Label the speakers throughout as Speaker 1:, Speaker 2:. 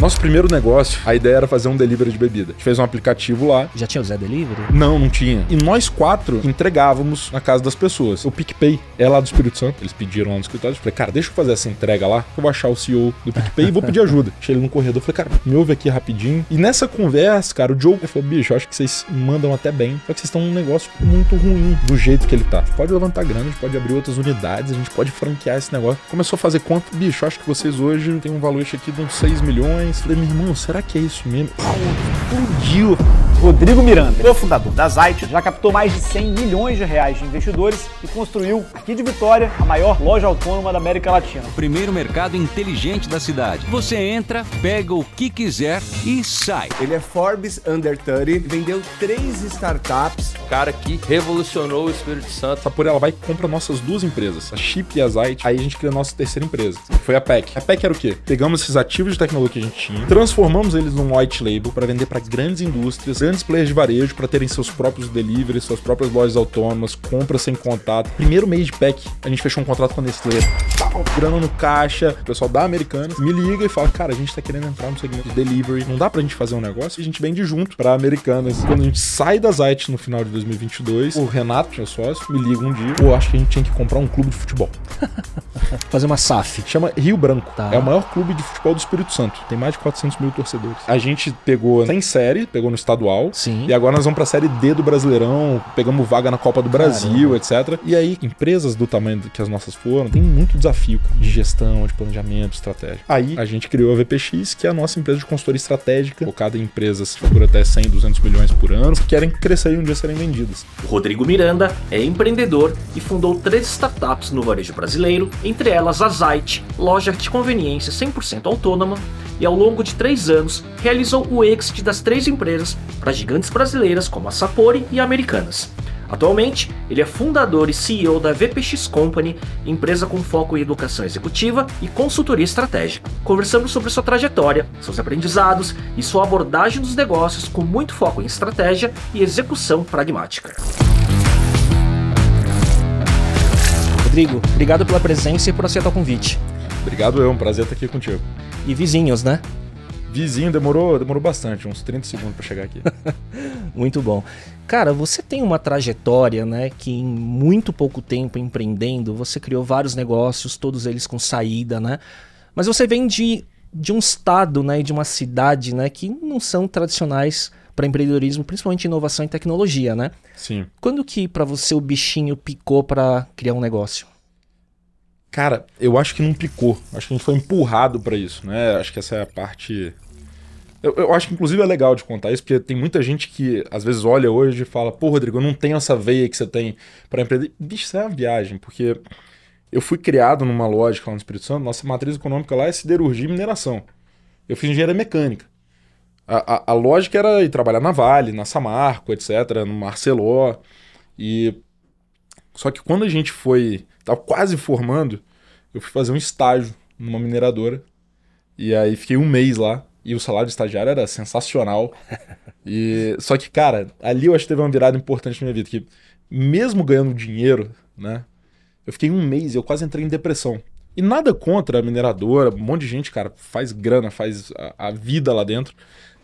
Speaker 1: Nosso primeiro negócio, a ideia era fazer um delivery de bebida. A gente fez um aplicativo lá.
Speaker 2: Já tinha o Zé Delivery?
Speaker 1: Não tinha. E nós 4 entregávamos na casa das pessoas. O PicPay é lá do Espírito Santo. Eles pediram lá no escritório. Eu falei, cara, deixa eu fazer essa entrega lá, que eu vou achar o CEO do PicPay e vou pedir ajuda. Achei ele no corredor. Eu falei, cara, me ouve aqui rapidinho. E nessa conversa, cara, o Joe falou, bicho, eu acho que vocês mandam até bem. Só que vocês estão num negócio muito ruim do jeito que ele tá. Pode levantar grana, a gente pode abrir outras unidades, a gente pode franquear esse negócio. Começou a fazer conta. Bicho, eu acho que vocês hoje têm um valor aqui de uns 6 milhões. Falei, meu irmão, será que é isso mesmo? Explodiu.
Speaker 3: Rodrigo Miranda, cofundador da Zite, já captou mais de 100 milhões de reais de investidores e construiu, aqui de Vitória, a maior loja autônoma da América Latina.
Speaker 4: Primeiro mercado inteligente da cidade. Você entra, pega o que quiser e sai.
Speaker 5: Ele é Forbes Under 30, vendeu 3 startups.
Speaker 6: O cara que revolucionou o Espírito Santo.
Speaker 1: A Sapori, ela vai e compra nossas 2 empresas, a Chip e a Zite. Aí a gente cria a nossa terceira empresa, que foi a PEC. A PEC era o quê? Pegamos esses ativos de tecnologia que a gente tinha, transformamos eles num white label para vender para grandes indústrias, grandes players de varejo, para terem seus próprios deliveries, suas próprias lojas autônomas, compras sem contato. Primeiro mês de PEC, a gente fechou um contrato com a Nestlé. Grana no caixa, o pessoal da Americanas me liga e fala, cara, a gente tá querendo entrar no segmento de delivery, não dá pra gente fazer um negócio, e a gente vende junto pra Americanas. Quando a gente sai da Zite no final de 2022, o Renato, meu sócio, me liga um dia, eu acho que a gente tinha que comprar um clube de futebol.
Speaker 2: Fazer uma SAF.
Speaker 1: Chama Rio Branco.
Speaker 2: Tá.
Speaker 1: É o maior clube de futebol do Espírito Santo. Tem mais de 400 mil torcedores. A gente pegou sem série, pegou no estadual.
Speaker 2: Sim.
Speaker 1: E agora nós vamos pra série D do Brasileirão, pegamos vaga na Copa do Brasil, etc. E aí, empresas do tamanho que as nossas foram, tem muito desafio, cara, de gestão, de planejamento, estratégia. Aí, a gente criou a VPX, que é a nossa empresa de consultoria estratégica, focada em empresas que faturam até 100, 200 milhões por ano, que querem crescer e um dia serem vendidas.
Speaker 7: O Rodrigo Miranda é empreendedor e fundou 3 startups no varejo brasileiro, entre elas a Zite, loja de conveniência 100% autônoma, e ao longo de 3 anos realizou o exit das 3 empresas para gigantes brasileiras como a Sapori e a Americanas. Atualmente, ele é fundador e CEO da VPX Company, empresa com foco em educação executiva e consultoria estratégica. Conversamos sobre sua trajetória, seus aprendizados e sua abordagem dos negócios com muito foco em estratégia e execução pragmática.
Speaker 2: Rodrigo, obrigado pela presença e por aceitar o convite.
Speaker 1: Obrigado, é um prazer estar aqui contigo.
Speaker 2: E vizinhos, né?
Speaker 1: Vizinho demorou bastante, uns 30 segundos para chegar aqui.
Speaker 2: Muito bom. Cara, você tem uma trajetória, né, que em muito pouco tempo empreendendo, você criou vários negócios, todos eles com saída, né? Mas você vem de um estado, né, de uma cidade, né, que não são tradicionais para empreendedorismo, principalmente inovação e tecnologia, né?
Speaker 1: Sim.
Speaker 2: Quando que para você o bichinho picou para criar um negócio?
Speaker 1: Cara, eu acho que não picou. Acho que a gente foi empurrado para isso, né? Acho que essa é a parte... Eu acho que inclusive é legal de contar isso, porque tem muita gente que às vezes olha hoje e fala, pô, Rodrigo, eu não tenho essa veia que você tem para empreender. Bicho, isso é uma viagem, porque eu fui criado numa lógica lá no Espírito Santo, nossa matriz econômica lá é siderurgia e mineração. Eu fiz engenharia mecânica. A lógica era ir trabalhar na Vale, na Samarco, etc., no Marceló. Só que quando a gente tava quase formando, eu fui fazer um estágio numa mineradora. E aí fiquei um mês lá. E o salário de estagiário era sensacional. Só que, cara, ali eu acho que teve uma virada importante na minha vida. Que mesmo ganhando dinheiro, né? Eu fiquei um mês e eu quase entrei em depressão. E nada contra a mineradora. Um monte de gente, cara, faz grana, faz a vida lá dentro.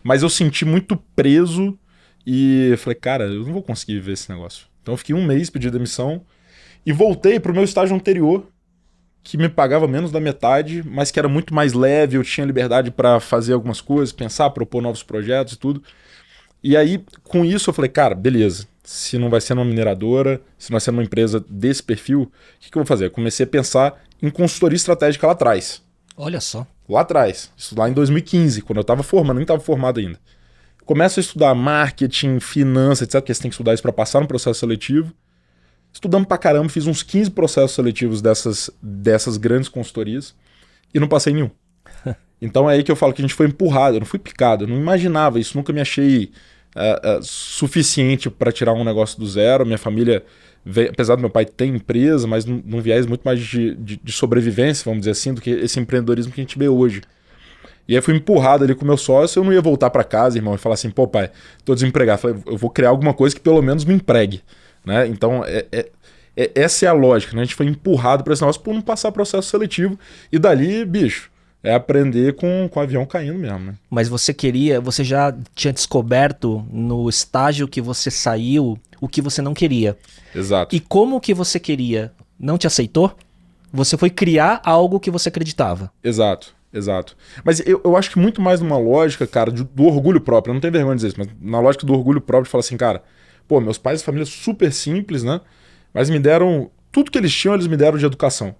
Speaker 1: Mas eu senti muito preso e falei, cara, eu não vou conseguir viver esse negócio. Então eu fiquei um mês, pedi demissão e voltei pro meu estágio anterior, que me pagava menos da metade, mas que era muito mais leve, eu tinha liberdade para fazer algumas coisas, pensar, propor novos projetos e tudo. E aí, com isso, eu falei, cara, beleza, se não vai ser numa mineradora, se não vai ser numa empresa desse perfil, o que eu vou fazer? Eu comecei a pensar em consultoria estratégica lá atrás.
Speaker 2: Olha só.
Speaker 1: Lá atrás, isso lá em 2015, quando eu estava formando, nem estava formado ainda. Começo a estudar marketing, finanças, etc, porque você tem que estudar isso para passar no processo seletivo. Estudamos pra caramba, fiz uns 15 processos seletivos dessas grandes consultorias e não passei nenhum. Então é aí que eu falo que a gente foi empurrado, eu não fui picado, eu não imaginava isso, nunca me achei suficiente para tirar um negócio do zero. Minha família, apesar do meu pai ter empresa, mas num viés muito mais de sobrevivência, vamos dizer assim, do que esse empreendedorismo que a gente vê hoje. E aí fui empurrado ali com o meu sócio, eu não ia voltar para casa, irmão, e falar assim, pô pai, tô desempregado. Eu falei, eu vou criar alguma coisa que pelo menos me empregue. Né? Então, essa é a lógica, né? A gente foi empurrado para esse negócio por não passar processo seletivo. E dali, bicho, é aprender com o avião caindo mesmo, né?
Speaker 2: Mas você já tinha descoberto no estágio que você saiu o que você não queria.
Speaker 1: Exato.
Speaker 2: E como que você queria não te aceitou? Você foi criar algo que você acreditava.
Speaker 1: Exato. Mas eu acho que muito mais numa lógica, cara, do orgulho próprio. Eu não tenho vergonha de dizer isso, mas na lógica do orgulho próprio, de falar assim, cara, pô, meus pais e família super simples, né? Mas me deram, tudo que eles tinham, eles me deram de educação.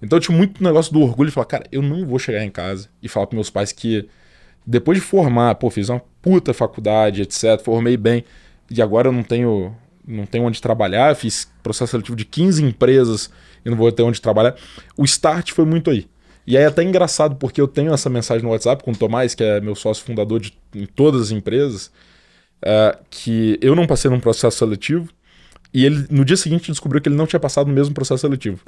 Speaker 1: Então eu tinha muito negócio do orgulho de falar, cara, eu não vou chegar em casa e falar pros meus pais que depois de formar, pô, fiz uma puta faculdade, etc, formei bem, e agora eu não tenho onde trabalhar, fiz processo seletivo de 15 empresas e não vou ter onde trabalhar. O start foi muito aí. E aí é até engraçado, porque eu tenho essa mensagem no WhatsApp com o Tomás, que é meu sócio fundador em todas as empresas, que eu não passei num processo seletivo, e ele, no dia seguinte, descobriu que ele não tinha passado no mesmo processo seletivo.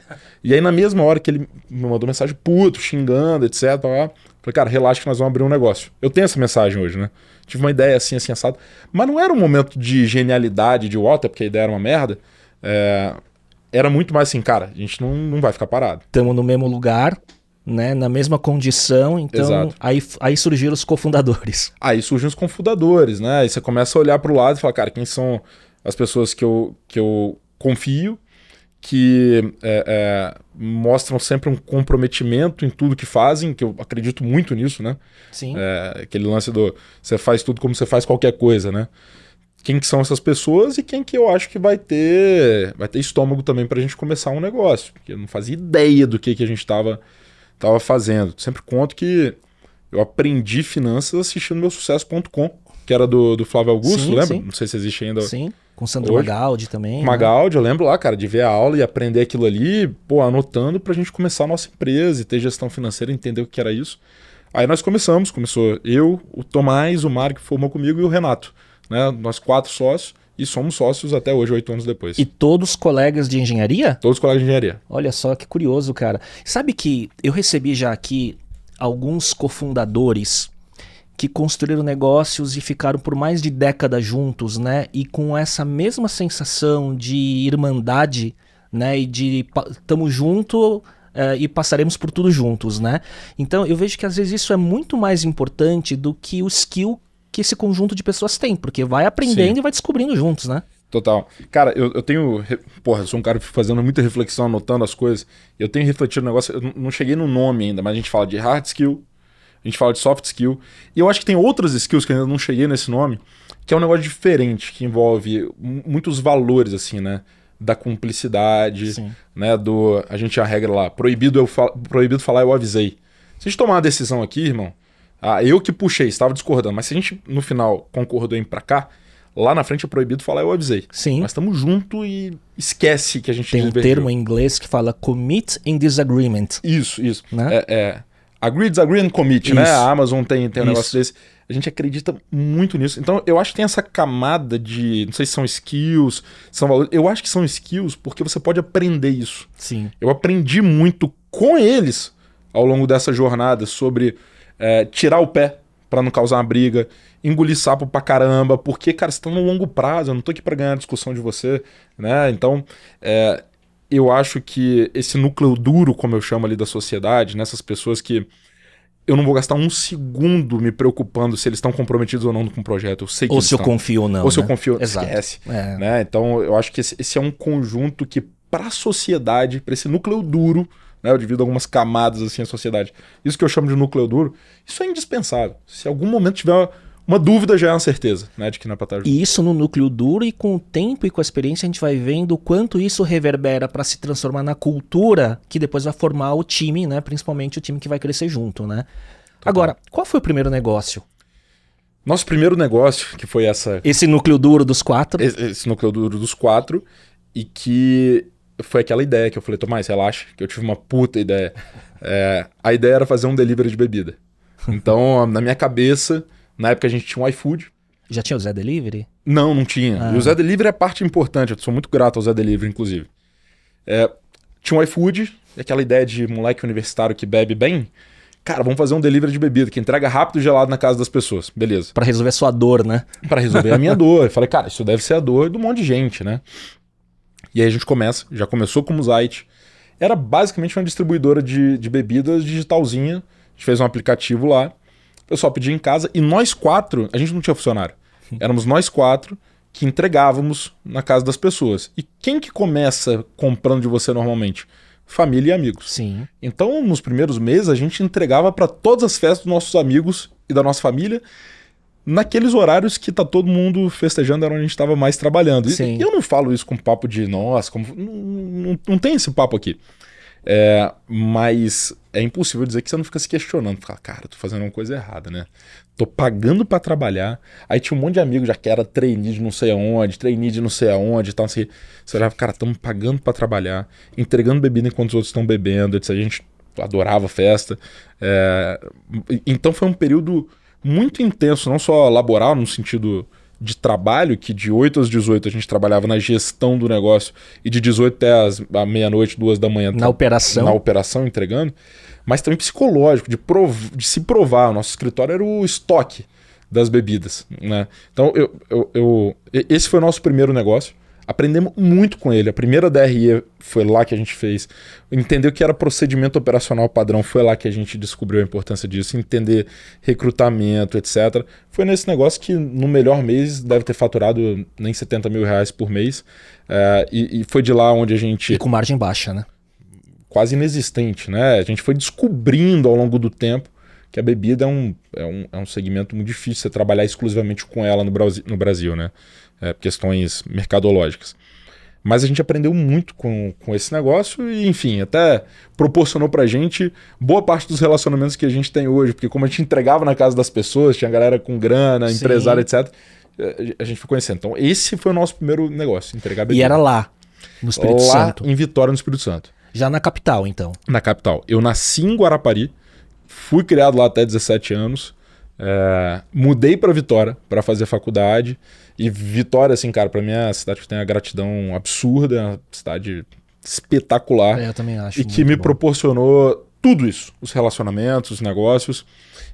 Speaker 1: E aí, na mesma hora que ele me mandou mensagem puto, xingando, etc. Falei, cara, relaxa que nós vamos abrir um negócio. Eu tenho essa mensagem hoje, né? Tive uma ideia assim, assado. Mas não era um momento de genialidade, de até porque a ideia era uma merda. Era muito mais assim, cara, a gente não vai ficar parado.
Speaker 2: Estamos no mesmo lugar, né? Na mesma condição, então
Speaker 1: Exato.
Speaker 2: Aí surgiram os cofundadores.
Speaker 1: Aí surgem os cofundadores, né? Aí você começa a olhar pro lado e falar, cara, quem são as pessoas que eu confio, que mostram sempre um comprometimento em tudo que fazem, que eu acredito muito nisso, né?
Speaker 2: Sim.
Speaker 1: Aquele lance do você faz tudo como você faz qualquer coisa, né? Quem que são essas pessoas e quem que eu acho que vai ter estômago também pra gente começar um negócio. Porque eu não fazia ideia do que a gente tava fazendo. Sempre conto que eu aprendi finanças assistindo meusucesso.com, que era do Flávio Augusto,
Speaker 2: Sim,
Speaker 1: lembra?
Speaker 2: sim.
Speaker 1: Não sei se existe ainda.
Speaker 2: Sim, com Sandro
Speaker 1: Hoje.
Speaker 2: Magaldi também.
Speaker 1: Magaldi, eu lembro lá, cara, de ver a aula e aprender aquilo ali, pô, anotando pra gente começar a nossa empresa e ter gestão financeira, entender o que era isso. Aí nós começou eu, o Tomás, o Mário que formou comigo e o Renato, né? Nós 4 sócios e somos sócios até hoje, 8 anos depois.
Speaker 2: E todos colegas de engenharia?
Speaker 1: Todos colegas de engenharia.
Speaker 2: Olha só que curioso, cara. Sabe que eu recebi já aqui alguns cofundadores que construíram negócios e ficaram por mais de década juntos, né? E com essa mesma sensação de irmandade, né? E de estamos juntos e passaremos por tudo juntos, né? Então eu vejo que às vezes isso é muito mais importante do que o skill que esse conjunto de pessoas tem, porque vai aprendendo e vai descobrindo juntos, né?
Speaker 1: Total. Cara, eu tenho... Porra, eu sou um cara fazendo muita reflexão, anotando as coisas. Eu tenho refletido no negócio, eu não cheguei no nome ainda, mas a gente fala de hard skill, a gente fala de soft skill. E eu acho que tem outras skills que eu ainda não cheguei nesse nome, que é um negócio diferente, que envolve muitos valores, assim, né? Da cumplicidade,
Speaker 2: Sim.
Speaker 1: né? A gente tinha a regra lá, proibido falar, eu avisei. Se a gente tomar uma decisão aqui, irmão, eu que puxei, estava discordando, mas se a gente, no final, concordou em ir pra cá, lá na frente é proibido falar, eu avisei.
Speaker 2: Sim.
Speaker 1: Nós estamos juntos e esquece que a gente
Speaker 2: Tem um
Speaker 1: divergiu.
Speaker 2: termo em inglês que fala commit in disagreement.
Speaker 1: Isso.
Speaker 2: Né?
Speaker 1: Agree, disagree and commit, né?
Speaker 2: Isso.
Speaker 1: A Amazon tem um
Speaker 2: Isso.
Speaker 1: negócio desse. A gente acredita muito nisso. Então, eu acho que tem essa camada de... Não sei se são skills, são valores. Eu acho que são skills porque você pode aprender isso.
Speaker 2: Sim.
Speaker 1: Eu aprendi muito com eles ao longo dessa jornada sobre tirar o pé pra não causar uma briga, engolir sapo pra caramba, porque, cara, você tá no longo prazo, eu não tô aqui pra ganhar a discussão de você, né? Então, eu acho que esse núcleo duro, como eu chamo ali da sociedade, nessas pessoas que eu não vou gastar um segundo me preocupando se eles estão comprometidos ou não com o projeto. Eu sei que
Speaker 2: Ou
Speaker 1: eles
Speaker 2: se eu
Speaker 1: estão.
Speaker 2: confio ou não.
Speaker 1: Ou se eu
Speaker 2: né?
Speaker 1: confio,
Speaker 2: Exato.
Speaker 1: esquece.
Speaker 2: É.
Speaker 1: Né? Então, eu acho que esse é um conjunto que, pra sociedade, pra esse núcleo duro, né, eu divido algumas camadas assim a sociedade. Isso que eu chamo de núcleo duro, isso é indispensável. Se algum momento tiver uma dúvida, já é uma certeza, né, de que não é pra estar junto.
Speaker 2: E isso no núcleo duro, e com o tempo e com a experiência a gente vai vendo o quanto isso reverbera para se transformar na cultura que depois vai formar o time, né? Principalmente o time que vai crescer junto, né? Agora, qual foi o primeiro negócio?
Speaker 1: Nosso primeiro negócio, que foi
Speaker 2: Esse núcleo duro dos 4?
Speaker 1: esse núcleo duro dos 4, e que foi aquela ideia que eu falei, Tomás, relaxa, que eu tive uma puta ideia. A ideia era fazer um delivery de bebida. Então, na minha cabeça, na época a gente tinha um iFood.
Speaker 2: Já tinha o Zé Delivery?
Speaker 1: Não tinha. E o Zé Delivery é parte importante, eu sou muito grato ao Zé Delivery, inclusive. Tinha um iFood, aquela ideia de moleque universitário que bebe bem. Cara, vamos fazer um delivery de bebida que entrega rápido e gelado na casa das pessoas. Beleza.
Speaker 2: Pra resolver a sua dor, né?
Speaker 1: Pra resolver a minha dor. Eu falei, cara, isso deve ser a dor de um monte de gente, né? E aí a gente já começou como Zite. Era basicamente uma distribuidora de bebidas digitalzinha, gente fez um aplicativo lá, o pessoal pedia em casa, e nós 4, a gente não tinha funcionário. Éramos nós 4 que entregávamos na casa das pessoas. E quem que começa comprando de você normalmente? Família e amigos.
Speaker 2: Sim.
Speaker 1: Então, nos primeiros meses, a gente entregava para todas as festas dos nossos amigos e da nossa família, naqueles horários que tá todo mundo festejando, era onde a gente estava mais trabalhando.
Speaker 2: Sim.
Speaker 1: E eu não falo isso com papo de, nossa, como... não tem esse papo aqui. Mas é impossível dizer que você não fica se questionando. Fala, cara, tô fazendo uma coisa errada, né? Tô pagando pra trabalhar. Aí tinha um monte de amigos já que era trainee de não sei aonde, trainee de não sei aonde e tal. Assim, você olhava, cara, estamos pagando pra trabalhar, entregando bebida enquanto os outros estão bebendo. Etc. A gente adorava festa. Então foi um período muito intenso, não só laboral, no sentido de trabalho, que de 8 às 18 a gente trabalhava na gestão do negócio e de 18 até a meia-noite, 2 da manhã
Speaker 2: na operação
Speaker 1: entregando, mas também psicológico, de se provar. O nosso escritório era o estoque das bebidas, né? Então esse foi o nosso primeiro negócio. Aprendemos muito com ele. A primeira DRE foi lá que a gente fez. Entender o que era procedimento operacional padrão, foi lá que a gente descobriu a importância disso. Entender recrutamento, etc. Foi nesse negócio que no melhor mês deve ter faturado nem 70 mil reais por mês. E foi de lá onde a gente...
Speaker 2: E com margem baixa, né?
Speaker 1: Quase inexistente, né? A gente foi descobrindo ao longo do tempo que a bebida é um segmento muito difícil você trabalhar exclusivamente com ela no Brasil, né? Questões mercadológicas. Mas a gente aprendeu muito com esse negócio e, enfim, até proporcionou pra gente boa parte dos relacionamentos que a gente tem hoje, porque como a gente entregava na casa das pessoas, tinha galera com grana,
Speaker 2: Sim.
Speaker 1: empresário, etc., a gente foi conhecendo. Então esse foi o nosso primeiro negócio, entregar bebida.
Speaker 2: E era lá, no Espírito Santo.
Speaker 1: Em Vitória, no Espírito Santo.
Speaker 2: Já na capital, então. Na
Speaker 1: capital. Eu nasci em Guarapari, fui criado lá até 17 anos, mudei para Vitória para fazer faculdade. E Vitória, assim, cara, pra mim é a cidade que tem uma gratidão absurda, é uma cidade espetacular.
Speaker 2: Eu também acho.
Speaker 1: E que me proporcionou tudo isso, os relacionamentos, os negócios.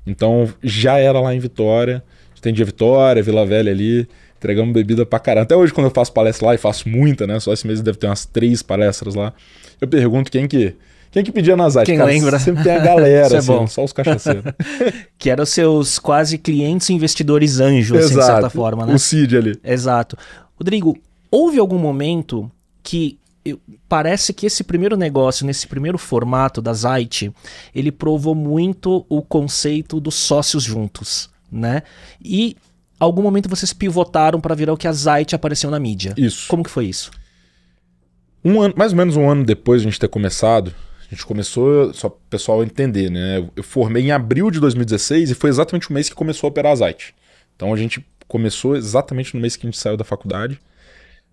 Speaker 1: Então já era lá em Vitória, atendia Vitória, Vila Velha ali, entregamos bebida pra caramba. Até hoje quando eu faço palestra lá, e faço muita, né, só esse mês deve ter umas 3 palestras lá, eu pergunto quem que pedia nas artes.
Speaker 2: Quem
Speaker 1: cara,
Speaker 2: lembra?
Speaker 1: Sempre tem a galera,
Speaker 2: Isso é
Speaker 1: assim,
Speaker 2: bom.
Speaker 1: Só os cachaceiros.
Speaker 2: Que eram seus quase clientes investidores anjos, assim, de certa forma, né?
Speaker 1: O CID ali.
Speaker 2: Exato. Rodrigo, houve algum momento que parece que esse primeiro negócio, nesse primeiro formato da Zite, ele provou muito o conceito dos sócios juntos, né? E algum momento vocês pivotaram para virar o que a Zite apareceu na mídia.
Speaker 1: Isso.
Speaker 2: Como que foi isso?
Speaker 1: Mais ou menos um ano depois de a gente ter começado, a gente começou, só para o pessoal entender, né? Eu formei em abril de 2016 e foi exatamente o mês que começou a operar a Zite. Então a gente começou exatamente no mês que a gente saiu da faculdade.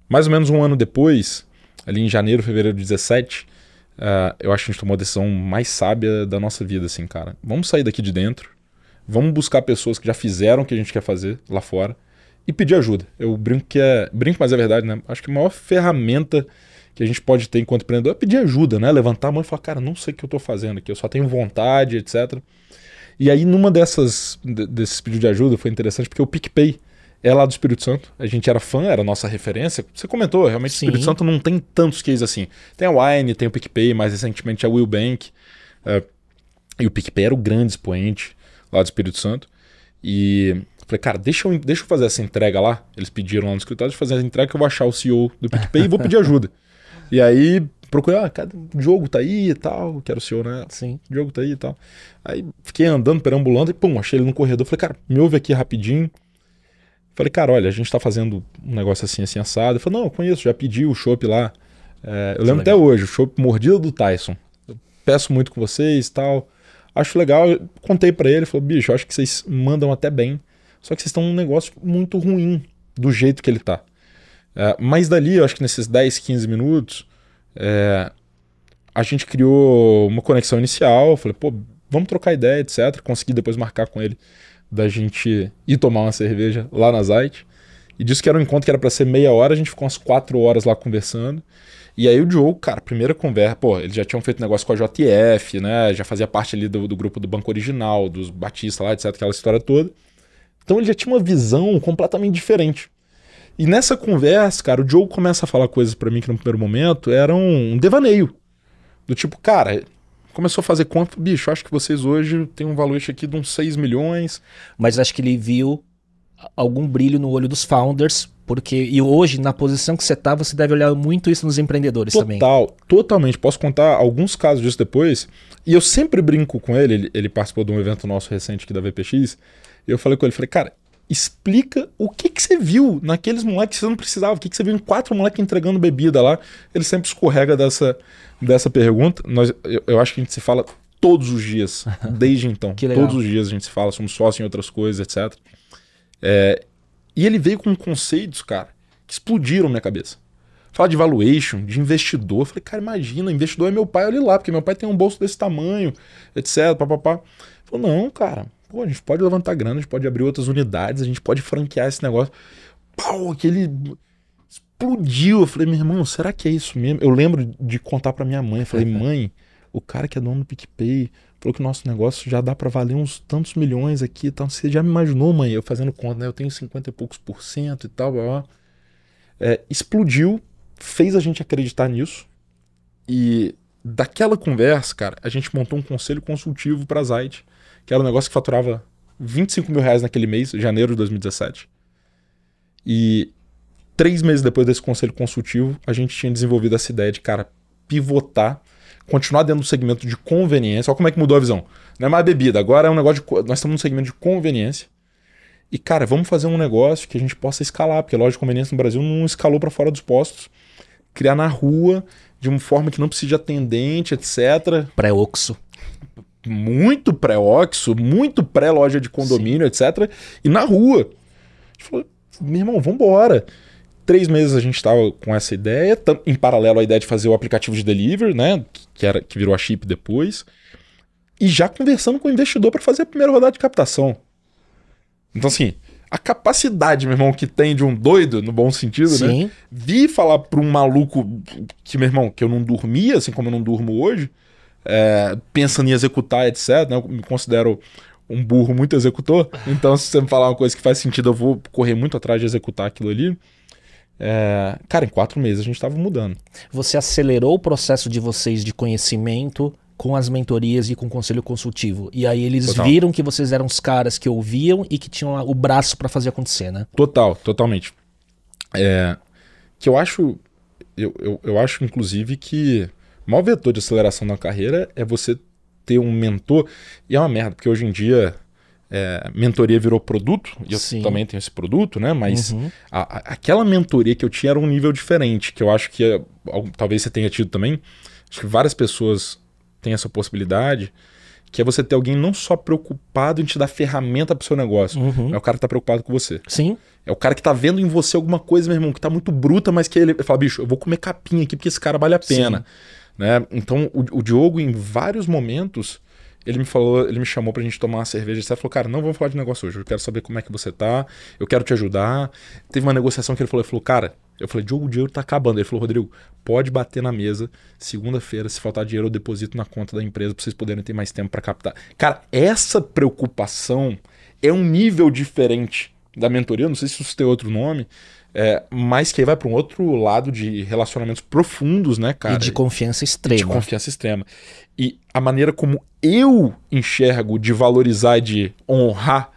Speaker 1: Mais ou menos um ano depois, ali em janeiro, fevereiro de 2017, eu acho que a gente tomou a decisão mais sábia da nossa vida, assim, cara. Vamos sair daqui de dentro, vamos buscar pessoas que já fizeram o que a gente quer fazer lá fora e pedir ajuda. Eu brinco mas é verdade, né? Acho que a maior ferramenta que a gente pode ter enquanto empreendedor é pedir ajuda, né? Levantar a mão e falar, cara, não sei o que eu tô fazendo aqui, eu só tenho vontade, etc. E aí, numa desses pedidos de ajuda, foi interessante, porque o PicPay é lá do Espírito Santo. A gente era fã, era a nossa referência. Você comentou, realmente
Speaker 2: Sim.
Speaker 1: O Espírito Santo não tem tantos cases assim. Tem a Wine, tem o PicPay, mais recentemente a Will Bank. E o PicPay era o grande expoente lá do Espírito Santo. E falei, cara, deixa eu fazer essa entrega lá. Eles pediram lá no escritório de fazer essa entrega que eu vou achar o CEO do PicPay e vou pedir ajuda. E aí procurei, o Diogo tá aí e tal, que era o CEO, né?
Speaker 2: Sim.
Speaker 1: O Diogo tá aí e tal. Aí fiquei andando, perambulando e pum, achei ele no corredor. Falei, cara, me ouve aqui rapidinho. Falei, cara, olha, a gente tá fazendo um negócio assim, assim, assado. Ele falou, não, eu conheço, já pedi o chopp lá. Eu lembro até hoje, o chopp Mordida do Tyson. Eu peço muito com vocês e tal. Acho legal, eu contei pra ele, falou, bicho, eu acho que vocês mandam até bem, só que vocês estão num negócio muito ruim do jeito que ele tá. Mas dali, eu acho que nesses 10, 15 minutos, a gente criou uma conexão inicial, falei, pô, vamos trocar ideia, etc. Consegui depois marcar com ele da gente ir tomar uma cerveja lá na Zite. E disse que era um encontro que era pra ser meia hora, a gente ficou umas 4 horas lá conversando. E aí o Diogo, cara, primeira conversa, pô, eles já tinham feito negócio com a JF, né, já fazia parte ali do grupo do Banco Original, dos Batista lá, etc, aquela história toda. Então ele já tinha uma visão completamente diferente. E nessa conversa, cara, o Diogo começa a falar coisas pra mim que no primeiro momento eram um devaneio. Do tipo, cara, Começou a fazer conta, bicho, acho que vocês hoje têm um valuation aqui de uns 6 milhões.
Speaker 2: Mas acho que ele viu algum brilho no olho dos founders, e hoje, na posição que você tá, você deve olhar muito isso nos empreendedores também.
Speaker 1: Totalmente. Posso contar alguns casos disso depois. E eu sempre brinco com ele participou de um evento nosso recente aqui da VPX, e eu falei com ele, falei, explica o que você viu naqueles moleques que você não precisava, o que você viu em 4 moleques entregando bebida lá. Ele sempre escorrega dessa pergunta. Eu acho que a gente se fala todos os dias, desde então.
Speaker 2: Que legal.
Speaker 1: Todos os dias a gente se fala, somos sócios em outras coisas, etc. E ele veio com conceitos, cara, que explodiram minha cabeça. Fala de valuation, de investidor. Eu falei, cara, imagina, investidor é meu pai, olha lá, porque meu pai tem um bolso desse tamanho, etc. Papapá. Falou, não, cara, a gente pode levantar grana, a gente pode abrir outras unidades, a gente pode franquear esse negócio. Pau, aquele explodiu. Eu falei, meu irmão, será que é isso mesmo? Eu lembro de contar pra minha mãe. Eu falei, mãe, o cara que é dono do PicPay falou que o nosso negócio já dá pra valer uns tantos milhões aqui e tal. Você já me imaginou, mãe? Eu fazendo conta, né? Eu tenho 50 e poucos % e tal. Explodiu, fez a gente acreditar nisso. E daquela conversa, cara, a gente montou um conselho consultivo pra Zite, que era um negócio que faturava 25 mil reais naquele mês, janeiro de 2017. E 3 meses depois desse conselho consultivo, a gente tinha desenvolvido essa ideia de, cara, pivotar, continuar dentro do segmento de conveniência. Olha como é que mudou a visão. Não é mais bebida, agora é um negócio de... Nós estamos no segmento de conveniência. E, cara, vamos fazer um negócio que a gente possa escalar, porque a loja de conveniência no Brasil não escalou para fora dos postos. Criar na rua, de uma forma que não precisa de atendente, etc.
Speaker 2: Pré-oxo.
Speaker 1: Muito pré-oxo, muito pré-loja de condomínio, etc. E na rua. A gente falou, meu irmão, vambora. 3 meses a gente estava com essa ideia, em paralelo à ideia de fazer o aplicativo de delivery, né, que virou a Chip depois, e já conversando com o investidor para fazer a primeira rodada de captação. Então, assim, a capacidade, meu irmão, que tem de um doido, no bom sentido,
Speaker 2: Sim.
Speaker 1: né? Vi falar para um maluco que, meu irmão, que eu não dormia, assim como eu não durmo hoje, pensando em executar, etc. Né? Eu me considero um burro muito executor, então se você me falar uma coisa que faz sentido, eu vou correr muito atrás de executar aquilo ali. Cara, em 4 meses a gente estava mudando.
Speaker 2: Você acelerou o processo de vocês de conhecimento com as mentorias e com o conselho consultivo. E aí eles viram que vocês eram os caras que ouviam e que tinham o braço para fazer acontecer, né?
Speaker 1: Totalmente. Que eu acho, eu acho, inclusive, que o maior vetor de aceleração na carreira é você ter um mentor. E é uma merda, porque hoje em dia mentoria virou produto, e eu também tenho esse produto, né? Mas aquela mentoria que eu tinha era um nível diferente, que eu acho que talvez você tenha tido também. Acho que várias pessoas têm essa possibilidade, que é você ter alguém não só preocupado em te dar ferramenta pro seu negócio, é o cara que tá preocupado com você.
Speaker 2: Sim.
Speaker 1: É o cara que tá vendo em você alguma coisa, meu irmão, que tá muito bruta, mas que ele fala, bicho, eu vou comer capinha aqui porque esse cara vale a pena. Né? Então, o Diogo, em vários momentos, ele me chamou pra gente tomar uma cerveja e falou, cara, não vamos falar de negócio hoje, eu quero saber como é que você tá, eu quero te ajudar. Teve uma negociação que ele falou, cara, eu falei, Diogo, o dinheiro tá acabando. Ele falou, Rodrigo, pode bater na mesa, segunda-feira, se faltar dinheiro eu deposito na conta da empresa pra vocês poderem ter mais tempo pra captar. Cara, essa preocupação é um nível diferente da mentoria, não sei se isso tem outro nome, mas que aí vai para um outro lado de relacionamentos profundos, né, cara?
Speaker 2: E de confiança extrema.
Speaker 1: De confiança extrema. E a maneira como eu enxergo de valorizar e de honrar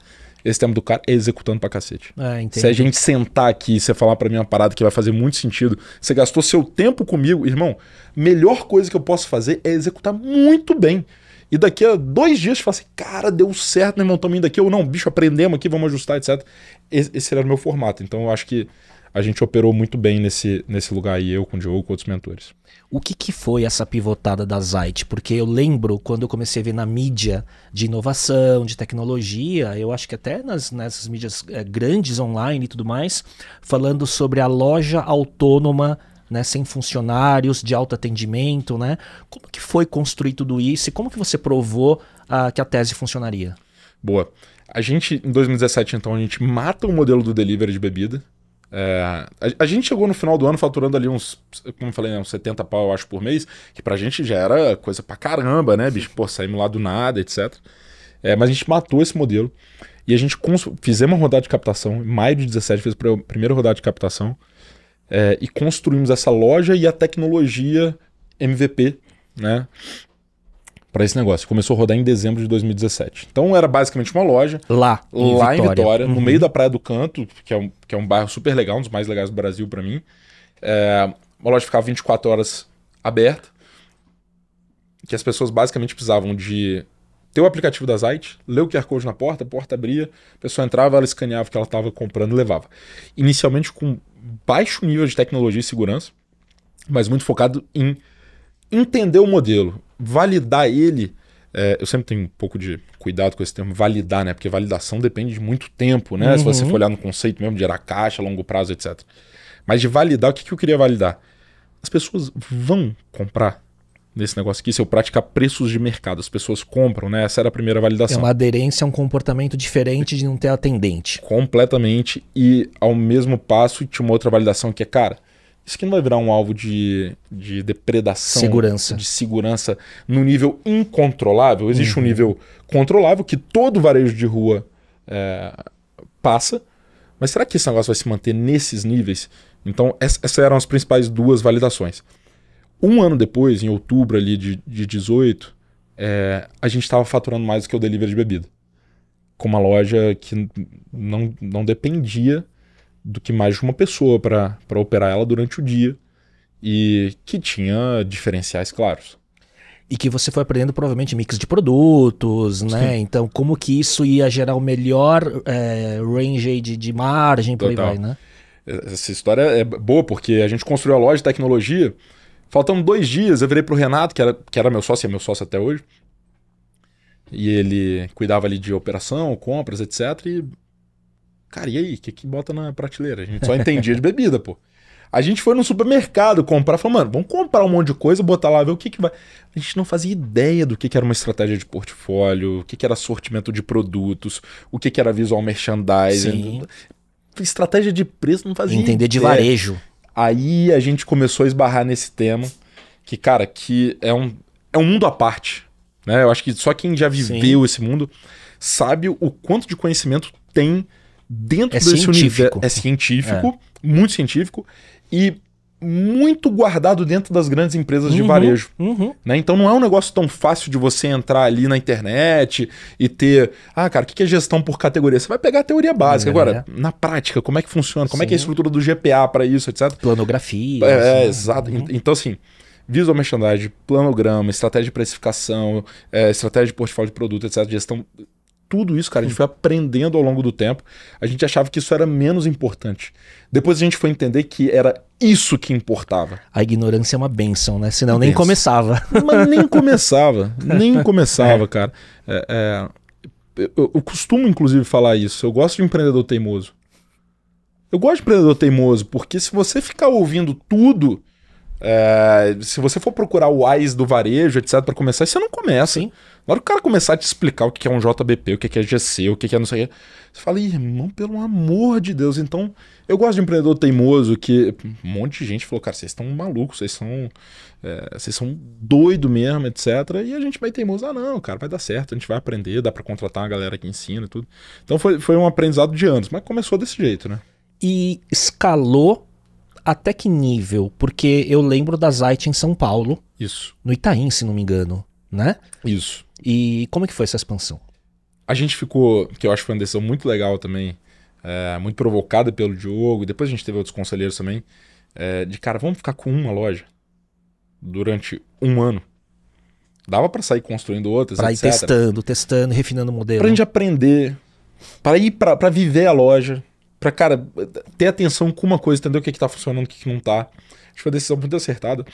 Speaker 1: esse tema do cara é executando pra cacete. Se a gente sentar aqui e você falar pra mim uma parada que vai fazer muito sentido, você gastou seu tempo comigo, irmão, melhor coisa que eu posso fazer é executar muito bem. E daqui a 2 dias você fala assim, cara, deu certo, meu irmão, estamos indo aqui, ou não, bicho, aprendemos aqui, vamos ajustar, etc. Esse era o meu formato. Então eu acho que a gente operou muito bem nesse lugar aí, eu com o Diogo, com outros mentores.
Speaker 2: O que foi essa pivotada da Zite? Porque eu lembro quando eu comecei a ver na mídia de inovação, de tecnologia, eu acho que até nessas mídias grandes online e tudo mais, falando sobre a loja autônoma, né, sem funcionários, de autoatendimento, né? Como que foi construir tudo isso e como que você provou que a tese funcionaria?
Speaker 1: Boa. A gente, em 2017, então, a gente mata o modelo do delivery de bebida. A gente chegou no final do ano faturando ali uns, como eu falei, uns 70 pau, eu acho, por mês, que pra gente já era coisa pra caramba, né, bicho? Pô, saímos lá do nada, etc. Mas a gente matou esse modelo e a gente fizemos uma rodada de captação. Em maio de 2017 fez a primeira rodada de captação e construímos essa loja e a tecnologia MVP, né? para esse negócio. Começou a rodar em dezembro de 2017. Então era basicamente uma loja
Speaker 2: Lá
Speaker 1: em Vitória, no meio da Praia do Canto, que é um bairro super legal, um dos mais legais do Brasil para mim. Uma loja ficava 24 horas aberta, que as pessoas basicamente precisavam de ter o aplicativo da Zite, ler o QR Code na porta, a porta abria, a pessoa entrava, ela escaneava o que ela estava comprando e levava. Inicialmente com baixo nível de tecnologia e segurança, mas muito focado em entender o modelo, validar ele. Eu sempre tenho um pouco de cuidado com esse termo, validar, né? Porque validação depende de muito tempo, né? Se você for olhar no conceito mesmo de gerar caixa, longo prazo, etc. Mas de validar, o que eu queria validar? As pessoas vão comprar nesse negócio aqui se eu praticar preços de mercado. As pessoas compram, né? Essa era a primeira validação.
Speaker 2: É uma aderência a um comportamento diferente de não ter atendente.
Speaker 1: Completamente. E ao mesmo passo tinha uma outra validação que é, cara, isso aqui não vai virar um alvo de depredação, de segurança no nível incontrolável. Existe um nível controlável que todo varejo de rua passa. Mas será que esse negócio vai se manter nesses níveis? Então, essas eram as principais duas validações. Um ano depois, em outubro ali de 18, a gente estava faturando mais do que o delivery de bebida. Com uma loja que não dependia do que mais de uma pessoa para operar ela durante o dia e que tinha diferenciais claros.
Speaker 2: E que você foi aprendendo provavelmente mix de produtos, né?
Speaker 1: Sim.
Speaker 2: Então, como que isso ia gerar o melhor range de margem, por aí vai, né?
Speaker 1: Essa história é boa porque a gente construiu a loja de tecnologia. Faltando 2 dias, eu virei pro Renato, que era meu sócio, e é meu sócio até hoje. E ele cuidava ali de operação, compras, etc. E, cara, e aí? O que bota na prateleira? A gente só entendia de bebida, pô. A gente foi no supermercado comprar, falou, mano, vamos comprar um monte de coisa, botar lá, ver o que vai... A gente não fazia ideia do que era uma estratégia de portfólio, o que era sortimento de produtos, o que era visual merchandising. Estratégia de preço não fazia
Speaker 2: entender
Speaker 1: ideia.
Speaker 2: De varejo.
Speaker 1: Aí a gente começou a esbarrar nesse tema, que, cara, que é um mundo à parte, né? Eu acho que só quem já viveu esse mundo sabe o quanto de conhecimento tem dentro desse universo. É científico, muito científico, e muito guardado dentro das grandes empresas de varejo. Né? Então não é um negócio tão fácil de você entrar ali na internet e ter... cara, o que é gestão por categoria? Você vai pegar a teoria básica. Agora, na prática, como é que funciona? Como é que é a estrutura do GPA para isso, etc.
Speaker 2: Planografia.
Speaker 1: Exato. Então, assim, visual merchandising, planograma, estratégia de precificação, estratégia de portfólio de produto, etc. Gestão... Tudo isso, cara, a gente foi aprendendo ao longo do tempo. A gente achava que isso era menos importante. Depois a gente foi entender que era isso que importava.
Speaker 2: A ignorância é uma bênção, né? Senão nem começava.
Speaker 1: Mas nem começava, cara. Eu costumo, inclusive, falar isso. Eu gosto de empreendedor teimoso. Eu gosto de empreendedor teimoso, porque se você ficar ouvindo tudo... se você for procurar o AIS do varejo, etc, para começar, você não começa.
Speaker 2: Sim.
Speaker 1: Na hora que o cara começar a te explicar o que é um JBP, o que é GC, o que é não sei o que, você fala, irmão, pelo amor de Deus. Então, eu gosto de empreendedor teimoso, que um monte de gente falou, cara, vocês estão malucos, vocês são doido mesmo, etc. E a gente vai teimoso, não, cara, vai dar certo, a gente vai aprender, dá para contratar uma galera que ensina e tudo. Então foi um aprendizado de anos, mas começou desse jeito, né?
Speaker 2: E escalou até que nível? Porque eu lembro da Zite em São Paulo.
Speaker 1: Isso.
Speaker 2: No Itaim, se não me engano, né?
Speaker 1: Isso.
Speaker 2: E como é que foi essa expansão?
Speaker 1: A gente ficou, que eu acho que foi uma decisão muito legal também, muito provocada pelo Diogo, e depois a gente teve outros conselheiros também, de cara, vamos ficar com uma loja durante 1 ano. Dava pra sair construindo outras,
Speaker 2: pra
Speaker 1: etc.
Speaker 2: ir testando, refinando o modelo.
Speaker 1: Pra gente aprender, pra ir pra viver a loja, pra, cara, ter atenção com uma coisa, entender o que tá funcionando, o que não tá. Acho que foi uma decisão muito acertada.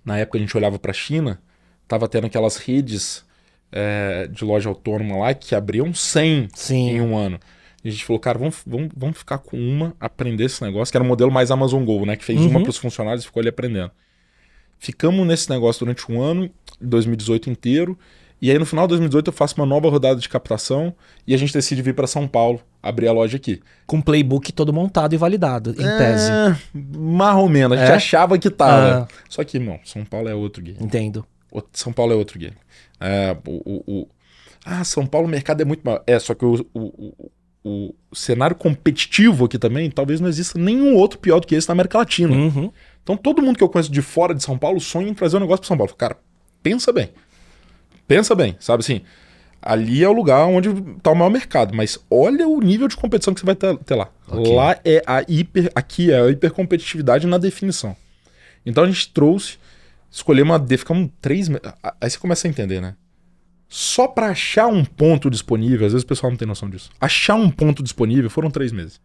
Speaker 1: Na época a gente olhava pra China, tava tendo aquelas redes de loja autônoma lá que abriam 100 em 1 ano. E a gente falou, cara, vamos ficar com uma, aprender esse negócio, que era o modelo mais Amazon Go, né? Que fez uma pros funcionários e ficou ali aprendendo. Ficamos nesse negócio durante 1 ano, 2018 inteiro, e aí no final de 2018 eu faço uma nova rodada de captação e a gente decide vir para São Paulo, abrir a loja aqui.
Speaker 2: Com o playbook todo montado e validado, em tese.
Speaker 1: Mais ou menos, a gente achava que tava. Só que, não, São Paulo é outro game.
Speaker 2: Entendo.
Speaker 1: São Paulo é outro game. São Paulo o mercado é muito maior. Só que o cenário competitivo aqui também, talvez não exista nenhum outro pior do que esse na América Latina. Então todo mundo que eu conheço de fora de São Paulo sonha em trazer um negócio para São Paulo. Cara, pensa bem. Pensa bem, sabe assim, ali é o lugar onde tá o maior mercado, mas olha o nível de competição que você vai ter lá.
Speaker 2: Ok.
Speaker 1: Lá é aqui é a hipercompetitividade na definição. Então a gente trouxe, escolhemos ficamos 3 meses, aí você começa a entender, né? Só pra achar um ponto disponível, às vezes o pessoal não tem noção disso, achar um ponto disponível foram 3 meses.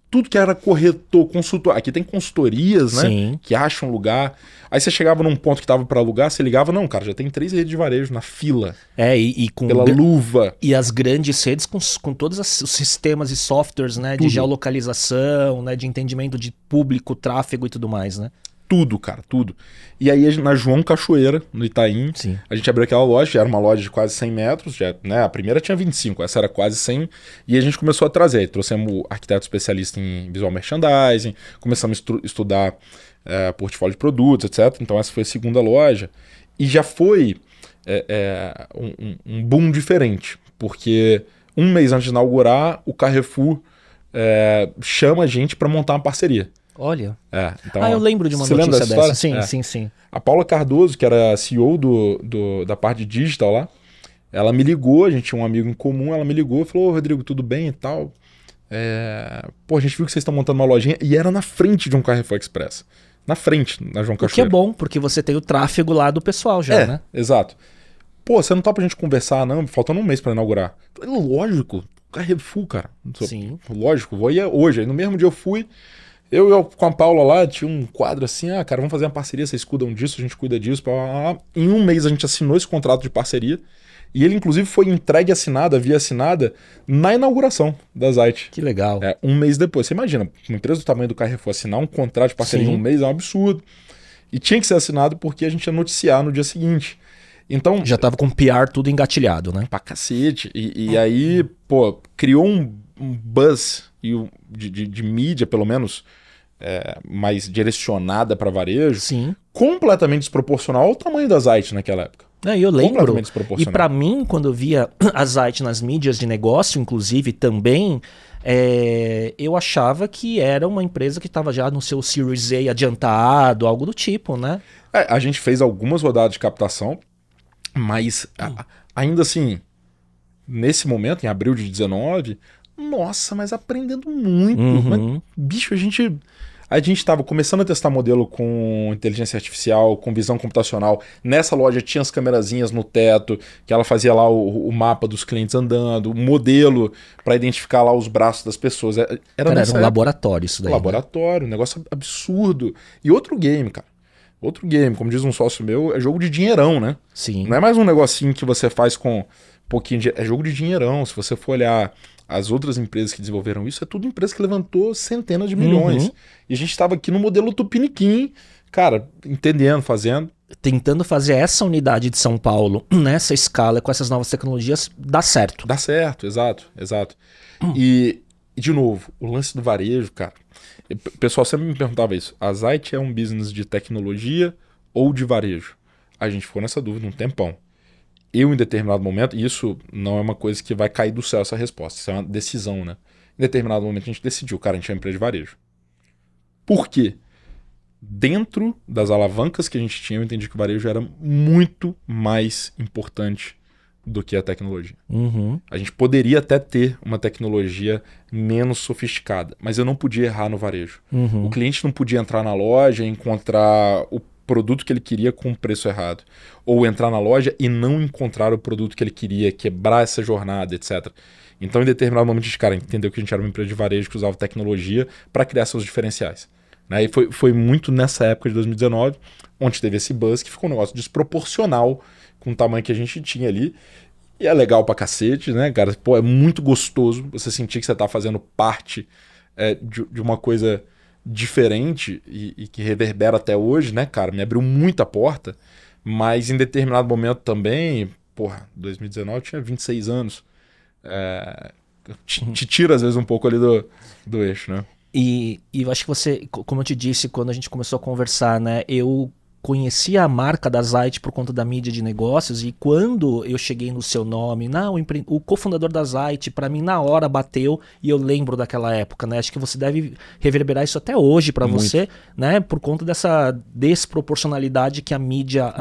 Speaker 1: Tudo que era corretor, consultor. Aqui tem consultorias, né?
Speaker 2: Sim.
Speaker 1: Que acham lugar. Aí você chegava num ponto que tava pra alugar, você ligava, não, cara, já tem 3 redes de varejo na fila.
Speaker 2: E com
Speaker 1: Pela luva.
Speaker 2: E as grandes redes com todos os sistemas e softwares, né? De
Speaker 1: Tudo.
Speaker 2: geolocalização, né? De entendimento de público, tráfego e tudo mais, né?
Speaker 1: Tudo, cara, tudo. E aí na João Cachoeira, no Itaim,
Speaker 2: Sim.
Speaker 1: a gente abriu aquela loja, já era uma loja de quase 100 metros, já, né? A primeira tinha 25, essa era quase 100. E a gente começou a trazer, trouxemos arquiteto especialista em visual merchandising, começamos a estudar portfólio de produtos, etc. Então essa foi a segunda loja. E já foi um boom diferente, porque um mês antes de inaugurar, o Carrefour chama a gente para montar uma parceria.
Speaker 2: Olha.
Speaker 1: Então,
Speaker 2: eu lembro de uma
Speaker 1: você lembra
Speaker 2: notícia
Speaker 1: dessa
Speaker 2: dessa.
Speaker 1: história?
Speaker 2: Sim.
Speaker 1: A Paula Cardoso, que era CEO da parte de digital lá, ela me ligou, a gente tinha um amigo em comum, ela me ligou e falou, Rodrigo, tudo bem e tal? A gente viu que vocês estão montando uma lojinha, e era na frente de um Carrefour Express. Na frente, na João Cachoeira.
Speaker 2: O que é bom, porque você tem o tráfego lá do pessoal já, né?
Speaker 1: Exato. Pô, você não tá pra gente conversar, não? Faltando um mês pra inaugurar. Falei, lógico, Carrefour, cara.
Speaker 2: Sim.
Speaker 1: Lógico, vou ir hoje. Aí no mesmo dia eu fui, eu com a Paula lá, tinha um quadro assim, cara, vamos fazer uma parceria, vocês cuidam disso, a gente cuida disso. Em um mês a gente assinou esse contrato de parceria, e ele inclusive foi entregue via assinada, na inauguração da Zite.
Speaker 2: Que legal.
Speaker 1: Um mês depois. Você imagina, uma empresa do tamanho do Carrefour assinar um contrato de parceria em um mês é um absurdo. E tinha que ser assinado porque a gente ia noticiar no dia seguinte. Então,
Speaker 2: já tava com o PR tudo engatilhado, né?
Speaker 1: Pra cacete. E aí, pô, criou um buzz de mídia, pelo menos, mais direcionada pra varejo.
Speaker 2: Sim.
Speaker 1: Completamente desproporcional ao tamanho das Zite naquela época.
Speaker 2: Eu lembro.
Speaker 1: Completamente desproporcional.
Speaker 2: E pra mim, quando eu via a Zite nas mídias de negócio, inclusive, também, eu achava que era uma empresa que estava já no seu Series A adiantado, algo do tipo, né?
Speaker 1: A gente fez algumas rodadas de captação, mas ainda assim, nesse momento, em abril de 19, nossa, mas aprendendo muito. Mas, bicho, a gente estava começando a testar modelo com inteligência artificial, com visão computacional. Nessa loja tinha as camerazinhas no teto, que ela fazia lá o mapa dos clientes andando, o modelo para identificar lá os braços das pessoas. Era
Speaker 2: um laboratório isso daí.
Speaker 1: Laboratório, um negócio absurdo. E outro game, cara. Outro game, como diz um sócio meu, é jogo de dinheirão, né?
Speaker 2: Sim.
Speaker 1: Não é mais um negocinho que você faz com um pouquinho de... É jogo de dinheirão. Se você for olhar as outras empresas que desenvolveram isso, é tudo empresa que levantou centenas de milhões. E a gente estava aqui no modelo tupiniquim, cara, entendendo, fazendo.
Speaker 2: Tentando fazer essa unidade de São Paulo, nessa escala, com essas novas tecnologias, dá certo.
Speaker 1: Dá certo, exato. E, de novo, o lance do varejo, cara... O pessoal sempre me perguntava isso. A Zite é um business de tecnologia ou de varejo? A gente ficou nessa dúvida um tempão. Em determinado momento, e isso não é uma coisa que vai cair do céu essa resposta, isso é uma decisão, né? Em determinado momento a gente decidiu, cara, a gente é uma empresa de varejo. Por quê? Dentro das alavancas que a gente tinha, eu entendi que o varejo era muito mais importante do que a tecnologia. A gente poderia até ter uma tecnologia menos sofisticada, mas eu não podia errar no varejo. O cliente não podia entrar na loja e encontrar o produto que ele queria com o preço errado. Ou entrar na loja e não encontrar o produto que ele queria, quebrar essa jornada, etc. Então, em determinado momento, a gente, cara, entendeu que a gente era uma empresa de varejo que usava tecnologia para criar seus diferenciais. Né? E foi muito nessa época de 2019, onde teve esse buzz, que ficou um negócio desproporcional com o tamanho que a gente tinha ali. E é legal pra cacete, né, cara? Pô, é muito gostoso você sentir que você tá fazendo parte de uma coisa diferente e que reverbera até hoje, né, cara? Me abriu muita porta, mas em determinado momento também, 2019 eu tinha 26 anos. Te tira às vezes um pouco ali do eixo, né?
Speaker 2: E eu acho que você, como eu te disse, quando a gente começou a conversar, né, eu conhecia a marca da Zite por conta da mídia de negócios, e quando eu cheguei no seu nome, o cofundador da Zite, para mim na hora bateu, e eu lembro daquela época, né? Acho que você deve reverberar isso até hoje para você, né? Por conta dessa desproporcionalidade que a mídia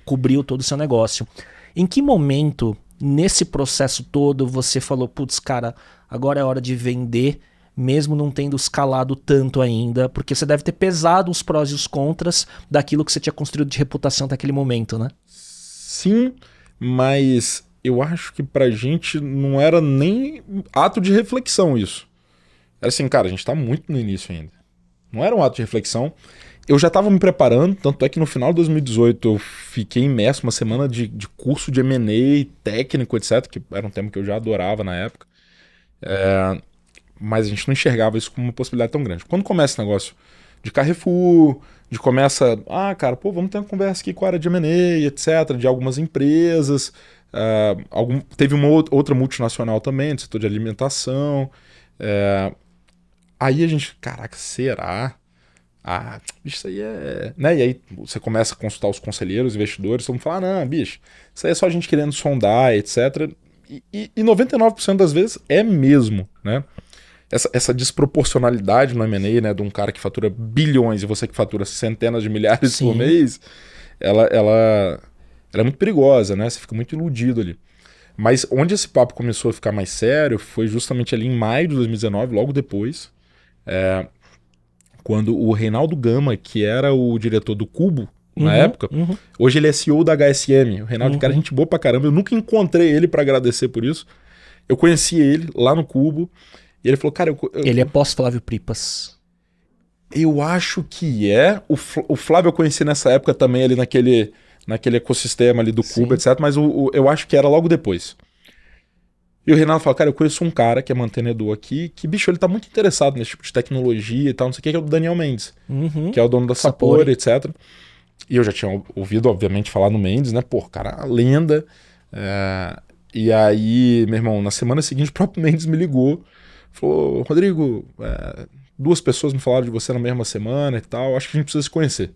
Speaker 2: cobriu todo o seu negócio. Em que momento, nesse processo todo, você falou, putz, cara, agora é hora de vender, mesmo não tendo escalado tanto ainda, porque você deve ter pesado os prós e os contras daquilo que você tinha construído de reputação até aquele momento, né?
Speaker 1: Sim, mas eu acho que pra gente não era nem ato de reflexão isso. Era assim, cara, a gente tá muito no início ainda. Não era um ato de reflexão. Eu já tava me preparando, tanto é que no final de 2018 eu fiquei imerso uma semana de curso de M&A, técnico, etc., que era um tema que eu já adorava na época. Mas a gente não enxergava isso como uma possibilidade tão grande. Quando começa esse negócio de Carrefour, cara, vamos ter uma conversa aqui com a área de M&A, etc., de algumas empresas, teve uma outra multinacional também, do setor de alimentação, aí a gente, caraca, será? Isso aí é... Né? E aí você começa a consultar os conselheiros, investidores, todo mundo fala, não, bicho, isso aí é só a gente querendo sondar, etc., e 99% das vezes é mesmo, né? Essa desproporcionalidade no M&A, né, de um cara que fatura bilhões e você que fatura centenas de milhares por mês, ela é muito perigosa, né? Você fica muito iludido ali. Mas onde esse papo começou a ficar mais sério foi justamente ali em maio de 2019, logo depois, quando o Reinaldo Gama, que era o diretor do Cubo, na época, hoje ele é CEO da HSM. O Reinaldo, cara, gente boa pra caramba. Eu nunca encontrei ele pra agradecer por isso. Eu conheci ele lá no Cubo. E ele falou, cara...
Speaker 2: Ele é pós-Flávio Pripas.
Speaker 1: Eu acho que é. O Flávio eu conheci nessa época também, ali naquele ecossistema ali do Cubo, etc. Mas eu acho que era logo depois. E o Reinaldo falou, cara, eu conheço um cara que é mantenedor aqui, que, bicho, ele tá muito interessado nesse tipo de tecnologia e tal, não sei o que é o Daniel Mendes, que é o dono da Sapori, etc. E eu já tinha ouvido, obviamente, falar no Mendes, né? Pô, cara, lenda. E aí, meu irmão, na semana seguinte, o próprio Mendes me ligou. Falou, Rodrigo, 2 pessoas me falaram de você na mesma semana e tal, acho que a gente precisa se conhecer.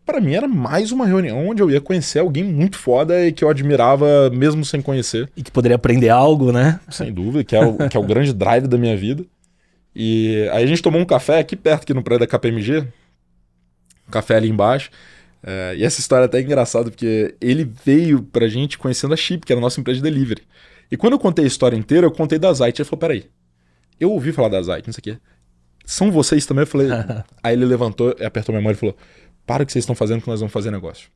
Speaker 1: Para mim era mais uma reunião onde eu ia conhecer alguém muito foda e que eu admirava mesmo sem conhecer.
Speaker 2: E que poderia aprender algo, né?
Speaker 1: Sem dúvida, que é o grande drive da minha vida. E aí a gente tomou um café aqui perto, aqui no prédio da KPMG, um café ali embaixo. E essa história é até engraçada, porque ele veio pra gente conhecendo a Chip, que era a nossa empresa de delivery. E quando eu contei a história inteira, eu contei da Zite. Ele falou, peraí, eu ouvi falar da Zite, não sei o quê. São vocês também? Eu falei... Aí ele levantou e apertou minha mão e falou, para o que vocês estão fazendo que nós vamos fazer negócio.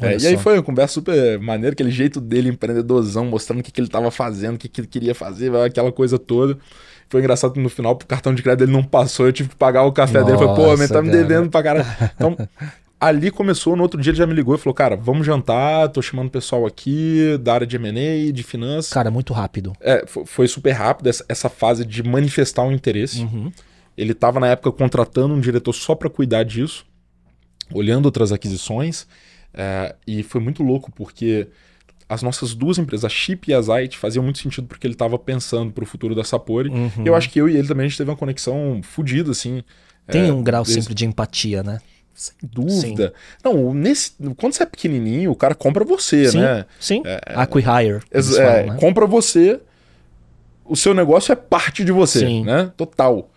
Speaker 1: E aí foi uma conversa super maneira, aquele jeito dele, empreendedorzão, mostrando o que ele estava fazendo, o que ele queria fazer, aquela coisa toda. Foi engraçado que no final o cartão de crédito dele não passou, eu tive que pagar o café dele. Eu falei, pô, mas tá me devendo pra caralho. Então... Ali começou, no outro dia ele já me ligou e falou, cara, vamos jantar, tô chamando o pessoal aqui da área de M&A, de finanças.
Speaker 2: Cara, muito rápido.
Speaker 1: Foi super rápido essa fase de manifestar um interesse. Ele tava na época contratando um diretor só para cuidar disso, olhando outras aquisições, e foi muito louco porque as nossas 2 empresas, a Chip e a Zite, faziam muito sentido porque ele tava pensando pro futuro da Sapori. E eu acho que eu e ele também a gente teve uma conexão fodida, assim.
Speaker 2: Tem um grau sempre de empatia, né?
Speaker 1: Sem dúvida. Sim. Não, quando você é pequenininho, o cara compra você, né?
Speaker 2: Sim, acquihire.
Speaker 1: Né? Compra você, o seu negócio é parte de você, né? Total.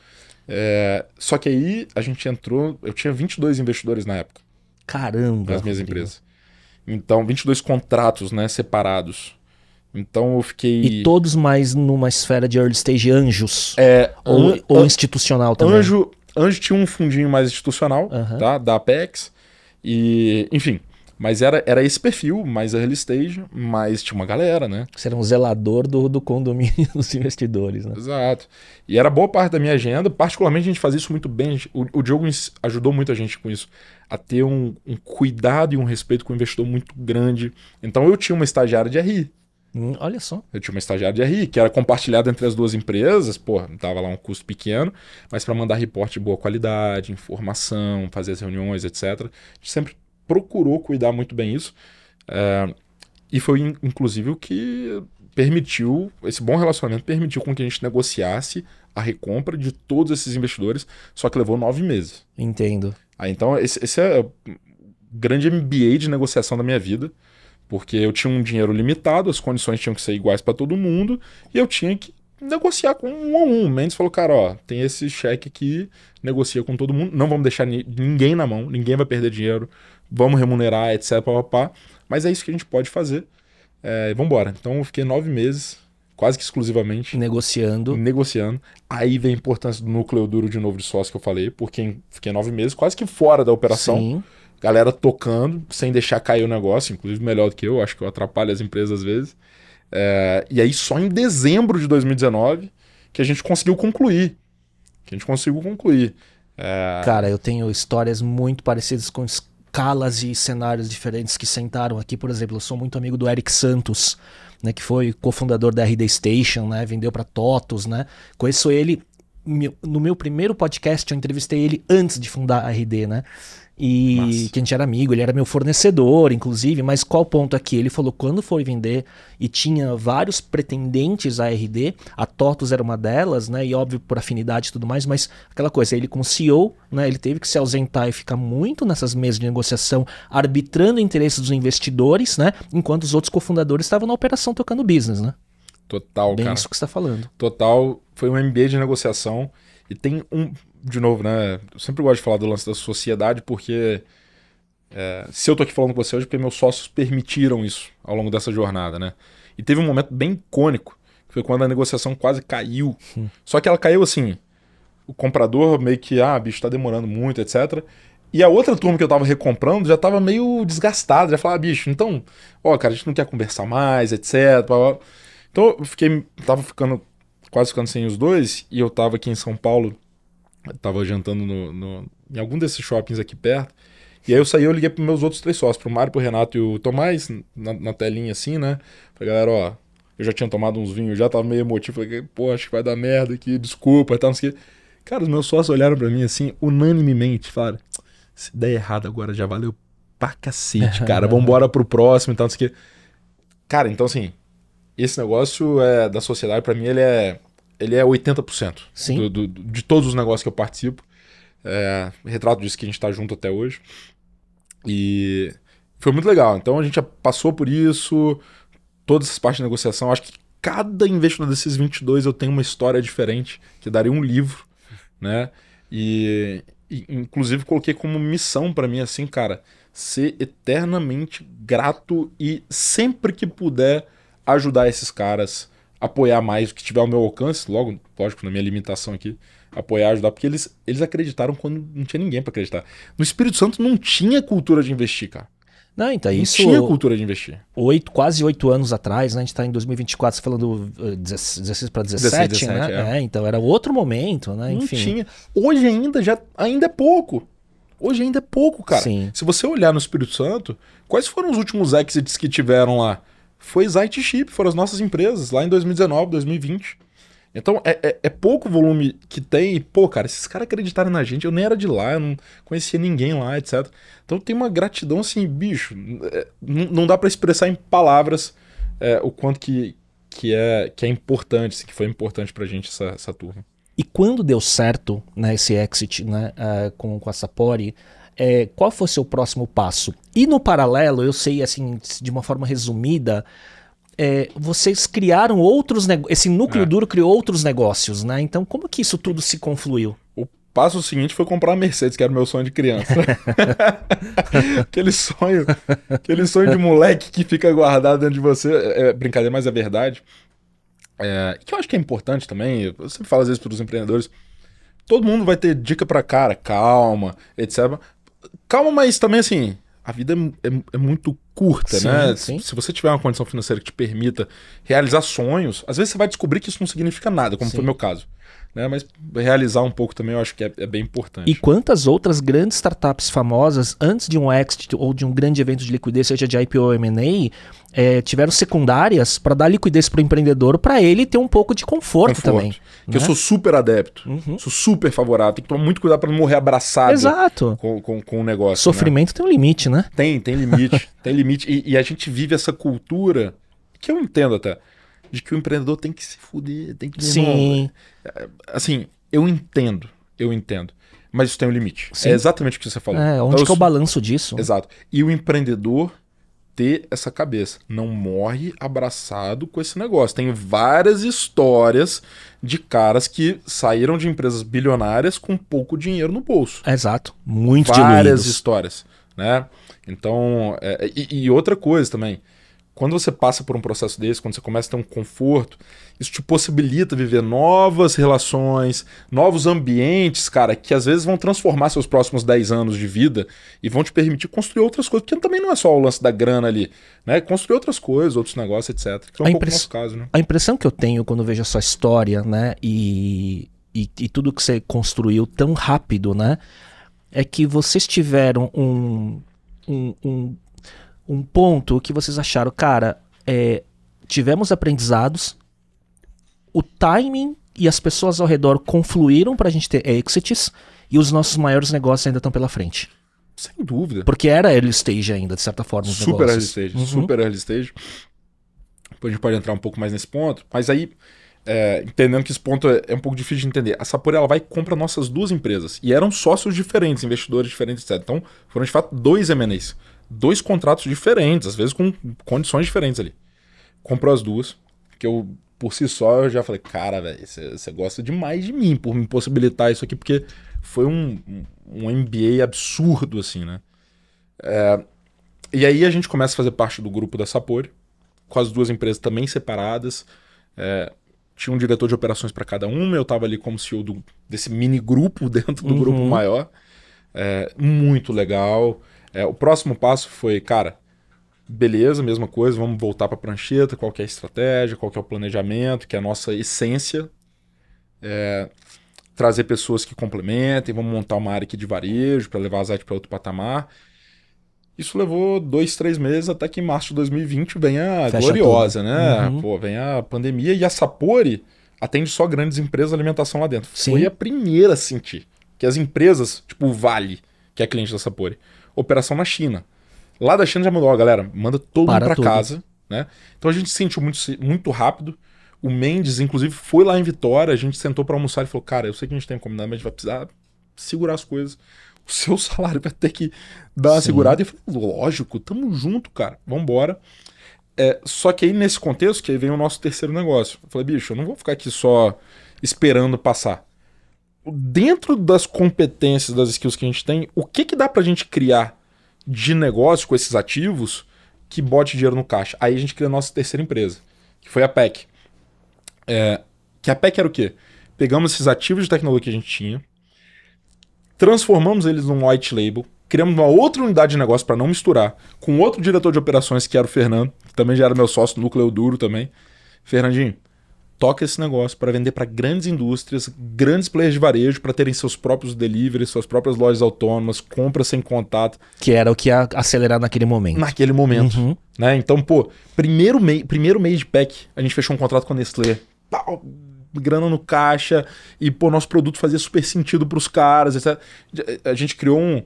Speaker 1: Só que aí a gente entrou, eu tinha 22 investidores na época.
Speaker 2: Caramba.
Speaker 1: Nas minhas empresas. Então, 22 contratos, né, separados. Então eu fiquei...
Speaker 2: E todos mais numa esfera de early stage anjos? Ou institucional também?
Speaker 1: Anjo tinha um fundinho mais institucional, tá? Da Apex. E, enfim, mas era esse perfil, mais early stage, mas tinha uma galera, né?
Speaker 2: Você era um zelador do condomínio dos investidores, né?
Speaker 1: Exato. E era boa parte da minha agenda, particularmente a gente fazia isso muito bem. O Diogo ajudou muito a gente com isso, a ter um cuidado e um respeito com o investidor muito grande. Então eu tinha uma estagiária de RI.
Speaker 2: Olha só.
Speaker 1: Eu tinha uma estagiária de RI, que era compartilhada entre as 2 empresas, tava lá um custo pequeno, mas para mandar reporte de boa qualidade, informação, fazer as reuniões, etc. A gente sempre procurou cuidar muito bem isso. E foi, inclusive, o que permitiu, esse bom relacionamento permitiu com que a gente negociasse a recompra de todos esses investidores, só que levou 9 meses.
Speaker 2: Entendo.
Speaker 1: Então, esse é grande MBA de negociação da minha vida, porque eu tinha um dinheiro limitado, as condições tinham que ser iguais para todo mundo, e eu tinha que negociar com um a um. O Mendes falou, cara, ó, tem esse cheque aqui, negocia com todo mundo, não vamos deixar ninguém na mão, ninguém vai perder dinheiro, vamos remunerar, etc, papapá, mas é isso que a gente pode fazer, vamos embora. Então eu fiquei 9 meses, quase que exclusivamente negociando. Aí vem a importância do núcleo duro de novo de sócio que eu falei, porque fiquei 9 meses quase que fora da operação.
Speaker 2: Sim.
Speaker 1: Galera tocando, sem deixar cair o negócio, inclusive melhor do que eu, acho que eu atrapalho as empresas às vezes. E aí só em dezembro de 2019 que a gente conseguiu concluir.
Speaker 2: Cara, eu tenho histórias muito parecidas com escalas e cenários diferentes que sentaram aqui. Por exemplo, eu sou muito amigo do Eric Santos, né, que foi cofundador da RD Station, né, vendeu para TOTUS, né? Conheço ele no meu primeiro podcast, eu entrevistei ele antes de fundar a RD, né? E
Speaker 1: Nossa.
Speaker 2: que a gente era amigo, ele era meu fornecedor, inclusive, mas qual o ponto aqui? Ele falou quando foi vender e tinha vários pretendentes à RD, a TOTUS era uma delas, né? E óbvio por afinidade e tudo mais, mas aquela coisa, ele como CEO, né? Ele teve que se ausentar e ficar muito nessas mesas de negociação, arbitrando interesses dos investidores, né? Enquanto os outros cofundadores estavam na operação tocando business, né?
Speaker 1: Total,
Speaker 2: Bem
Speaker 1: cara.
Speaker 2: isso que você está falando.
Speaker 1: Total, foi um MBA de negociação e tem de novo, né? Eu sempre gosto de falar do lance da sociedade porque se eu tô aqui falando com você hoje, porque meus sócios permitiram isso ao longo dessa jornada, né? E teve um momento bem icônico, que foi quando a negociação quase caiu. Só que ela caiu assim, o comprador meio que, bicho, tá demorando muito, etc. E a outra turma que eu tava recomprando já tava meio desgastada, já falava, bicho, então, cara, a gente não quer conversar mais, etc. Então eu tava quase ficando sem os dois, e eu tava aqui em São Paulo, eu tava jantando em algum desses shoppings aqui perto, e aí eu saí, eu liguei pros meus outros 3 sócios, pro Mário, pro Renato e o Tomás, na telinha assim, né? Falei, galera, eu já tinha tomado uns vinhos, já tava meio emotivo, falei, pô, acho que vai dar merda aqui, desculpa e tal, não sei o quê. Cara, os meus sócios olharam pra mim assim, unanimemente, falaram, se der errado agora já valeu pra cacete, cara, vambora pro próximo e tal, não sei o quê. Cara, então assim, esse negócio da sociedade, pra mim, ele é 80% de todos os negócios que eu participo. Retrato disso que a gente tá junto até hoje. E foi muito legal. Então a gente já passou por isso, todas essas partes de negociação. Acho que cada investidor desses 22 eu tenho uma história diferente, que daria um livro, né? E inclusive coloquei como missão pra mim, assim, cara, ser eternamente grato e sempre que puder ajudar esses caras, apoiar mais o que tiver ao meu alcance, lógico, na minha limitação aqui, apoiar, ajudar, porque eles acreditaram quando não tinha ninguém pra acreditar. No Espírito Santo não tinha cultura de investir, cara.
Speaker 2: Não, então isso...
Speaker 1: Não tinha cultura de investir.
Speaker 2: Quase 8 anos atrás, né? A gente tá em 2024, você falando 16 para 17, né? Então era outro momento, né? Enfim.
Speaker 1: Não tinha. Hoje ainda é pouco. Hoje ainda é pouco, cara.
Speaker 2: Sim.
Speaker 1: Se você olhar no Espírito Santo, quais foram os últimos exits que tiveram lá? Foi Zite Chip, foram as nossas empresas, lá em 2019, 2020. Então, é pouco volume que tem. E, pô, cara, esses caras acreditaram na gente. Eu nem era de lá, eu não conhecia ninguém lá, etc. Então, tem uma gratidão, assim, bicho. Não dá pra expressar em palavras o quanto que é importante, assim, que foi importante pra gente essa turma.
Speaker 2: E quando deu certo, né, esse exit, né, com a Sapori, qual foi o seu próximo passo? E no paralelo, eu sei, assim, de uma forma resumida, vocês criaram outros negócios, esse núcleo duro criou outros negócios, né? Então, como que isso tudo se confluiu?
Speaker 1: O passo seguinte foi comprar a Mercedes, que era o meu sonho de criança. aquele sonho de moleque que fica guardado dentro de você. É brincadeira, mas é verdade. Que eu acho que é importante também, eu sempre falo às vezes para os empreendedores, todo mundo vai ter dica para cara, calma, etc. Calma, mas também assim, a vida é muito curta,
Speaker 2: sim,
Speaker 1: né?
Speaker 2: Sim.
Speaker 1: Se você tiver uma condição financeira que te permita realizar sonhos, às vezes você vai descobrir que isso não significa nada, como foi o meu caso. Né? Mas realizar um pouco também eu acho que é bem importante.
Speaker 2: E quantas outras grandes startups famosas, antes de um exit ou de um grande evento de liquidez, seja de IPO ou M&A, tiveram secundárias para dar liquidez para o empreendedor, para ele ter um pouco de conforto também.
Speaker 1: Que eu sou super adepto, sou super favorável, tem que tomar muito cuidado para não morrer abraçado.
Speaker 2: Exato.
Speaker 1: Com o negócio.
Speaker 2: Sofrimento, né? Tem um limite, né?
Speaker 1: Tem limite. Tem limite. E a gente vive essa cultura, que eu entendo até, de que o empreendedor tem que se fuder, tem que...
Speaker 2: Sim.
Speaker 1: Assim, eu entendo. mas isso tem um limite.
Speaker 2: Sim.
Speaker 1: É exatamente o que você falou.
Speaker 2: Onde
Speaker 1: Então,
Speaker 2: que é o balanço disso?
Speaker 1: Exato. E o empreendedor ter essa cabeça. Não morre abraçado com esse negócio. Tem várias histórias de caras que saíram de empresas bilionárias com pouco dinheiro no bolso.
Speaker 2: Exato. Muito
Speaker 1: Várias
Speaker 2: diluídos.
Speaker 1: histórias, né? Então, e outra coisa também, quando você passa por um processo desse, quando você começa a ter um conforto, isso te possibilita viver novas relações, novos ambientes, cara, que às vezes vão transformar seus próximos 10 anos de vida e vão te permitir construir outras coisas, porque também não é só o lance da grana ali, né? Construir outras coisas, outros negócios, etc. Que é um pouco o nosso caso, né?
Speaker 2: A impressão que eu tenho quando vejo a sua história, né, e tudo que você construiu tão rápido, né, é que vocês tiveram um ponto que vocês acharam, cara, tivemos aprendizados, o timing e as pessoas ao redor confluíram pra gente ter exits e os nossos maiores negócios ainda estão pela frente.
Speaker 1: Sem dúvida.
Speaker 2: Porque era early stage ainda, de certa forma, os
Speaker 1: Super early
Speaker 2: negócios.
Speaker 1: stage, super early stage. Depois a gente pode entrar um pouco mais nesse ponto, mas aí, entendendo que esse ponto é um pouco difícil de entender. A Sapori, ela vai e compra nossas duas empresas, e eram sócios diferentes, investidores diferentes, etc. Então, foram de fato 2 M&As, 2 contratos diferentes, às vezes com condições diferentes ali. Comprou as duas, que eu, por si só, eu já falei, cara, velho, você gosta demais de mim por me possibilitar isso aqui, porque foi um MBA absurdo, assim, né? E aí a gente começa a fazer parte do grupo da Sapori, com as duas empresas também separadas. Tinha um diretor de operações para cada uma, eu estava ali como CEO desse mini grupo dentro do grupo maior. Muito legal. O próximo passo foi, cara, beleza, mesma coisa, vamos voltar para a prancheta, qual que é a estratégia, qual que é o planejamento, que é a nossa essência. Trazer pessoas que complementem, vamos montar uma área aqui de varejo para levar a Zite para outro patamar. Isso levou 2, 3 meses até que em março de 2020 vem a gloriosa, tudo, né? Pô, vem a pandemia e a Sapori atende só grandes empresas de alimentação lá dentro.
Speaker 2: Sim.
Speaker 1: Foi a primeira a sentir que as empresas, tipo o Vale, que é cliente da Sapori, operação na China. Lá da China já mandou, galera, manda todo mundo para casa, né? Então a gente sentiu muito rápido. O Mendes, inclusive, foi lá em Vitória, a gente sentou para almoçar e falou, cara, eu sei que a gente tem combinado, mas a gente vai precisar segurar as coisas. O seu salário vai ter que dar uma segurada. E eu falei, lógico, tamo junto, cara, vambora. Só que aí nesse contexto, que aí vem o nosso terceiro negócio. Eu falei, bicho, eu não vou ficar aqui só esperando passar. Dentro das competências, das skills que a gente tem, o que dá pra gente criar de negócio com esses ativos que bote dinheiro no caixa? Aí a gente cria a nossa terceira empresa, que foi a PEC. Que a PEC era o quê? Pegamos esses ativos de tecnologia que a gente tinha, transformamos eles num white label, criamos uma outra unidade de negócio para não misturar, com outro diretor de operações que era o Fernando, que também já era meu sócio, núcleo duro também. Fernandinho, toca esse negócio para vender para grandes indústrias, grandes players de varejo, para terem seus próprios deliveries, suas próprias lojas autônomas, compras sem contato.
Speaker 2: Que era o que ia acelerar naquele momento.
Speaker 1: Naquele momento. Né? Então, pô, primeiro mês de PEC, a gente fechou um contrato com a Nestlé. Pau, grana no caixa, e pô, nosso produto fazia super sentido para os caras, etc. A gente criou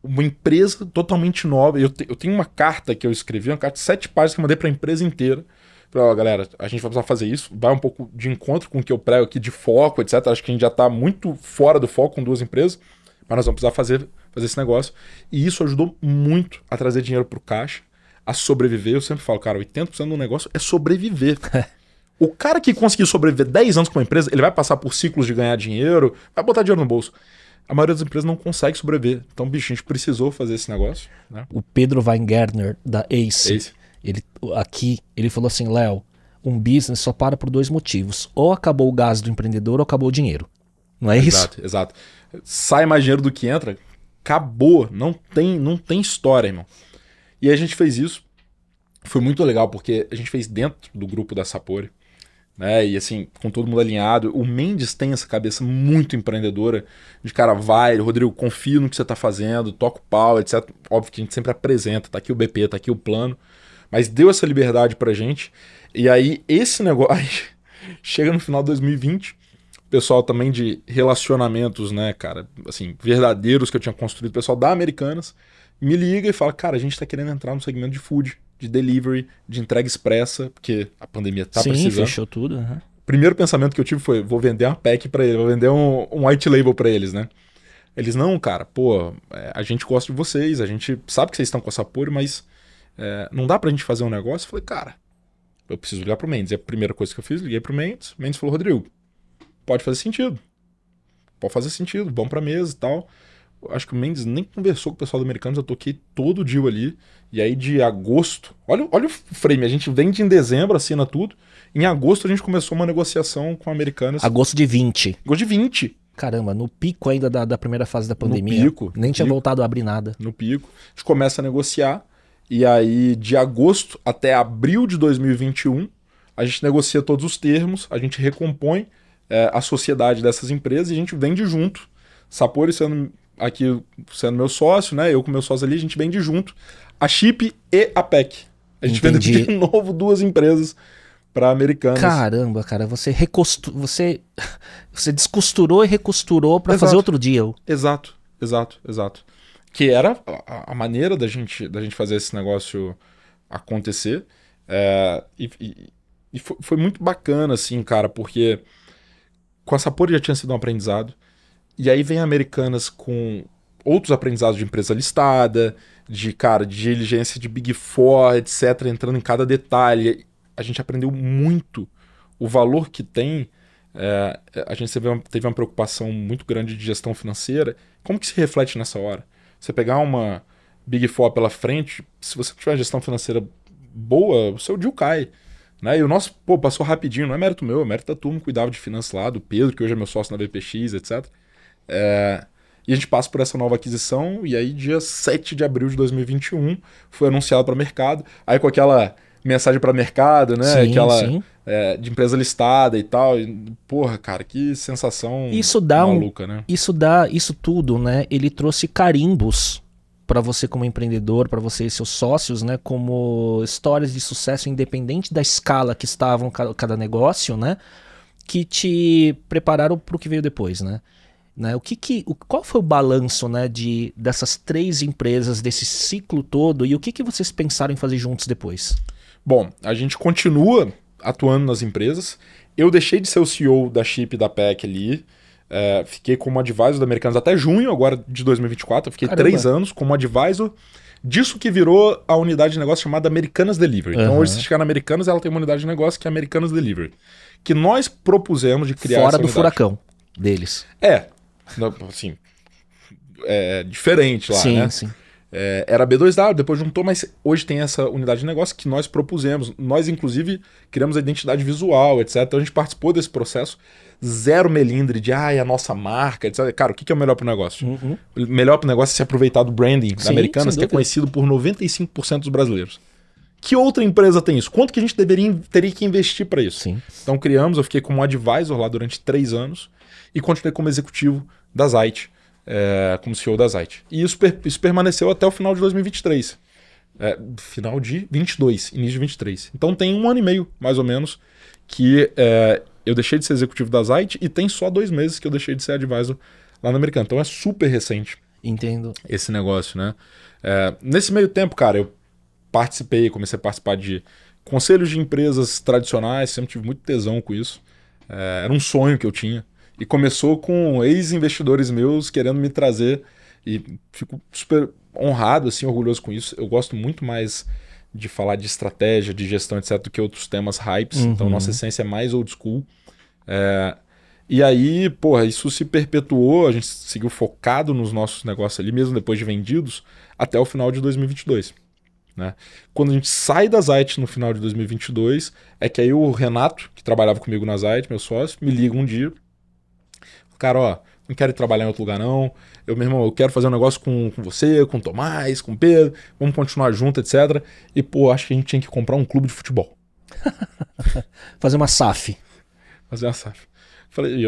Speaker 1: uma empresa totalmente nova. Eu tenho uma carta que eu escrevi, uma carta de 7 páginas que eu mandei para a empresa inteira. Falei, galera, a gente vai precisar fazer isso, vai um pouco de encontro com o que eu prego aqui de foco, etc. Acho que a gente já está muito fora do foco com 2 empresas, mas nós vamos precisar fazer esse negócio. E isso ajudou muito a trazer dinheiro para o caixa, a sobreviver. Eu sempre falo, cara, 80% do negócio é sobreviver. O cara que conseguiu sobreviver 10 anos com uma empresa, ele vai passar por ciclos de ganhar dinheiro, vai botar dinheiro no bolso. A maioria das empresas não consegue sobreviver. Então, bicho, a gente precisou fazer esse negócio, né?
Speaker 2: O Pedro Weingärtner, da Ace. Ele falou assim, Léo, um business só para por 2 motivos. Ou acabou o gás do empreendedor ou acabou o dinheiro. Não é isso?
Speaker 1: Exato. Sai mais dinheiro do que entra, acabou. Não tem história, irmão. E a gente fez isso. Foi muito legal, porque a gente fez dentro do grupo da Sapori, né? E assim, com todo mundo alinhado. O Mendes tem essa cabeça muito empreendedora, de cara, vai, Rodrigo, confio no que você tá fazendo, toca o pau, etc. Óbvio que a gente sempre apresenta, tá aqui o BP, tá aqui o plano, mas deu essa liberdade pra gente. E aí, esse negócio, chega no final de 2020, o pessoal também de relacionamentos, né, cara, assim, verdadeiros que eu tinha construído, o pessoal da Americanas, me liga e fala, cara, a gente tá querendo entrar no segmento de food, de delivery, de entrega expressa, porque a pandemia tá precisando.
Speaker 2: Fechou tudo.
Speaker 1: Primeiro pensamento que eu tive foi, vou vender uma PEC para eles, vou vender um white label para eles, né? Eles, não, cara, pô, a gente gosta de vocês, a gente sabe que vocês estão com essa apoio, mas não dá pra gente fazer um negócio. Eu falei, cara, eu preciso ligar pro Mendes. E a primeira coisa que eu fiz, liguei pro Mendes. O Mendes falou, Rodrigo, pode fazer sentido. Pode fazer sentido, vamos pra mesa e tal. Eu acho que o Mendes nem conversou com o pessoal do Americanas, eu toquei todo o deal ali. E aí de agosto, olha o frame, a gente vende em dezembro, assina tudo. Em agosto a gente começou uma negociação com a Americanas.
Speaker 2: Agosto de 20.
Speaker 1: Agosto de 20.
Speaker 2: Caramba, no pico ainda da primeira fase da pandemia.
Speaker 1: No pico.
Speaker 2: Nem tinha voltado a abrir nada.
Speaker 1: No pico. A gente começa a negociar. E aí de agosto até abril de 2021, a gente negocia todos os termos, a gente recompõe a sociedade dessas empresas e a gente vende junto. Sapori sendo meu sócio, né? Eu com meu sócio ali, a gente vende junto. A Chip e a PEC. A gente vende de novo 2 empresas para Americanas.
Speaker 2: Caramba, cara, você descosturou e recosturou para fazer outro deal.
Speaker 1: Exato. Que era a maneira da gente fazer esse negócio acontecer. E foi muito bacana, assim, cara, porque com a Sapori já tinha sido um aprendizado. E aí vem a Americanas com outros aprendizados de empresa listada, de diligência de Big Four, etc., entrando em cada detalhe. A gente aprendeu muito o valor que tem. A gente teve uma preocupação muito grande de gestão financeira. Como que se reflete nessa hora? Você pegar uma Big Four pela frente, se você não tiver gestão financeira boa, o seu deal cai. Né? E o nosso, passou rapidinho, não é mérito meu, é mérito da turma que cuidava de finanças lá, do Pedro, que hoje é meu sócio na VPX, etc. E a gente passa por essa nova aquisição, e aí dia 7 de abril de 2021 foi anunciado para o mercado, aí com aquela mensagem para mercado, né?
Speaker 2: Sim, sim.
Speaker 1: De empresa listada e tal. Porra, cara, que sensação maluca, né?
Speaker 2: Isso tudo, né? Ele trouxe carimbos para você como empreendedor, para você e seus sócios, né? Como histórias de sucesso independente da escala que estavam cada negócio, né? Que te prepararam para o que veio depois, né? Qual foi o balanço, né, dessas 3 empresas, desse ciclo todo, e o que vocês pensaram em fazer juntos depois?
Speaker 1: Bom, a gente continua atuando nas empresas. Eu deixei de ser o CEO da Chip e da PEC ali. Fiquei como advisor da Americanas até junho agora de 2024. Eu fiquei 3 anos como advisor disso que virou a unidade de negócio chamada Americanas Delivery. Então hoje, se chegar na Americanas, ela tem uma unidade de negócio que é Americanas Delivery. Que nós propusemos de criar
Speaker 2: fora do furacão deles.
Speaker 1: Assim, diferente lá,
Speaker 2: sim,
Speaker 1: né?
Speaker 2: Sim.
Speaker 1: Era B2W, depois juntou, mas hoje tem essa unidade de negócio que nós propusemos. Nós, inclusive, criamos a identidade visual, etc. Então a gente participou desse processo. Zero melindre de, a nossa marca, etc. Cara, o que é o melhor pro negócio?
Speaker 2: Uhum.
Speaker 1: O melhor pro negócio é se aproveitar do branding da Americanas, que é conhecido por 95% dos brasileiros. Que outra empresa tem isso? Quanto que a gente teria que investir para isso?
Speaker 2: Sim.
Speaker 1: Então criamos, eu fiquei como advisor lá durante 3 anos e continuei como executivo da Zite, como CEO da Zite. E isso permaneceu até o final de 2023. Final de 22, início de 23. Então tem 1 ano e meio, mais ou menos, que eu deixei de ser executivo da Zite e tem só 2 meses que eu deixei de ser advisor lá na Americana. Então é super recente.
Speaker 2: Entendo.
Speaker 1: Esse negócio, né? Nesse meio tempo, cara, eu comecei a participar de conselhos de empresas tradicionais, sempre tive muito tesão com isso. Era um sonho que eu tinha. E começou com ex-investidores meus querendo me trazer, e fico super honrado, assim, orgulhoso com isso. Eu gosto muito mais de falar de estratégia, de gestão, etc., do que outros temas hypes.
Speaker 2: Uhum.
Speaker 1: Então, nossa essência é mais old school. E aí, isso se perpetuou, a gente seguiu focado nos nossos negócios ali, mesmo depois de vendidos, até o final de 2022. Né? Quando a gente sai da Zite no final de 2022, é que aí o Renato, que trabalhava comigo na Zite, meu sócio, me liga um dia. Cara, não quero ir trabalhar em outro lugar não. Meu irmão, eu quero fazer um negócio com você, com o Tomás, com o Pedro. Vamos continuar junto, etc. E, acho que a gente tinha que comprar um clube de futebol.
Speaker 2: Fazer uma SAF.
Speaker 1: Falei,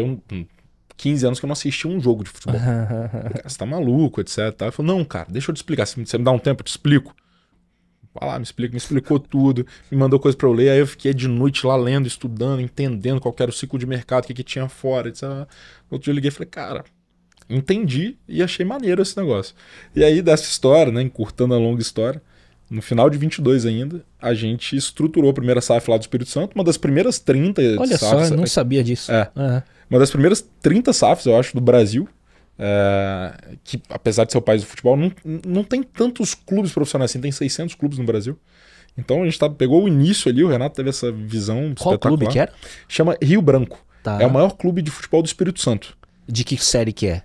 Speaker 1: 15 anos que eu não assisti um jogo de futebol. Falei, cara, você tá maluco, etc. Ele falou, não, cara, deixa eu te explicar. Você me dá um tempo, eu te explico. Vai lá, me explicou tudo, me mandou coisa pra eu ler, aí eu fiquei de noite lá lendo, estudando, entendendo qual era o ciclo de mercado, o que tinha fora, etc. Outro dia eu liguei e falei, cara, entendi e achei maneiro esse negócio. E aí dessa história, né, encurtando a longa história, no final de 22 ainda, a gente estruturou a primeira SAF lá do Espírito Santo, uma das primeiras 30
Speaker 2: Olha
Speaker 1: SAFs.
Speaker 2: Só, eu não sabia disso.
Speaker 1: Uma das primeiras 30 SAFs, eu acho, do Brasil. que apesar de ser o país do futebol, não tem tantos clubes profissionais assim, tem 600 clubes no Brasil. Então a gente pegou o início ali, o Renato teve essa visão
Speaker 2: Qual
Speaker 1: espetacular.
Speaker 2: clube que era?
Speaker 1: Chama Rio Branco.
Speaker 2: Tá.
Speaker 1: É o maior clube de futebol do Espírito Santo.
Speaker 2: De que série que é?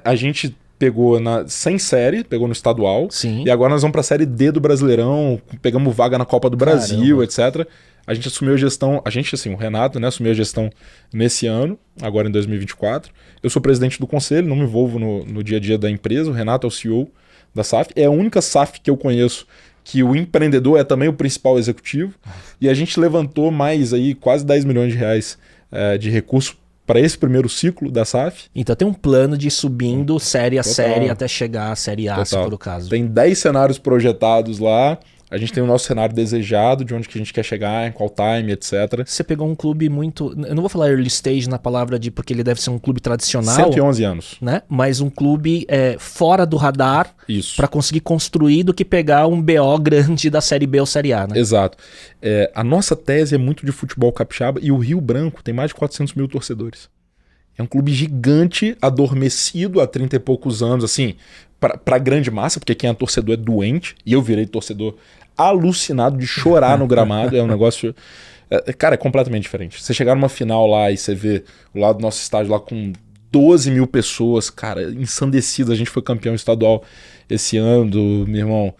Speaker 1: A gente pegou sem série, pegou no estadual.
Speaker 2: Sim.
Speaker 1: E agora nós vamos pra série D do Brasileirão, pegamos vaga na Copa do Brasil, etc. A gente assumiu a gestão, o Renato, né, assumiu a gestão nesse ano, agora em 2024. Eu sou presidente do conselho, não me envolvo no dia a dia da empresa. O Renato é o CEO da SAF. É a única SAF que eu conheço que o empreendedor é também o principal executivo. E a gente levantou mais aí quase 10 milhões de reais de recurso para esse primeiro ciclo da SAF.
Speaker 2: Então tem um plano de ir subindo série a série até chegar à série A, se for o caso.
Speaker 1: Tem 10 cenários projetados lá. A gente tem o nosso cenário desejado, de onde que a gente quer chegar, em qual time, etc.
Speaker 2: Você pegou um clube muito... Eu não vou falar early stage na palavra porque ele deve ser um clube tradicional.
Speaker 1: 111 anos.
Speaker 2: Né? Mas um clube fora do radar para conseguir construir do que pegar um BO grande da Série B ou Série A, né?
Speaker 1: Exato. A nossa tese é muito de futebol capixaba e o Rio Branco tem mais de 400 mil torcedores. É um clube gigante, adormecido há 30 e poucos anos, assim, pra grande massa, porque quem é torcedor é doente, e eu virei torcedor alucinado de chorar no gramado, é um negócio... Cara, é completamente diferente. Você chegar numa final lá e você vê o lado do nosso estádio lá com 12 mil pessoas, cara, ensandecidas. A gente foi campeão estadual esse ano, meu irmão,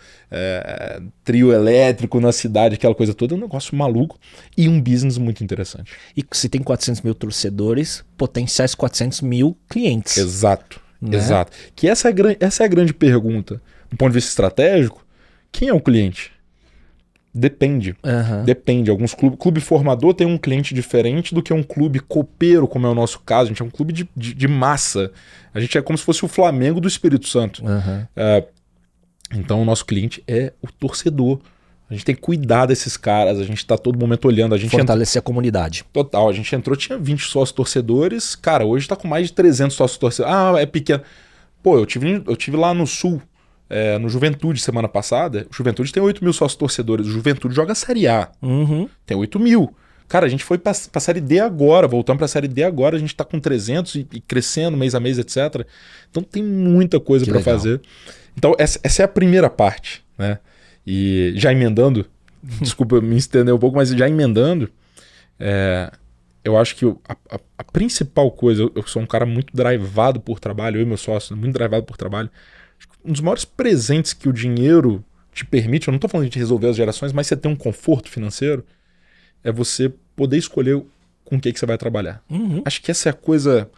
Speaker 1: trio elétrico na cidade, aquela coisa toda, é um negócio maluco e um business muito interessante.
Speaker 2: E se tem 400 mil torcedores, potenciais 400 mil clientes.
Speaker 1: Exato,
Speaker 2: né?
Speaker 1: Exato. Que essa é a grande pergunta. Do ponto de vista estratégico, quem é o cliente? Depende. Depende. Alguns clube formador tem um cliente diferente do que um clube copeiro, como é o nosso caso. A gente é um clube de massa. A gente é como se fosse o Flamengo do Espírito Santo. Então o nosso cliente é o torcedor. A gente tem que cuidar desses caras. A gente está todo momento olhando.
Speaker 2: Fortalecer a comunidade.
Speaker 1: Total. A gente entrou, tinha 20 sócios torcedores. Cara, hoje está com mais de 300 sócios torcedores. É pequeno. Pô, eu tive lá no Sul. No Juventude semana passada, o Juventude tem 8 mil sócios torcedores, o Juventude joga a Série A, tem 8 mil. Cara, a gente foi pra Série D agora, voltamos pra Série D agora, a gente tá com 300 e crescendo mês a mês, etc. Então tem muita coisa pra fazer. Então essa é a primeira parte, né? E já emendando, desculpa me estender um pouco, mas já emendando, eu acho que a principal coisa, eu sou um cara muito drivado por trabalho, eu e meu sócio, muito drivado por trabalho. Um dos maiores presentes que o dinheiro te permite, eu não estou falando de resolver as gerações, mas você ter um conforto financeiro, é você poder escolher com o que você vai trabalhar. Acho que essa é a coisa...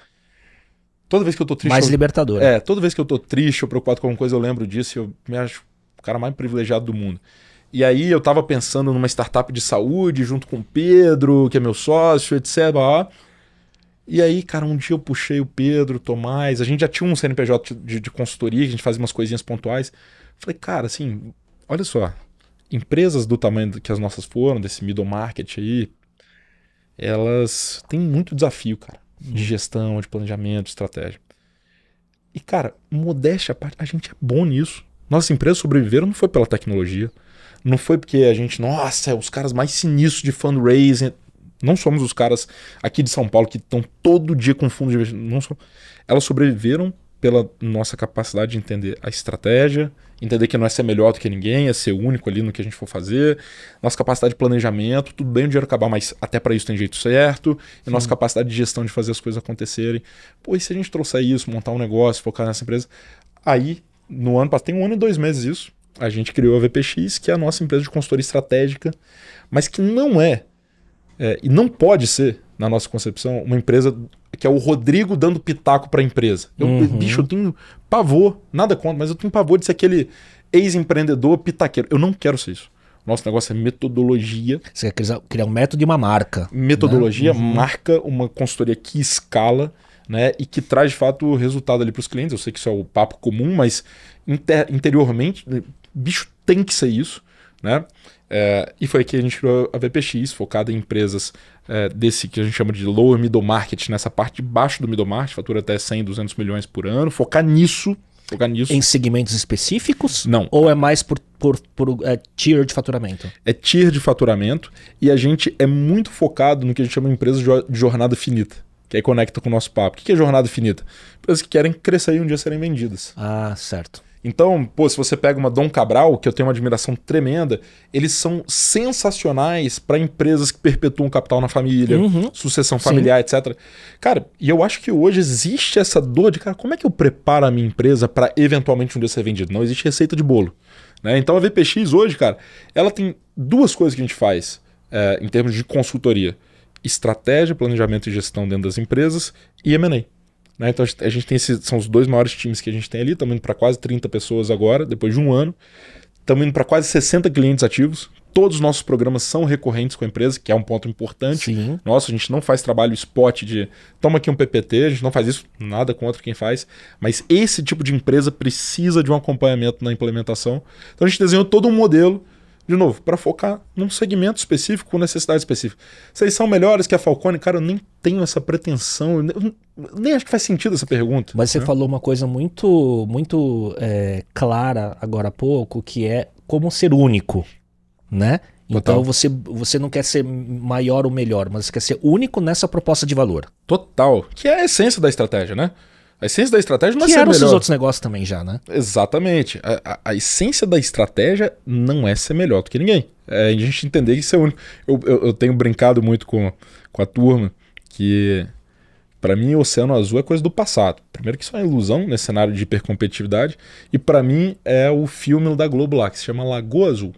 Speaker 1: Toda vez que eu tô triste...
Speaker 2: Mais libertadora.
Speaker 1: Toda vez que eu tô triste ou preocupado com alguma coisa, eu lembro disso e eu me acho o cara mais privilegiado do mundo. E aí eu tava pensando numa startup de saúde, junto com o Pedro, que é meu sócio, etc. E aí, cara, um dia eu puxei o Pedro, o Tomás, a gente já tinha um CNPJ de consultoria, que a gente fazia umas coisinhas pontuais. Falei, cara, assim, olha só, empresas do tamanho que as nossas foram, desse middle market aí, elas têm muito desafio, cara, de gestão, de planejamento, de estratégia. E, cara, modéstia à parte, a gente é bom nisso. Nossas empresas sobreviveram não foi pela tecnologia, não foi porque a gente, nossa, é os caras mais sinistros de fundraising. Não somos os caras aqui de São Paulo que estão todo dia com fundo de investimento. Elas sobreviveram pela nossa capacidade de entender a estratégia, entender que não é ser melhor do que ninguém, é ser único ali no que a gente for fazer, nossa capacidade de planejamento, tudo bem o dinheiro acabar, mas até para isso tem jeito certo, e nossa capacidade de gestão de fazer as coisas acontecerem. Pô, e se a gente trouxer isso, montar um negócio, focar nessa empresa? Aí, no ano passado, tem 1 ano e 2 meses isso, a gente criou a VPX, que é a nossa empresa de consultoria estratégica, mas que não e não pode ser, na nossa concepção, uma empresa que é o Rodrigo dando pitaco para a empresa. Bicho, eu tenho pavor, nada contra, mas eu tenho pavor de ser aquele ex-empreendedor pitaqueiro. Eu não quero ser isso. Nosso negócio é metodologia.
Speaker 2: Você quer criar um método e uma marca.
Speaker 1: Metodologia, marca, uma consultoria que escala, né, e que traz, de fato, o resultado ali para os clientes. Eu sei que isso é o papo comum, mas interiormente, bicho, tem que ser isso, né? E foi aqui que a gente criou a VPX, focada em empresas desse que a gente chama de lower middle market, nessa parte de baixo do middle market, fatura até 100, 200 milhões por ano, focar nisso.
Speaker 2: Em segmentos específicos?
Speaker 1: Não.
Speaker 2: Ou é mais por tier de faturamento?
Speaker 1: É tier de faturamento e a gente é muito focado no que a gente chama de empresas de jornada finita. que aí conecta com o nosso papo. O que é jornada infinita? Empresas que querem crescer e um dia serem vendidas.
Speaker 2: Ah, certo.
Speaker 1: Então, pô, se você pega uma Dom Cabral, que eu tenho uma admiração tremenda, eles são sensacionais para empresas que perpetuam capital na família, sucessão familiar, etc. Cara, e eu acho que hoje existe essa dor de, cara, como é que eu preparo a minha empresa para eventualmente um dia ser vendida? Não existe receita de bolo. Né? Então a VPX hoje, cara, ela tem duas coisas que a gente faz em termos de consultoria. Estratégia, planejamento e gestão dentro das empresas e M&A. Né? Então a gente tem são os dois maiores times que a gente tem ali, estamos indo para quase 30 pessoas agora, depois de um ano. Estamos indo para quase 60 clientes ativos. Todos os nossos programas são recorrentes com a empresa, que é um ponto importante.
Speaker 2: Sim.
Speaker 1: Nossa, a gente não faz trabalho spot de toma aqui um PPT, a gente não faz isso, nada contra quem faz. Mas esse tipo de empresa precisa de um acompanhamento na implementação. Então a gente desenhou todo um modelo, de novo, para focar num segmento específico, com necessidade específica. Vocês são melhores que a Falcone? Cara, eu nem tenho essa pretensão, eu nem acho que faz sentido essa pergunta.
Speaker 2: Mas você falou uma coisa muito, muito clara agora há pouco, que é como ser único, né? Então você não quer ser maior ou melhor, mas você quer ser único nessa proposta de valor.
Speaker 1: Total. Que é a essência da estratégia, né? A essência da estratégia não é ser melhor.
Speaker 2: Que eram os outros negócios também já, né?
Speaker 1: Exatamente. A essência da estratégia não é ser melhor do que ninguém. É a gente entender que ser único. Eu tenho brincado muito com a turma que, para mim, o Oceano Azul é coisa do passado. Primeiro que isso é uma ilusão nesse cenário de hipercompetitividade. E para mim é o filme da Globo lá, que se chama Lagoa Azul.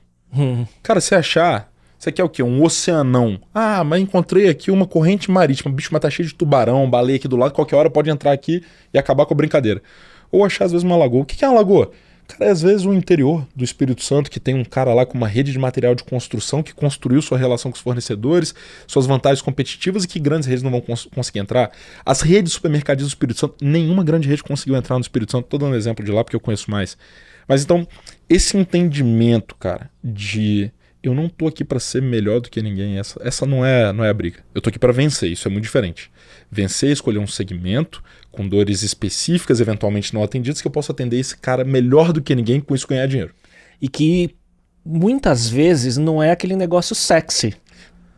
Speaker 1: Cara, você achar... Você quer o quê? Um oceanão. Ah, mas encontrei aqui uma corrente marítima. Bicho, mas tá cheio de tubarão, baleia aqui do lado. Qualquer hora pode entrar aqui e acabar com a brincadeira. Ou achar, às vezes, uma lagoa. O que é uma lagoa? Cara, é, às vezes, o interior do Espírito Santo, que tem um cara lá com uma rede de material de construção que construiu sua relação com os fornecedores, suas vantagens competitivas e que grandes redes não vão conseguir entrar. As redes de supermercadismo do Espírito Santo, nenhuma grande rede conseguiu entrar no Espírito Santo. Tô dando exemplo de lá porque eu conheço mais. Mas então, esse entendimento, cara, de... Eu não tô aqui para ser melhor do que ninguém. Essa não é a briga. Eu tô aqui para vencer. Isso é muito diferente. Vencer, escolher um segmento com dores específicas, eventualmente não atendidas, que eu possa atender esse cara melhor do que ninguém, com isso ganhar dinheiro.
Speaker 2: E que muitas vezes não é aquele negócio sexy.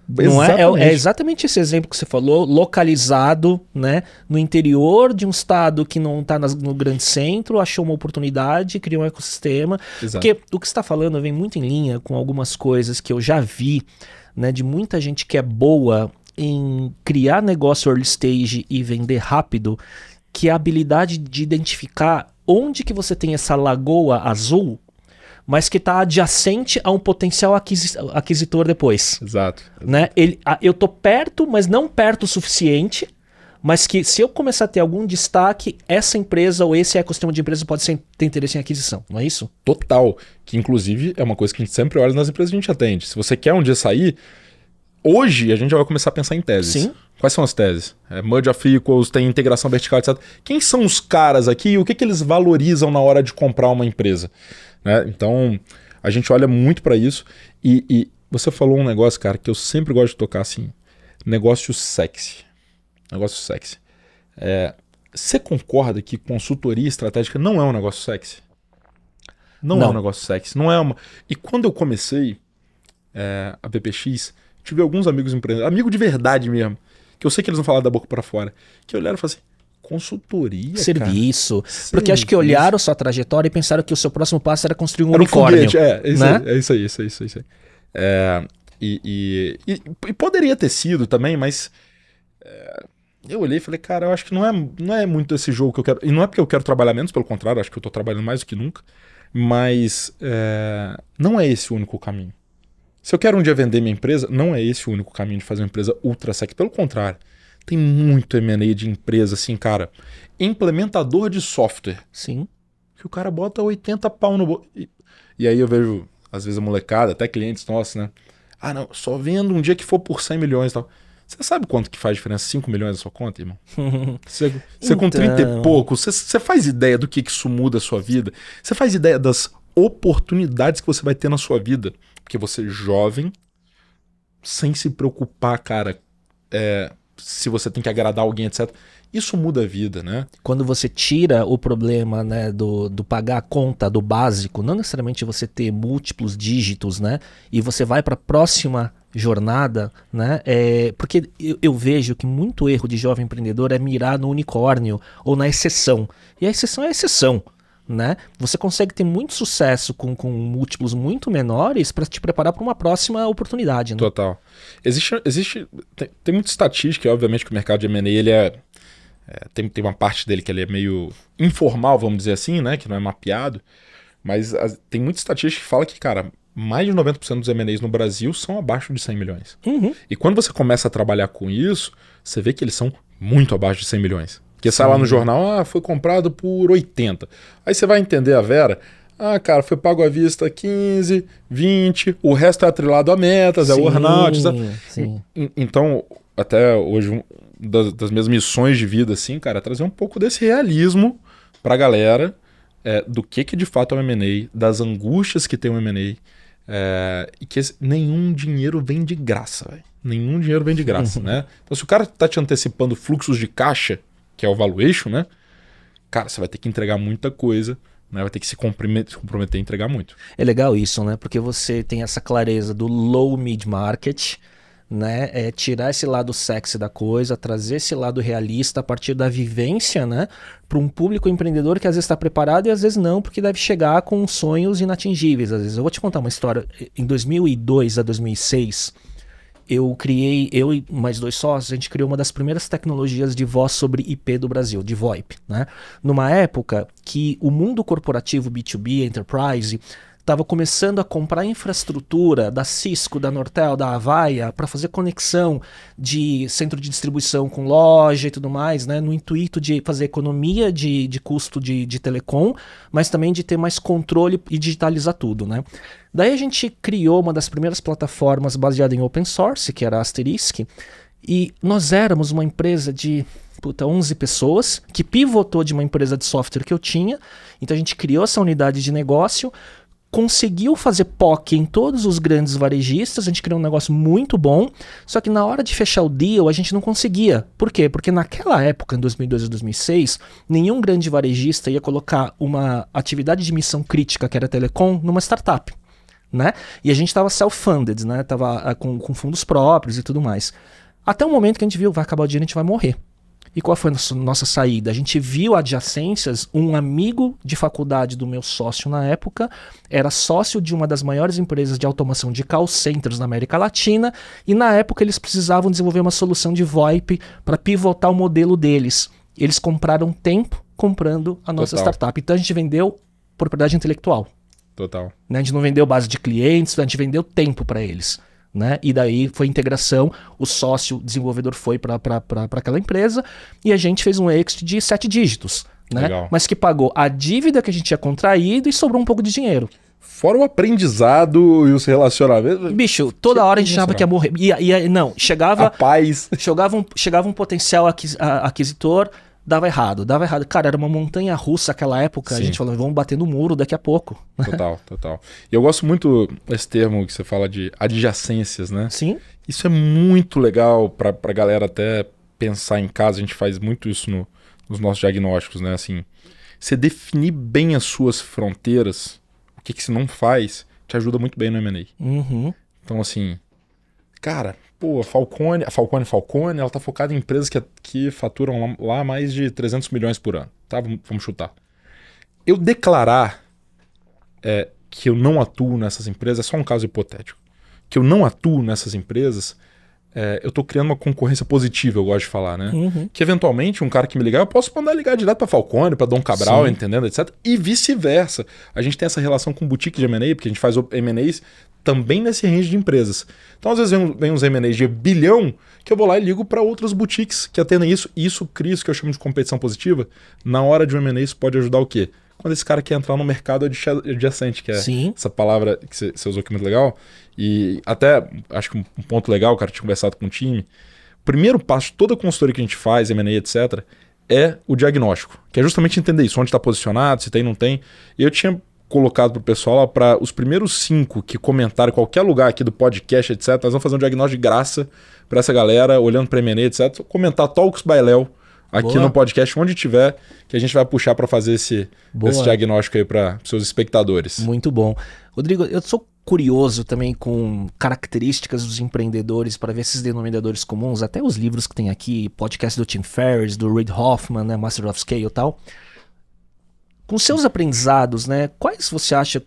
Speaker 2: Não é exatamente esse exemplo que você falou, localizado, né, no interior de um estado que não está no grande centro, achou uma oportunidade, criou um ecossistema.
Speaker 1: Exato.
Speaker 2: Porque o que você está falando vem muito em linha com algumas coisas que eu já vi, né, de muita gente que é boa em criar negócio early stage e vender rápido, que é a habilidade de identificar onde que você tem essa lagoa azul, mas que está adjacente a um potencial aquisitor depois.
Speaker 1: Exato.
Speaker 2: Né? Eu tô perto, mas não perto o suficiente, mas que se eu começar a ter algum destaque, essa empresa ou esse ecossistema de empresas pode ter interesse em aquisição, não é isso?
Speaker 1: Total. Que inclusive é uma coisa que a gente sempre olha nas empresas que a gente atende. Se você quer um dia sair, hoje a gente já vai começar a pensar em teses.
Speaker 2: Sim.
Speaker 1: Quais são as teses? Merge of Equals, tem integração vertical, etc. Quem são os caras aqui e o que eles valorizam na hora de comprar uma empresa? Né? Então, a gente olha muito para isso. E você falou um negócio, cara, que eu sempre gosto de tocar assim. Negócio sexy. Negócio sexy. Você concorda que consultoria estratégica não é um negócio sexy? Não é um negócio sexy. Não é uma... E quando eu comecei a VPX, tive alguns amigos empreendedores, amigo de verdade mesmo, que eu sei que eles não falaram da boca para fora, que olharam e falaram assim, consultoria,
Speaker 2: Serviço.
Speaker 1: Cara.
Speaker 2: Porque acho que olharam sua trajetória e pensaram que o seu próximo passo era construir um unicórnio.
Speaker 1: É isso aí. E poderia ter sido também, mas eu olhei e falei, cara, eu acho que não é muito esse jogo que eu quero. E não é porque eu quero trabalhar menos, pelo contrário, acho que eu tô trabalhando mais do que nunca. Mas não é esse o único caminho. Se eu quero um dia vender minha empresa, não é esse o único caminho de fazer uma empresa ultra sexy. Pelo contrário. Tem muito M&A de empresa, assim, cara. Implementador de software.
Speaker 2: Sim.
Speaker 1: Que o cara bota 80 pau no bolso. E aí eu vejo, às vezes, a molecada, até clientes nossos, né? Ah, não, só vendo um dia que for por 100 milhões e tal. Você sabe quanto que faz diferença 5 milhões na sua conta, irmão? Você com 30 e pouco, você faz ideia do que isso muda a sua vida? Você faz ideia das oportunidades que você vai ter na sua vida? Porque você é jovem, sem se preocupar, cara, se você tem que agradar alguém, etc. Isso muda a vida, né?
Speaker 2: Quando você tira o problema, né, do pagar a conta do básico, não necessariamente você ter múltiplos dígitos, né? E você vai para a próxima jornada, né? Porque eu vejo que muito erro de jovem empreendedor é mirar no unicórnio ou na exceção. E a exceção é a exceção, né? Você consegue ter muito sucesso com múltiplos muito menores para te preparar para uma próxima oportunidade, né?
Speaker 1: Total. Tem muita estatística, obviamente que o mercado de M&A ele tem uma parte dele que ele é meio informal, vamos dizer assim, né? Que não é mapeado, mas tem muita estatística que fala que, cara, mais de 90% dos M&As no Brasil são abaixo de 100 milhões.
Speaker 2: Uhum.
Speaker 1: E quando você começa a trabalhar com isso, você vê que eles são muito abaixo de 100 milhões. Porque sai lá no jornal, foi comprado por 80. Aí você vai entender a Vera, cara, foi pago à vista 15, 20, o resto é atrelado a metas, é o earnout.
Speaker 2: Sim.
Speaker 1: Então, até hoje, das minhas missões de vida, assim, cara, é trazer um pouco desse realismo pra galera, do que de fato é o M&A, das angústias que tem o M&A, e que nenhum dinheiro vem de graça, velho. Nenhum dinheiro vem de graça, né? Então, se o cara tá te antecipando fluxos de caixa, que é o valuation, né? Cara, você vai ter que entregar muita coisa, né? Vai ter que se comprometer a entregar muito.
Speaker 2: É legal isso, né? Porque você tem essa clareza do low mid market, né? Tirar esse lado sexy da coisa, trazer esse lado realista a partir da vivência, né? Para um público empreendedor que às vezes está preparado e às vezes não, porque deve chegar com sonhos inatingíveis. Às vezes eu vou te contar uma história. Em 2002 a 2006, eu e mais 2 sócios, a gente criou uma das primeiras tecnologias de voz sobre IP do Brasil, de VoIP, né? Numa época que o mundo corporativo B2B, Enterprise, estava começando a comprar infraestrutura da Cisco, da Nortel, da Avaya, para fazer conexão de centro de distribuição com loja e tudo mais, né? No intuito de fazer economia de custo de telecom, mas também de ter mais controle e digitalizar tudo, né? Daí a gente criou uma das primeiras plataformas baseada em open source, que era a Asterisk, e nós éramos uma empresa de 11 pessoas, que pivotou de uma empresa de software que eu tinha. Então a gente criou essa unidade de negócio, conseguiu fazer POC em todos os grandes varejistas, a gente criou um negócio muito bom, só que na hora de fechar o deal a gente não conseguia. Por quê? Porque naquela época, em 2002 e 2006, nenhum grande varejista ia colocar uma atividade de missão crítica, que era telecom, numa startup, né? E a gente estava self-funded, né? Tava com fundos próprios e tudo mais. Até o momento que a gente viu, vai acabar o dinheiro, a gente vai morrer. E qual foi a nossa saída? A gente viu adjacências, um amigo de faculdade do meu sócio na época, era sócio de uma das maiores empresas de automação de call centers na América Latina, e na época eles precisavam desenvolver uma solução de VoIP para pivotar o modelo deles. Eles compraram tempo comprando a nossa startup. Então a gente vendeu propriedade intelectual.
Speaker 1: Total.
Speaker 2: Né? A gente não vendeu base de clientes, a gente vendeu tempo para eles. Né? E daí foi integração, o sócio desenvolvedor foi para aquela empresa e a gente fez um exit de 7 dígitos, né? Mas que pagou a dívida que a gente tinha contraído e sobrou um pouco de dinheiro.
Speaker 1: Fora o aprendizado e os relacionamentos.
Speaker 2: Bicho, toda hora a gente achava que ia morrer. Não, chegava.
Speaker 1: A paz.
Speaker 2: Chegava um potencial aquisitor, dava errado. Cara, era uma montanha russa naquela época. Sim. A gente falou, vamos bater no muro daqui a pouco.
Speaker 1: Total. E eu gosto muito desse termo que você fala de adjacências, né?
Speaker 2: Sim.
Speaker 1: Isso é muito legal pra galera até pensar em casa. A gente faz muito isso nos nossos diagnósticos, né? Assim, você definir bem as suas fronteiras, o que você não faz, te ajuda muito bem no M&A.
Speaker 2: Uhum.
Speaker 1: Então, assim, cara... Pô, a Falcone, ela tá focada em empresas que faturam lá mais de 300 milhões por ano, tá? Vamos chutar. Eu declarar que eu não atuo nessas empresas é só um caso hipotético. Que eu não atuo nessas empresas, eu tô criando uma concorrência positiva, eu gosto de falar, né?
Speaker 2: Uhum.
Speaker 1: Que eventualmente um cara que me ligar, eu posso mandar ligar direto pra Falcone, pra Dom Cabral, entendendo, etc. E vice-versa. A gente tem essa relação com boutique de M&A, porque a gente faz M&As também nesse range de empresas. Então, às vezes, vem uns M&As de bilhão que eu vou lá e ligo para outras boutiques que atendem isso. E isso cria isso que eu chamo de competição positiva. Na hora de um M&A, isso pode ajudar o quê? Quando esse cara quer entrar no mercado adjacente, que é essa palavra que você usou que é muito legal. E até, acho que um ponto legal, cara, tinha conversado com o time. O primeiro passo de toda a consultoria que a gente faz, M&A, etc., é o diagnóstico. Que é justamente entender isso, onde está posicionado, se tem, não tem. E eu tinha colocado pro pessoal para os primeiros 5 que comentaram em qualquer lugar aqui do podcast, etc. Nós vamos fazer um diagnóstico de graça para essa galera, olhando para M&A, etc. Comentar Talks by Léo aqui
Speaker 2: Boa.
Speaker 1: no podcast, onde tiver, que a gente vai puxar para fazer esse diagnóstico aí para seus espectadores.
Speaker 2: Muito bom. Rodrigo, eu sou curioso também com características dos empreendedores para ver esses denominadores comuns, até os livros que tem aqui, podcast do Tim Ferriss, do Reid Hoffman, né, Master of Scale e tal. Com seus aprendizados, né, quais você acha,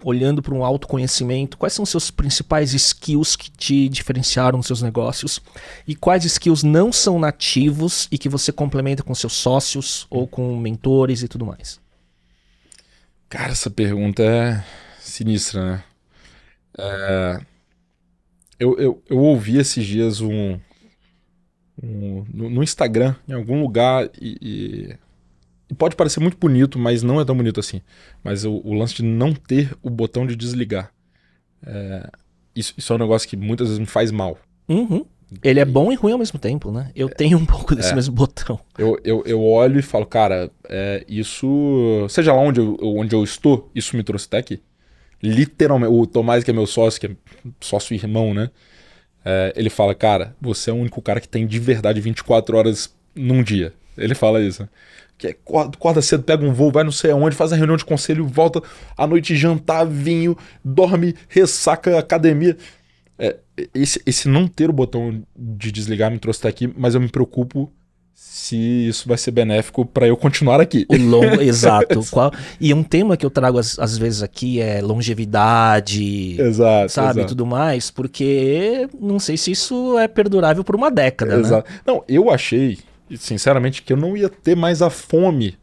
Speaker 2: olhando para um autoconhecimento, quais são os seus principais skills que te diferenciaram nos seus negócios e quais skills não são nativos e que você complementa com seus sócios ou com mentores e tudo mais?
Speaker 1: Cara, essa pergunta é sinistra, né? Eu ouvi esses dias no Instagram, em algum lugar, e pode parecer muito bonito, mas não é tão bonito assim. Mas o lance de não ter o botão de desligar. Isso é um negócio que muitas vezes me faz mal.
Speaker 2: Uhum. Ele é bom e ruim ao mesmo tempo, né? Eu tenho um pouco desse mesmo botão.
Speaker 1: Eu olho e falo, cara, isso... Seja lá onde eu estou, isso me trouxe até aqui. Literalmente, o Tomás, que é meu sócio, que é sócio irmão, né? Ele fala, cara, você é o único cara que tem de verdade 24 horas num dia. Ele fala isso, né? Que acorda cedo, pega um voo, vai não sei aonde, faz a reunião de conselho, volta à noite jantar, vinho, dorme, ressaca, academia. Esse não ter o botão de desligar me trouxe até aqui, mas eu me preocupo se isso vai ser benéfico para eu continuar aqui.
Speaker 2: Exato. E um tema que eu trago às vezes aqui é longevidade, sabe, tudo mais, porque não sei se isso é perdurável por uma década, né?
Speaker 1: Não, eu achei, sinceramente, que eu não ia ter mais a fome.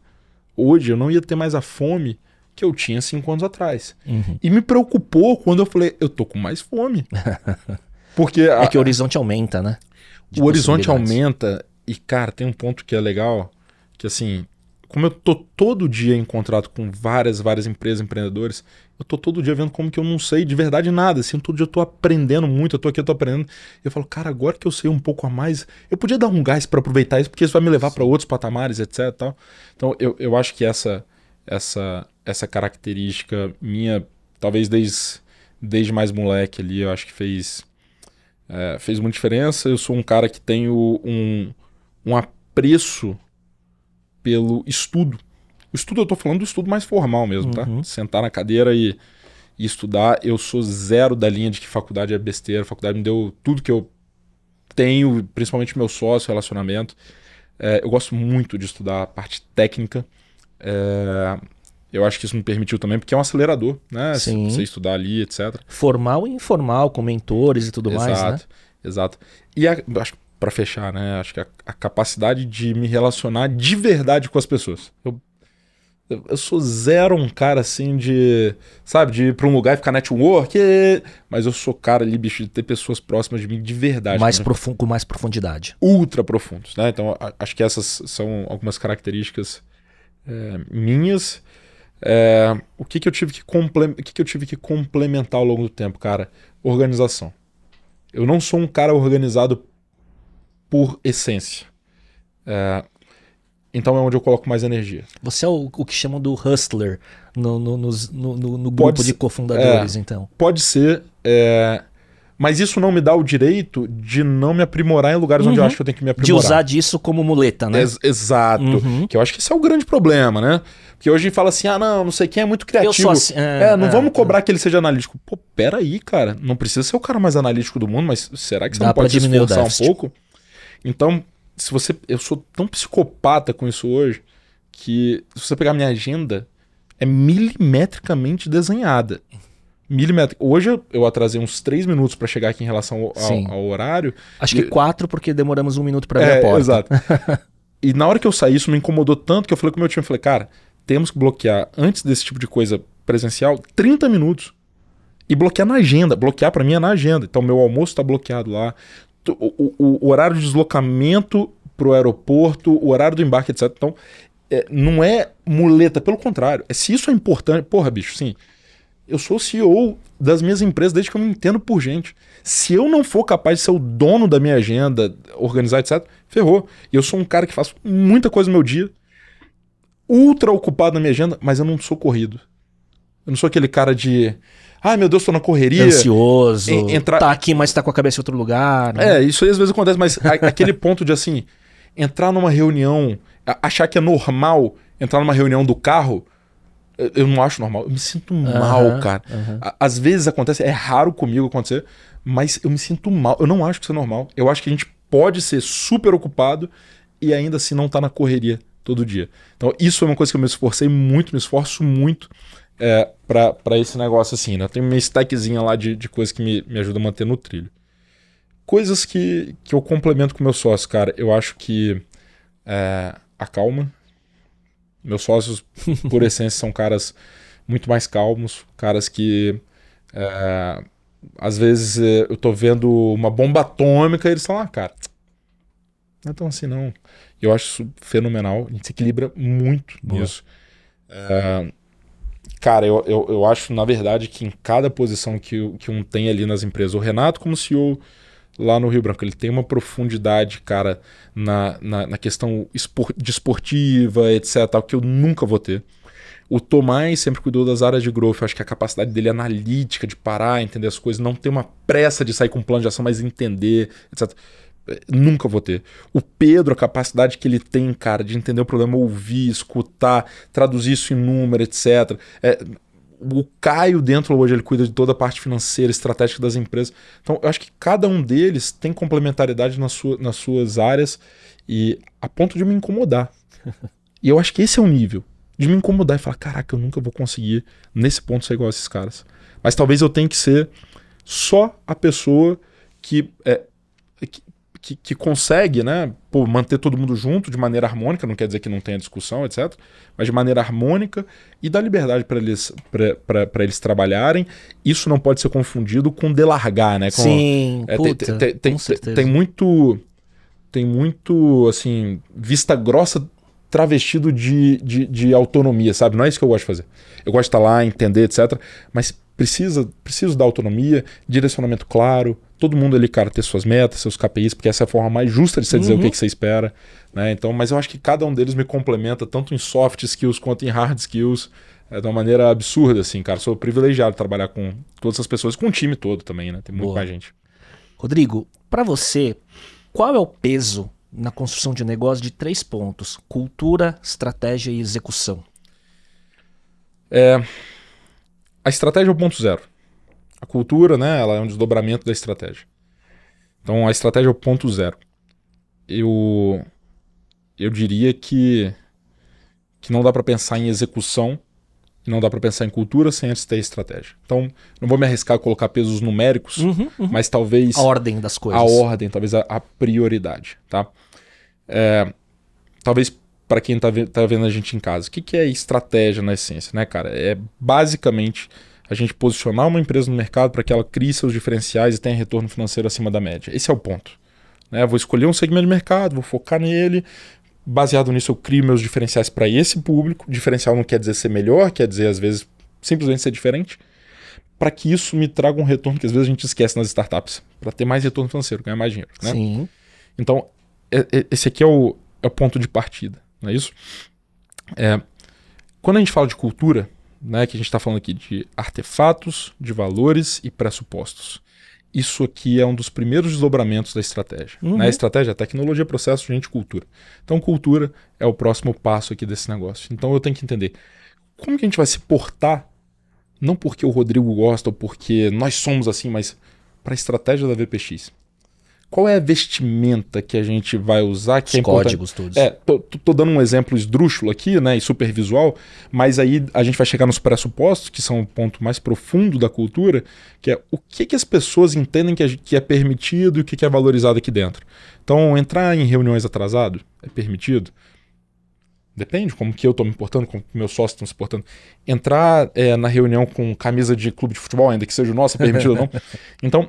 Speaker 1: Hoje eu não ia ter mais a fome que eu tinha 5 anos atrás. Uhum. E me preocupou quando eu falei, eu tô com mais fome. Porque
Speaker 2: que o horizonte aumenta, né?
Speaker 1: O horizonte aumenta e, cara, tem um ponto que é legal, que assim, como eu tô todo dia em contrato com várias empresas, empreendedores, eu tô todo dia vendo como que eu não sei de verdade nada, assim, todo dia eu tô aprendendo muito, eu tô aprendendo, e eu falo, cara, agora que eu sei um pouco a mais, eu podia dar um gás para aproveitar isso, porque isso vai me levar para outros patamares, etc. Tal. Então, eu acho que essa característica minha, talvez desde mais moleque ali, eu acho que fez muita diferença. Eu sou um cara que tenho um apreço pelo estudo. O estudo, eu tô falando do estudo mais formal mesmo, tá? Sentar na cadeira e estudar. Eu sou zero da linha de que faculdade é besteira. A faculdade me deu tudo que eu tenho, principalmente meu sócio, relacionamento. Eu gosto muito de estudar a parte técnica. Eu acho que isso me permitiu também, porque é um acelerador, né?
Speaker 2: Sim.
Speaker 1: Você estudar ali, etc.
Speaker 2: Formal e informal, com mentores e tudo mais, né?
Speaker 1: Exato. E acho que para fechar, né? Acho que a capacidade de me relacionar de verdade com as pessoas. Eu sou zero um cara assim de, sabe, de ir pra um lugar e ficar network, mas eu sou cara ali, bicho, de ter pessoas próximas de mim de verdade.
Speaker 2: Com mais profundidade.
Speaker 1: Ultra profundos, né? Então acho que essas são algumas características minhas. O que eu tive que complementar ao longo do tempo, cara? Organização. Eu não sou um cara organizado por essência. Então é onde eu coloco mais energia.
Speaker 2: Você é o que chamam do hustler no grupo de cofundadores, então.
Speaker 1: Pode ser, mas isso não me dá o direito de não me aprimorar em lugares onde eu acho que eu tenho que me aprimorar.
Speaker 2: De usar disso como muleta, né?
Speaker 1: Exato. Que eu acho que esse é o grande problema, né? Porque hoje fala assim, não sei quem é muito criativo.
Speaker 2: Eu sou assim,
Speaker 1: não vamos cobrar que ele seja analítico. Pô, peraí, cara. Não precisa ser o cara mais analítico do mundo, mas será que você não pode se esforçar um pouco? Então, eu sou tão psicopata com isso hoje, que se você pegar minha agenda, é milimetricamente desenhada. Hoje eu atrasei uns 3 minutos para chegar aqui em relação ao horário.
Speaker 2: Acho que 4, porque demoramos 1 minuto para abrir a porta.
Speaker 1: Exato. E na hora que eu saí, isso me incomodou tanto que eu falei com o meu time, falei, cara, temos que bloquear, antes desse tipo de coisa presencial, 30 minutos. E bloquear na agenda. Bloquear para mim é na agenda. Então meu almoço tá bloqueado lá. O horário de deslocamento pro aeroporto, o horário do embarque, etc. Então, não é muleta, pelo contrário. Se isso é importante... Porra, bicho, sim. Eu sou o CEO das minhas empresas desde que eu me entendo por gente. Se eu não for capaz de ser o dono da minha agenda, organizar, etc., ferrou. E eu sou um cara que faço muita coisa no meu dia, ultra ocupado na minha agenda, mas eu não sou corrido. Eu não sou aquele cara de... Ai, meu Deus, tô na correria.
Speaker 2: Ansioso. Tá aqui, mas tá com a cabeça em outro lugar. Né?
Speaker 1: Isso aí às vezes acontece, mas aquele ponto de assim... entrar numa reunião, achar que é normal entrar numa reunião do carro, eu não acho normal. Eu me sinto mal, cara. Às vezes acontece, é raro comigo acontecer, mas eu me sinto mal. Eu não acho que isso é normal. Eu acho que a gente pode ser super ocupado e ainda assim não tá na correria todo dia. Então isso é uma coisa que eu me esforcei muito, me esforço muito pra esse negócio assim, né? Eu tenho minha stackzinha lá de coisas que me ajudam a manter no trilho. Coisas que eu complemento com meu sócio, cara. Eu acho que a calma. Meus sócios, por essência, são caras muito mais calmos, caras que às vezes eu tô vendo uma bomba atômica e eles falam, cara, não é tão assim não. Eu acho isso fenomenal, a gente se equilibra muito nisso. Cara, eu acho, na verdade, que em cada posição que um tem ali nas empresas, o Renato como CEO lá no Rio Branco, ele tem uma profundidade, cara, na questão desportiva, etc, tal, que eu nunca vou ter. O Tomás sempre cuidou das áreas de growth, eu acho que a capacidade dele analítica, de parar, entender as coisas, não ter uma pressa de sair com um plano de ação, mas entender, etc. Nunca vou ter. O Pedro, a capacidade que ele tem, cara, de entender o problema, ouvir, escutar, traduzir isso em número, etc. O Caio dentro hoje, ele cuida de toda a parte financeira, estratégica das empresas. Então, eu acho que cada um deles tem complementaridade nas suas áreas e a ponto de me incomodar. E eu acho que esse é o nível. De me incomodar e falar, caraca, eu nunca vou conseguir nesse ponto ser igual a esses caras. Mas talvez eu tenha que ser só a pessoa que consegue, né, manter todo mundo junto de maneira harmônica, não quer dizer que não tenha discussão, etc., mas de maneira harmônica e dar liberdade para eles trabalharem. Isso não pode ser confundido com delargar, né?
Speaker 2: Sim, puta, com certeza.
Speaker 1: Tem muito, assim, vista grossa travestido de autonomia, sabe? Não é isso que eu gosto de fazer. Eu gosto de estar lá, entender, etc., mas preciso da autonomia, direcionamento claro, todo mundo ali, cara, ter suas metas, seus KPIs, porque essa é a forma mais justa de você dizer o que você espera, né? Então, mas eu acho que cada um deles me complementa tanto em soft skills quanto em hard skills, de uma maneira absurda, assim, cara. Sou privilegiado de trabalhar com todas essas pessoas, com o time todo também, né? Tem muito mais gente.
Speaker 2: Rodrigo, para você, qual é o peso na construção de negócio de 3 pontos? Cultura, estratégia e execução.
Speaker 1: A estratégia é o ponto zero. A cultura, né, ela é um desdobramento da estratégia. Então, a estratégia é o ponto zero. Eu diria que não dá para pensar em execução e não dá para pensar em cultura sem antes ter estratégia. Então, não vou me arriscar a colocar pesos numéricos, mas talvez...
Speaker 2: A ordem das coisas.
Speaker 1: A ordem, talvez a prioridade, tá? Talvez para quem tá vendo a gente em casa, o que é estratégia na essência, né, cara? É basicamente a gente posicionar uma empresa no mercado para que ela crie seus diferenciais e tenha retorno financeiro acima da média. Esse é o ponto. Né? Vou escolher um segmento de mercado, vou focar nele, baseado nisso eu crio meus diferenciais para esse público. Diferencial não quer dizer ser melhor, quer dizer às vezes simplesmente ser diferente, para que isso me traga um retorno que às vezes a gente esquece nas startups, para ter mais retorno financeiro, ganhar mais dinheiro. Né?
Speaker 2: Sim.
Speaker 1: Então, esse aqui é o ponto de partida, não é isso? Quando a gente fala de cultura, né, que a gente está falando aqui de artefatos, de valores e pressupostos. Isso aqui é um dos primeiros desdobramentos da estratégia. Né? A estratégia é tecnologia, processo, gente, cultura. Então, cultura é o próximo passo aqui desse negócio. Então, eu tenho que entender como que a gente vai se portar, não porque o Rodrigo gosta ou porque nós somos assim, mas para a estratégia da VPX. Qual é a vestimenta que a gente vai usar? Que
Speaker 2: Os códigos todos.
Speaker 1: Tô dando um exemplo esdrúxulo aqui, né, e super visual, mas aí a gente vai chegar nos pressupostos, que são o ponto mais profundo da cultura, que é o que as pessoas entendem que é permitido e o que é valorizado aqui dentro. Então, entrar em reuniões atrasado é permitido? Depende, como que eu tô me portando, como que meus sócios estão se portando. Entrar na reunião com camisa de clube de futebol, ainda que seja o nosso, é permitido ou não? Então,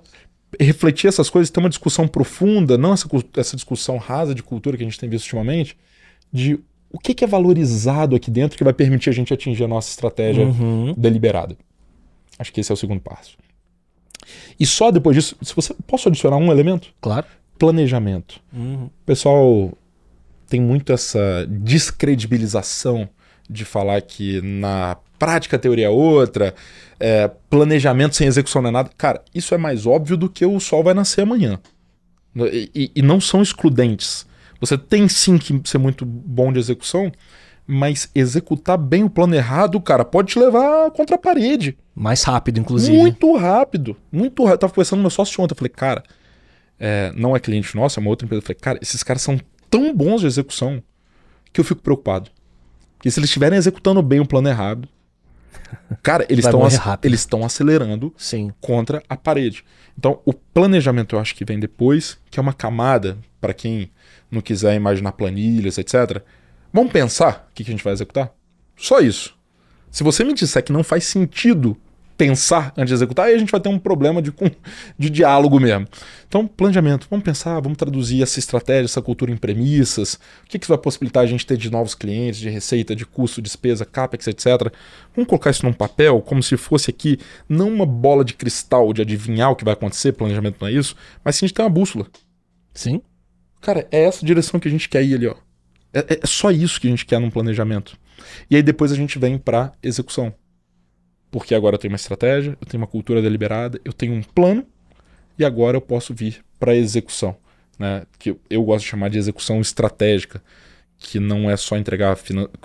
Speaker 1: refletir essas coisas, ter uma discussão profunda, não essa discussão rasa de cultura que a gente tem visto ultimamente, de o que é valorizado aqui dentro que vai permitir a gente atingir a nossa estratégia deliberada. Acho que esse é o segundo passo. E só depois disso, posso adicionar um elemento?
Speaker 2: Claro.
Speaker 1: Planejamento. O pessoal tem muito essa descredibilização de falar que na prática a teoria é outra, planejamento sem execução não é nada. Cara, isso é mais óbvio do que o sol vai nascer amanhã. E não são excludentes, Você tem sim que ser muito bom de execução, mas executar bem o plano errado, cara, pode te levar contra a parede.
Speaker 2: Mais rápido, inclusive.
Speaker 1: Muito rápido. Muito rápido. Eu tava conversando com meu sócio ontem, eu falei, cara, não é cliente nosso, é uma outra empresa. Eu falei, cara, esses caras são tão bons de execução que eu fico preocupado. Porque se eles estiverem executando bem o plano errado, cara, eles estão acelerando
Speaker 2: Sim.
Speaker 1: contra a parede. Então, o planejamento eu acho que vem depois, que é uma camada, para quem não quiser imaginar planilhas, etc. Vamos pensar o que a gente vai executar? Só isso. Se você me disser que não faz sentido pensar antes de executar, aí a gente vai ter um problema de diálogo mesmo. Então, planejamento. Vamos pensar, vamos traduzir essa estratégia, essa cultura em premissas. O que isso vai possibilitar a gente ter de novos clientes, de receita, de custo, despesa, CAPEX, etc. Vamos colocar isso num papel, como se fosse aqui, não uma bola de cristal de adivinhar o que vai acontecer, planejamento não é isso, mas sim a gente tem uma bússola.
Speaker 2: Sim.
Speaker 1: Cara, é essa direção que a gente quer ir ali, ó. É só isso que a gente quer num planejamento. E aí depois a gente vem pra execução. Porque agora eu tenho uma estratégia, eu tenho uma cultura deliberada, eu tenho um plano e agora eu posso vir para a execução, né? Que eu gosto de chamar de execução estratégica, que não é só entregar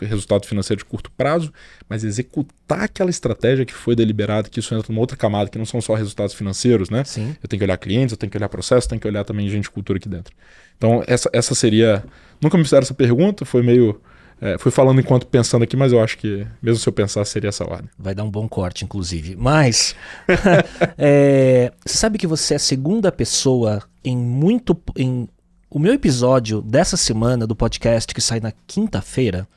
Speaker 1: resultado financeiro de curto prazo, mas executar aquela estratégia que foi deliberada, que isso entra numa outra camada, que não são só resultados financeiros, né?
Speaker 2: Sim.
Speaker 1: Eu tenho que olhar clientes, eu tenho que olhar processo, eu tenho que olhar também gente de cultura aqui dentro. Então essa seria... Nunca me fizeram essa pergunta, foi meio... fui falando enquanto pensando aqui, mas eu acho que, mesmo se eu pensar, seria essa ordem.
Speaker 2: Vai dar um bom corte, inclusive. Mas, você sabe que você é a segunda pessoa o meu episódio dessa semana do podcast, que sai na quinta-feira,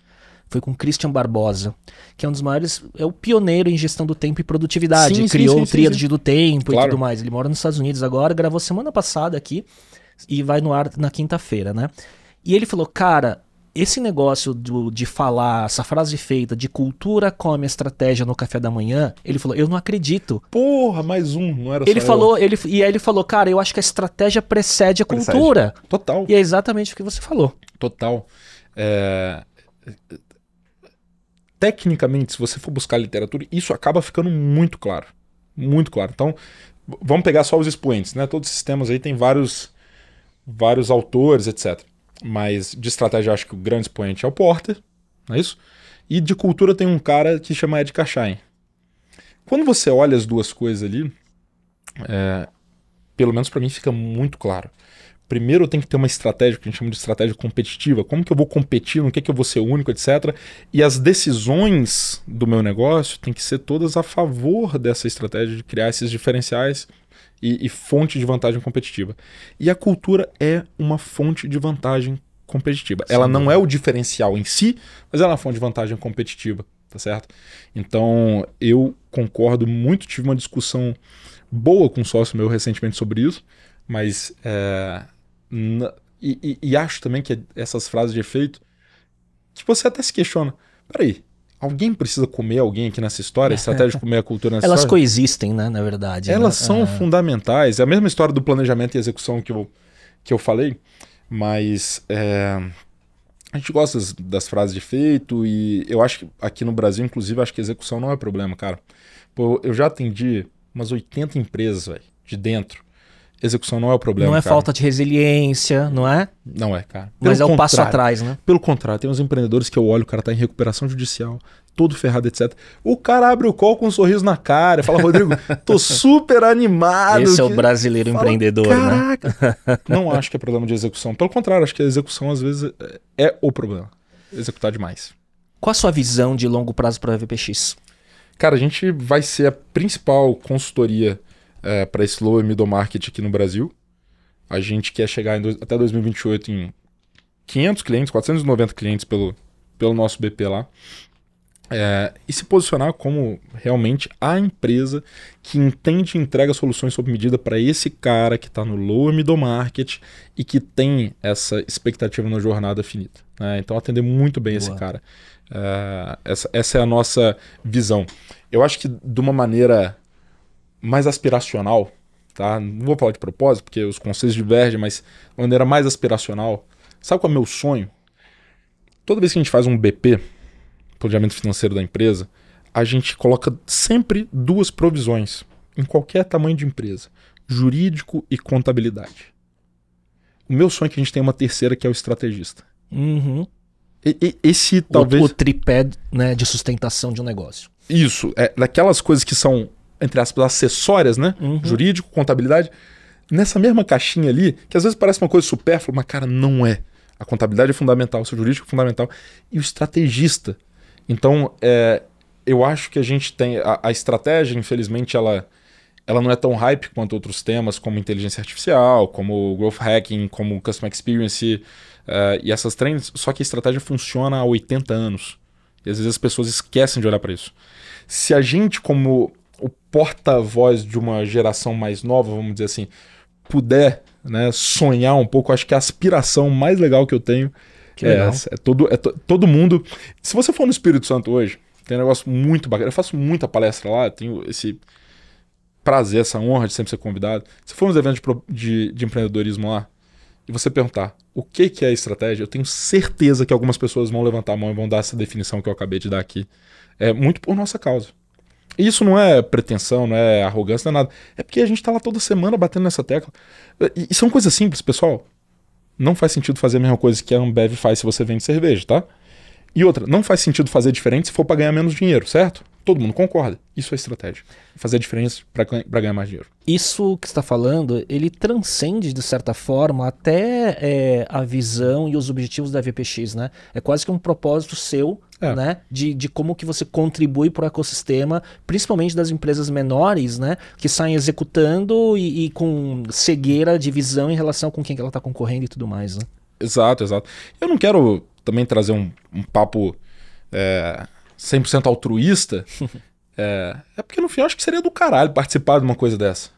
Speaker 2: foi com Christian Barbosa, que é um dos maiores, é o pioneiro em gestão do tempo e produtividade.
Speaker 1: Sim,
Speaker 2: Criou
Speaker 1: sim,
Speaker 2: o Tríade do Tempo
Speaker 1: Claro.
Speaker 2: e tudo mais. Ele mora nos Estados Unidos agora, gravou semana passada aqui e vai no ar na quinta-feira, né? E ele falou, cara... Esse negócio de falar, essa frase feita de cultura come estratégia no café da manhã, ele falou, eu não acredito.
Speaker 1: Porra, mais um, não era
Speaker 2: Ele
Speaker 1: só
Speaker 2: falou, e aí ele falou, cara, eu acho que a estratégia precede a cultura.
Speaker 1: Total.
Speaker 2: E é exatamente o que você falou.
Speaker 1: Total. Tecnicamente, se você for buscar literatura, isso acaba ficando muito claro. Muito claro. Então, vamos pegar só os expoentes, né? Todos os sistemas aí tem vários autores, etc. Mas de estratégia, eu acho que o grande expoente é o Porter, não é isso? E de cultura tem um cara que chama Ed Cachai. Quando você olha as duas coisas ali, pelo menos para mim fica muito claro. Primeiro eu tenho que ter uma estratégia que a gente chama de estratégia competitiva. Como que eu vou competir, no que eu vou ser único, etc. E as decisões do meu negócio têm que ser todas a favor dessa estratégia de criar esses diferenciais e fonte de vantagem competitiva. E a cultura é uma fonte de vantagem competitiva. Ela não é o diferencial em si, mas ela é uma fonte de vantagem competitiva, tá certo? Então, eu concordo muito, tive uma discussão boa com um sócio meu recentemente sobre isso, mas acho também que essas frases de efeito, que você até se questiona, peraí, alguém precisa comer alguém aqui nessa história? A estratégia de comer a cultura nessa
Speaker 2: Elas
Speaker 1: história?
Speaker 2: coexistem, né, na verdade.
Speaker 1: Elas são fundamentais. É a mesma história do planejamento e execução que eu falei, mas a gente gosta das frases de efeito e eu acho que aqui no Brasil, inclusive, acho que execução não é problema, cara. Pô, eu já atendi umas 80 empresas, velho, de dentro. Execução não é o problema,
Speaker 2: Não é
Speaker 1: cara.
Speaker 2: falta de resiliência, não é?
Speaker 1: Não é, cara.
Speaker 2: Mas é
Speaker 1: Pelo
Speaker 2: o passo
Speaker 1: contrário.
Speaker 2: atrás, né?
Speaker 1: Pelo contrário, tem uns empreendedores que eu olho, o cara tá em recuperação judicial, todo ferrado, etc. O cara abre o call com um sorriso na cara, fala, Rodrigo, tô super animado.
Speaker 2: Esse é o brasileiro empreendedor, né?
Speaker 1: Caraca. Não acho que é problema de execução. Pelo contrário, acho que a execução às vezes é o problema. Executar demais.
Speaker 2: Qual a sua visão de longo prazo para a VPX?
Speaker 1: Cara, a gente vai ser a principal consultoria para esse low e middle market aqui no Brasil. A gente quer chegar até 2028 em 500 clientes, 490 clientes pelo nosso BP lá. E se posicionar como realmente a empresa que entende e entrega soluções sob medida para esse cara que está no low e middle market e que tem essa expectativa na jornada finita, né? Então atender muito bem esse cara. Essa é a nossa visão. Eu acho que de uma maneira mais aspiracional, tá? Não vou falar de propósito, porque os conceitos divergem, mas de uma maneira mais aspiracional, sabe qual é o meu sonho? Toda vez que a gente faz um BP, planejamento financeiro da empresa, a gente coloca sempre duas provisões, em qualquer tamanho de empresa, jurídico e contabilidade. O meu sonho é que a gente tenha uma terceira, que é o estrategista.
Speaker 2: Uhum.
Speaker 1: Esse talvez...
Speaker 2: O tripé, né, de sustentação de um negócio.
Speaker 1: Isso, daquelas coisas que são, entre aspas, acessórias, né? Jurídico, contabilidade. Nessa mesma caixinha ali, que às vezes parece uma coisa supérflua, mas cara, não é. A contabilidade é fundamental, o seu jurídico é fundamental. E o estrategista. Então, eu acho que a gente tem... A estratégia, infelizmente, ela não é tão hype quanto outros temas, como inteligência artificial, como growth hacking, como customer experience e essas trends. Só que a estratégia funciona há 80 anos. E às vezes as pessoas esquecem de olhar para isso. Se a gente, como o porta-voz de uma geração mais nova, vamos dizer assim, puder, né, sonhar um pouco, acho que a aspiração mais legal que eu tenho essa. Todo mundo... Se você for no Espírito Santo hoje, tem um negócio muito bacana. Eu faço muita palestra lá, tenho esse prazer, essa honra de sempre ser convidado. Se for nos eventos de empreendedorismo lá, e você perguntar o que é estratégia, eu tenho certeza que algumas pessoas vão levantar a mão e vão dar essa definição que eu acabei de dar aqui. É muito por nossa causa. E isso não é pretensão, não é arrogância, não é nada. É porque a gente tá lá toda semana batendo nessa tecla. E são coisas simples, pessoal. Não faz sentido fazer a mesma coisa que a Ambev faz se você vende cerveja, tá? E outra, não faz sentido fazer diferente se for para ganhar menos dinheiro, certo? Todo mundo concorda. Isso é estratégia. Fazer a diferença para ganhar mais dinheiro.
Speaker 2: Isso que você está falando, ele transcende, de certa forma, até a visão e os objetivos da VPX, né? É quase que um propósito seu, né? De como que você contribui para o ecossistema, principalmente das empresas menores, né? Que saem executando e com cegueira de visão em relação com quem que ela está concorrendo e tudo mais, né?
Speaker 1: Exato. Eu não quero também trazer um papo 100% altruísta. É porque no final acho que seria do caralho participar de uma coisa dessa.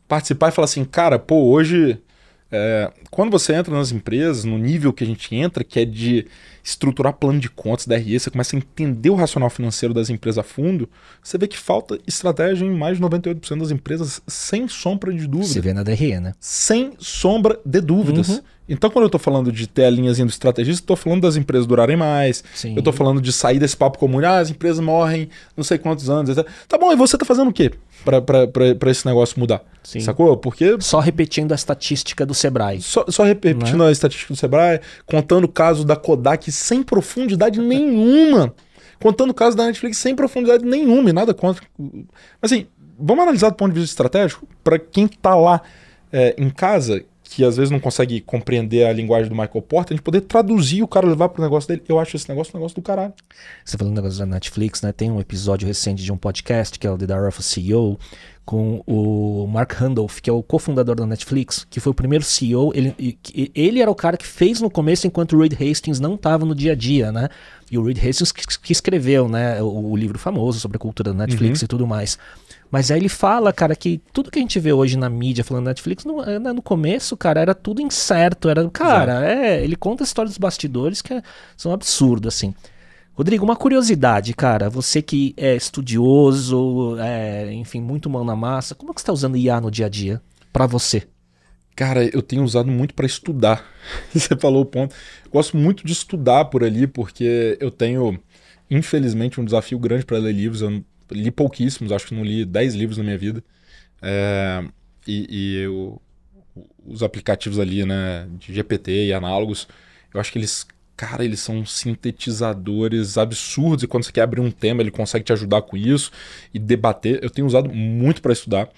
Speaker 1: Participar e falar assim, cara, pô, hoje... quando você entra nas empresas, no nível que a gente entra, que é de estruturar plano de contas da RE, você começa a entender o racional financeiro das empresas a fundo, você vê que falta estratégia em mais de 98% das empresas, sem sombra de dúvida.
Speaker 2: Você vê na DRE, né?
Speaker 1: Sem sombra de dúvidas. Então, quando eu tô falando de ter a linhazinha do estrategista, eu tô falando das empresas durarem mais. Sim. Eu tô falando de sair desse papo comum, as empresas morrem não sei quantos anos, etc. Tá bom, e você tá fazendo o quê pra esse negócio mudar? Sim. Sacou? Porque...
Speaker 2: Só repetindo a estatística do Sebrae.
Speaker 1: Só repetindo a estatística do Sebrae, contando o caso da Kodak sem profundidade nenhuma. Contando o caso da Netflix sem profundidade nenhuma e nada contra. Mas assim, vamos analisar do ponto de vista estratégico, para quem tá lá em casa, que às vezes não consegue compreender a linguagem do Michael Porter, a gente poder traduzir o cara, levar pro negócio dele. Eu acho esse negócio um negócio do caralho.
Speaker 2: Você falando do negócio da Netflix, né? Tem um episódio recente de um podcast, que é o The Diary of a CEO, com o Mark Randolph, que é o cofundador da Netflix, que foi o primeiro CEO. Ele era o cara que fez no começo, enquanto o Reed Hastings não estava no dia a dia, né? E o Reed Hastings que escreveu, né, o livro famoso sobre a cultura da Netflix e tudo mais. Mas aí ele fala, cara, que tudo que a gente vê hoje na mídia falando Netflix, no começo, cara, era tudo incerto. Ele conta a história dos bastidores que são absurdos, assim. Rodrigo, uma curiosidade, cara, você que é estudioso, enfim, muito mão na massa, como é que você está usando IA no dia a dia, pra você?
Speaker 1: Cara, eu tenho usado muito para estudar. Você falou o ponto. Eu gosto muito de estudar por ali, porque eu tenho, infelizmente, um desafio grande para ler livros. Eu li pouquíssimos, acho que não li 10 livros na minha vida. Os aplicativos ali, né, de GPT e análogos, eu acho que eles são sintetizadores absurdos, e quando você quer abrir um tema, ele consegue te ajudar com isso e debater. Eu tenho usado muito para estudar.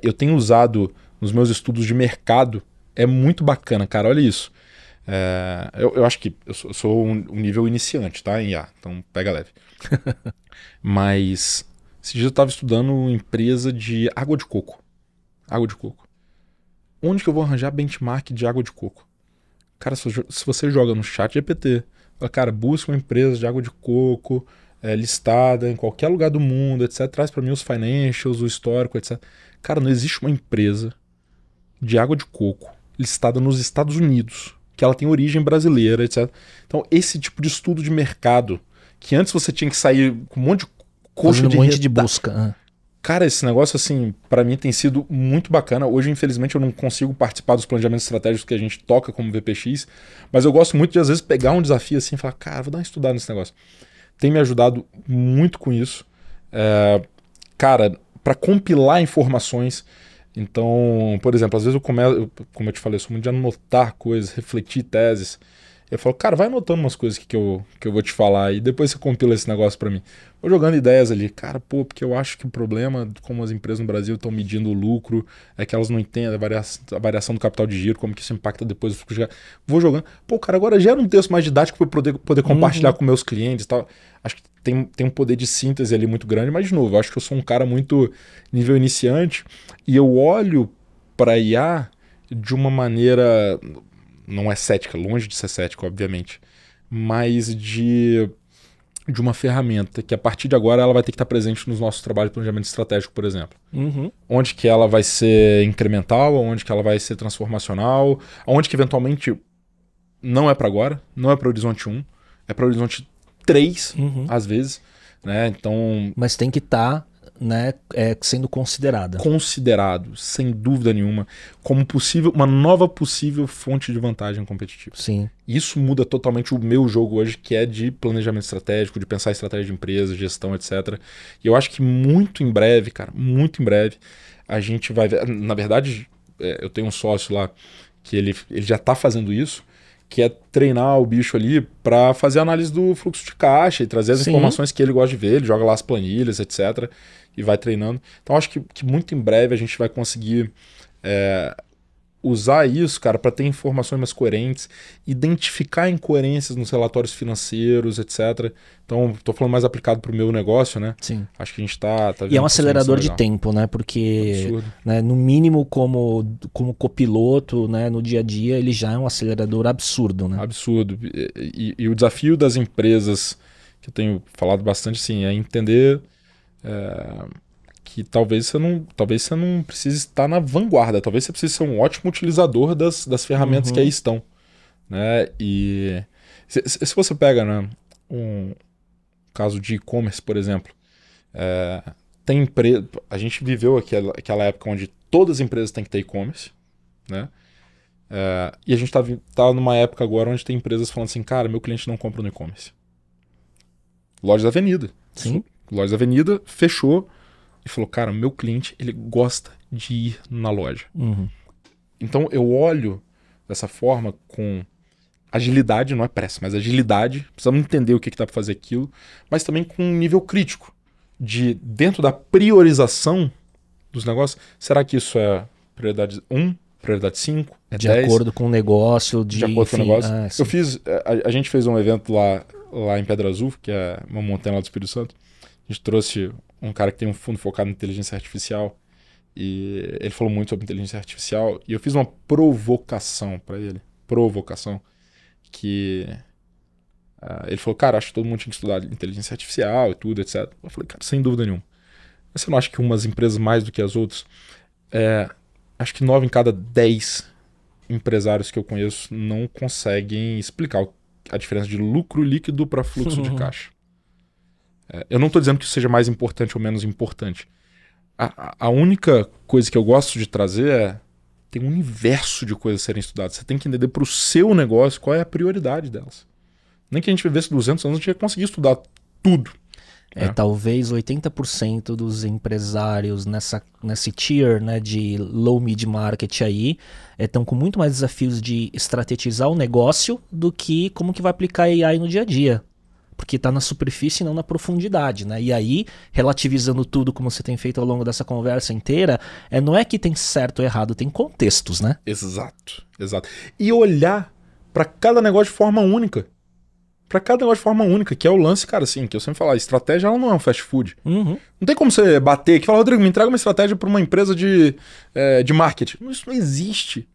Speaker 1: Eu tenho usado nos meus estudos de mercado. É muito bacana, cara, olha isso. Eu acho que eu sou um nível iniciante, tá, em IA, então pega leve. Mas esse dia eu estava estudando empresa de água de coco. Água de coco. Onde que eu vou arranjar benchmark de água de coco? Cara, se você joga no chat GPT, fala, cara, busca uma empresa de água de coco listada em qualquer lugar do mundo, etc. Traz para mim os financials, o histórico, etc. Cara, não existe uma empresa de água de coco listada nos Estados Unidos, que ela tem origem brasileira, etc. Então, esse tipo de estudo de mercado, que antes você tinha que sair com um monte de coxa de
Speaker 2: monte de busca.
Speaker 1: Cara, esse negócio, assim, pra mim tem sido muito bacana. Hoje, infelizmente, eu não consigo participar dos planejamentos estratégicos que a gente toca como VPX, mas eu gosto muito de, às vezes, pegar um desafio assim e falar, cara, vou dar uma estudada nesse negócio. Tem me ajudado muito com isso. Cara, pra compilar informações, Então, por exemplo, às vezes eu começo, como eu te falei, eu sou muito de anotar coisas, refletir teses. Eu falo, cara, vai anotando umas coisas que eu vou te falar e depois você compila esse negócio pra mim. Vou jogando ideias ali. Cara, porque eu acho que o problema, como as empresas no Brasil estão medindo o lucro, é que elas não entendem a variação do capital de giro, como que isso impacta depois do fluxo de caixa. Vou jogando. Cara, agora gera um texto mais didático pra eu poder compartilhar com meus clientes e tal. Acho que tem um poder de síntese ali muito grande, mas de novo, eu acho que eu sou um cara muito nível iniciante e eu olho pra IA de uma maneira... Não é cética, longe de ser cética, obviamente, mas de uma ferramenta que a partir de agora ela vai ter que estar presente nos nossos trabalhos de planejamento estratégico, por exemplo. Onde que ela vai ser incremental, onde que ela vai ser transformacional, onde que eventualmente não é para agora, não é para o horizonte 1, é para o horizonte 3, às vezes, né? Então,
Speaker 2: mas tem que estar né, sendo considerada.
Speaker 1: Considerado, sem dúvida nenhuma, como uma nova possível fonte de vantagem competitiva.
Speaker 2: Sim.
Speaker 1: Isso muda totalmente o meu jogo hoje, que é de planejamento estratégico, de pensar em estratégia de empresa, gestão, etc. E eu acho que muito em breve, cara, muito em breve, a gente vai ver... Na verdade, eu tenho um sócio lá que ele já está fazendo isso, que é treinar o bicho ali para fazer a análise do fluxo de caixa e trazer as informações que ele gosta de ver, ele joga lá as planilhas, etc., e vai treinando. Então acho que muito em breve a gente vai conseguir usar isso, cara, para ter informações mais coerentes, identificar incoerências nos relatórios financeiros, etc. Então, estou falando mais aplicado para o meu negócio, né?
Speaker 2: Sim.
Speaker 1: Acho que a gente tá
Speaker 2: e é um acelerador de tempo, né? Porque, né, no mínimo, como copiloto, né, no dia a dia, ele já é um acelerador absurdo, né?
Speaker 1: Absurdo. E o desafio das empresas, que eu tenho falado bastante, sim, é entender que talvez você não precise estar na vanguarda, talvez você precise ser um ótimo utilizador das ferramentas que aí estão, né? E se você pega, né, um caso de e-commerce, por exemplo, tem empresa, a gente viveu aquela época onde todas as empresas têm que ter e-commerce, né? E a gente tá numa época agora onde tem empresas falando assim, cara, meu cliente não compra no e-commerce. Lojas Avenida.
Speaker 2: Sim.
Speaker 1: Lojas Avenida fechou e falou, cara, meu cliente, ele gosta de ir na loja. Então eu olho dessa forma com agilidade, não é pressa, mas agilidade, precisamos entender o que dá para fazer aquilo, mas também com um nível crítico, de dentro da priorização dos negócios, será que isso é prioridade 1, prioridade 5, é
Speaker 2: de
Speaker 1: 10?
Speaker 2: Acordo com o negócio.
Speaker 1: De acordo com o negócio. A gente fez um evento lá em Pedra Azul, que é uma montanha lá do Espírito Santo. A gente trouxe um cara que tem um fundo focado em inteligência artificial e ele falou muito sobre inteligência artificial e eu fiz uma provocação para ele. Que ele falou, cara, acho que todo mundo tinha que estudar inteligência artificial e tudo, etc. Eu falei, cara, sem dúvida nenhuma. Mas você não acha que umas empresas mais do que as outras... acho que 9 em cada 10 empresários que eu conheço não conseguem explicar a diferença de lucro líquido para fluxo de caixa. Eu não estou dizendo que isso seja mais importante ou menos importante. A única coisa que eu gosto de trazer tem um universo de coisas a serem estudadas. Você tem que entender para o seu negócio qual é a prioridade delas. Nem que a gente vivesse 200 anos, a gente ia conseguir estudar tudo.
Speaker 2: Talvez 80% dos empresários nesse tier, né, de low mid market aí estão com muito mais desafios de estrategizar o negócio do que como que vai aplicar AI no dia a dia. Porque está na superfície e não na profundidade, né? E aí, relativizando tudo como você tem feito ao longo dessa conversa inteira, não é que tem certo ou errado, tem contextos, né?
Speaker 1: Exato. E olhar para cada negócio de forma única. Que é o lance, cara, assim, que eu sempre falo, a estratégia ela não é um fast food. Não tem como você bater aqui e falar, Rodrigo, me entrega uma estratégia para uma empresa de marketing. Isso não existe.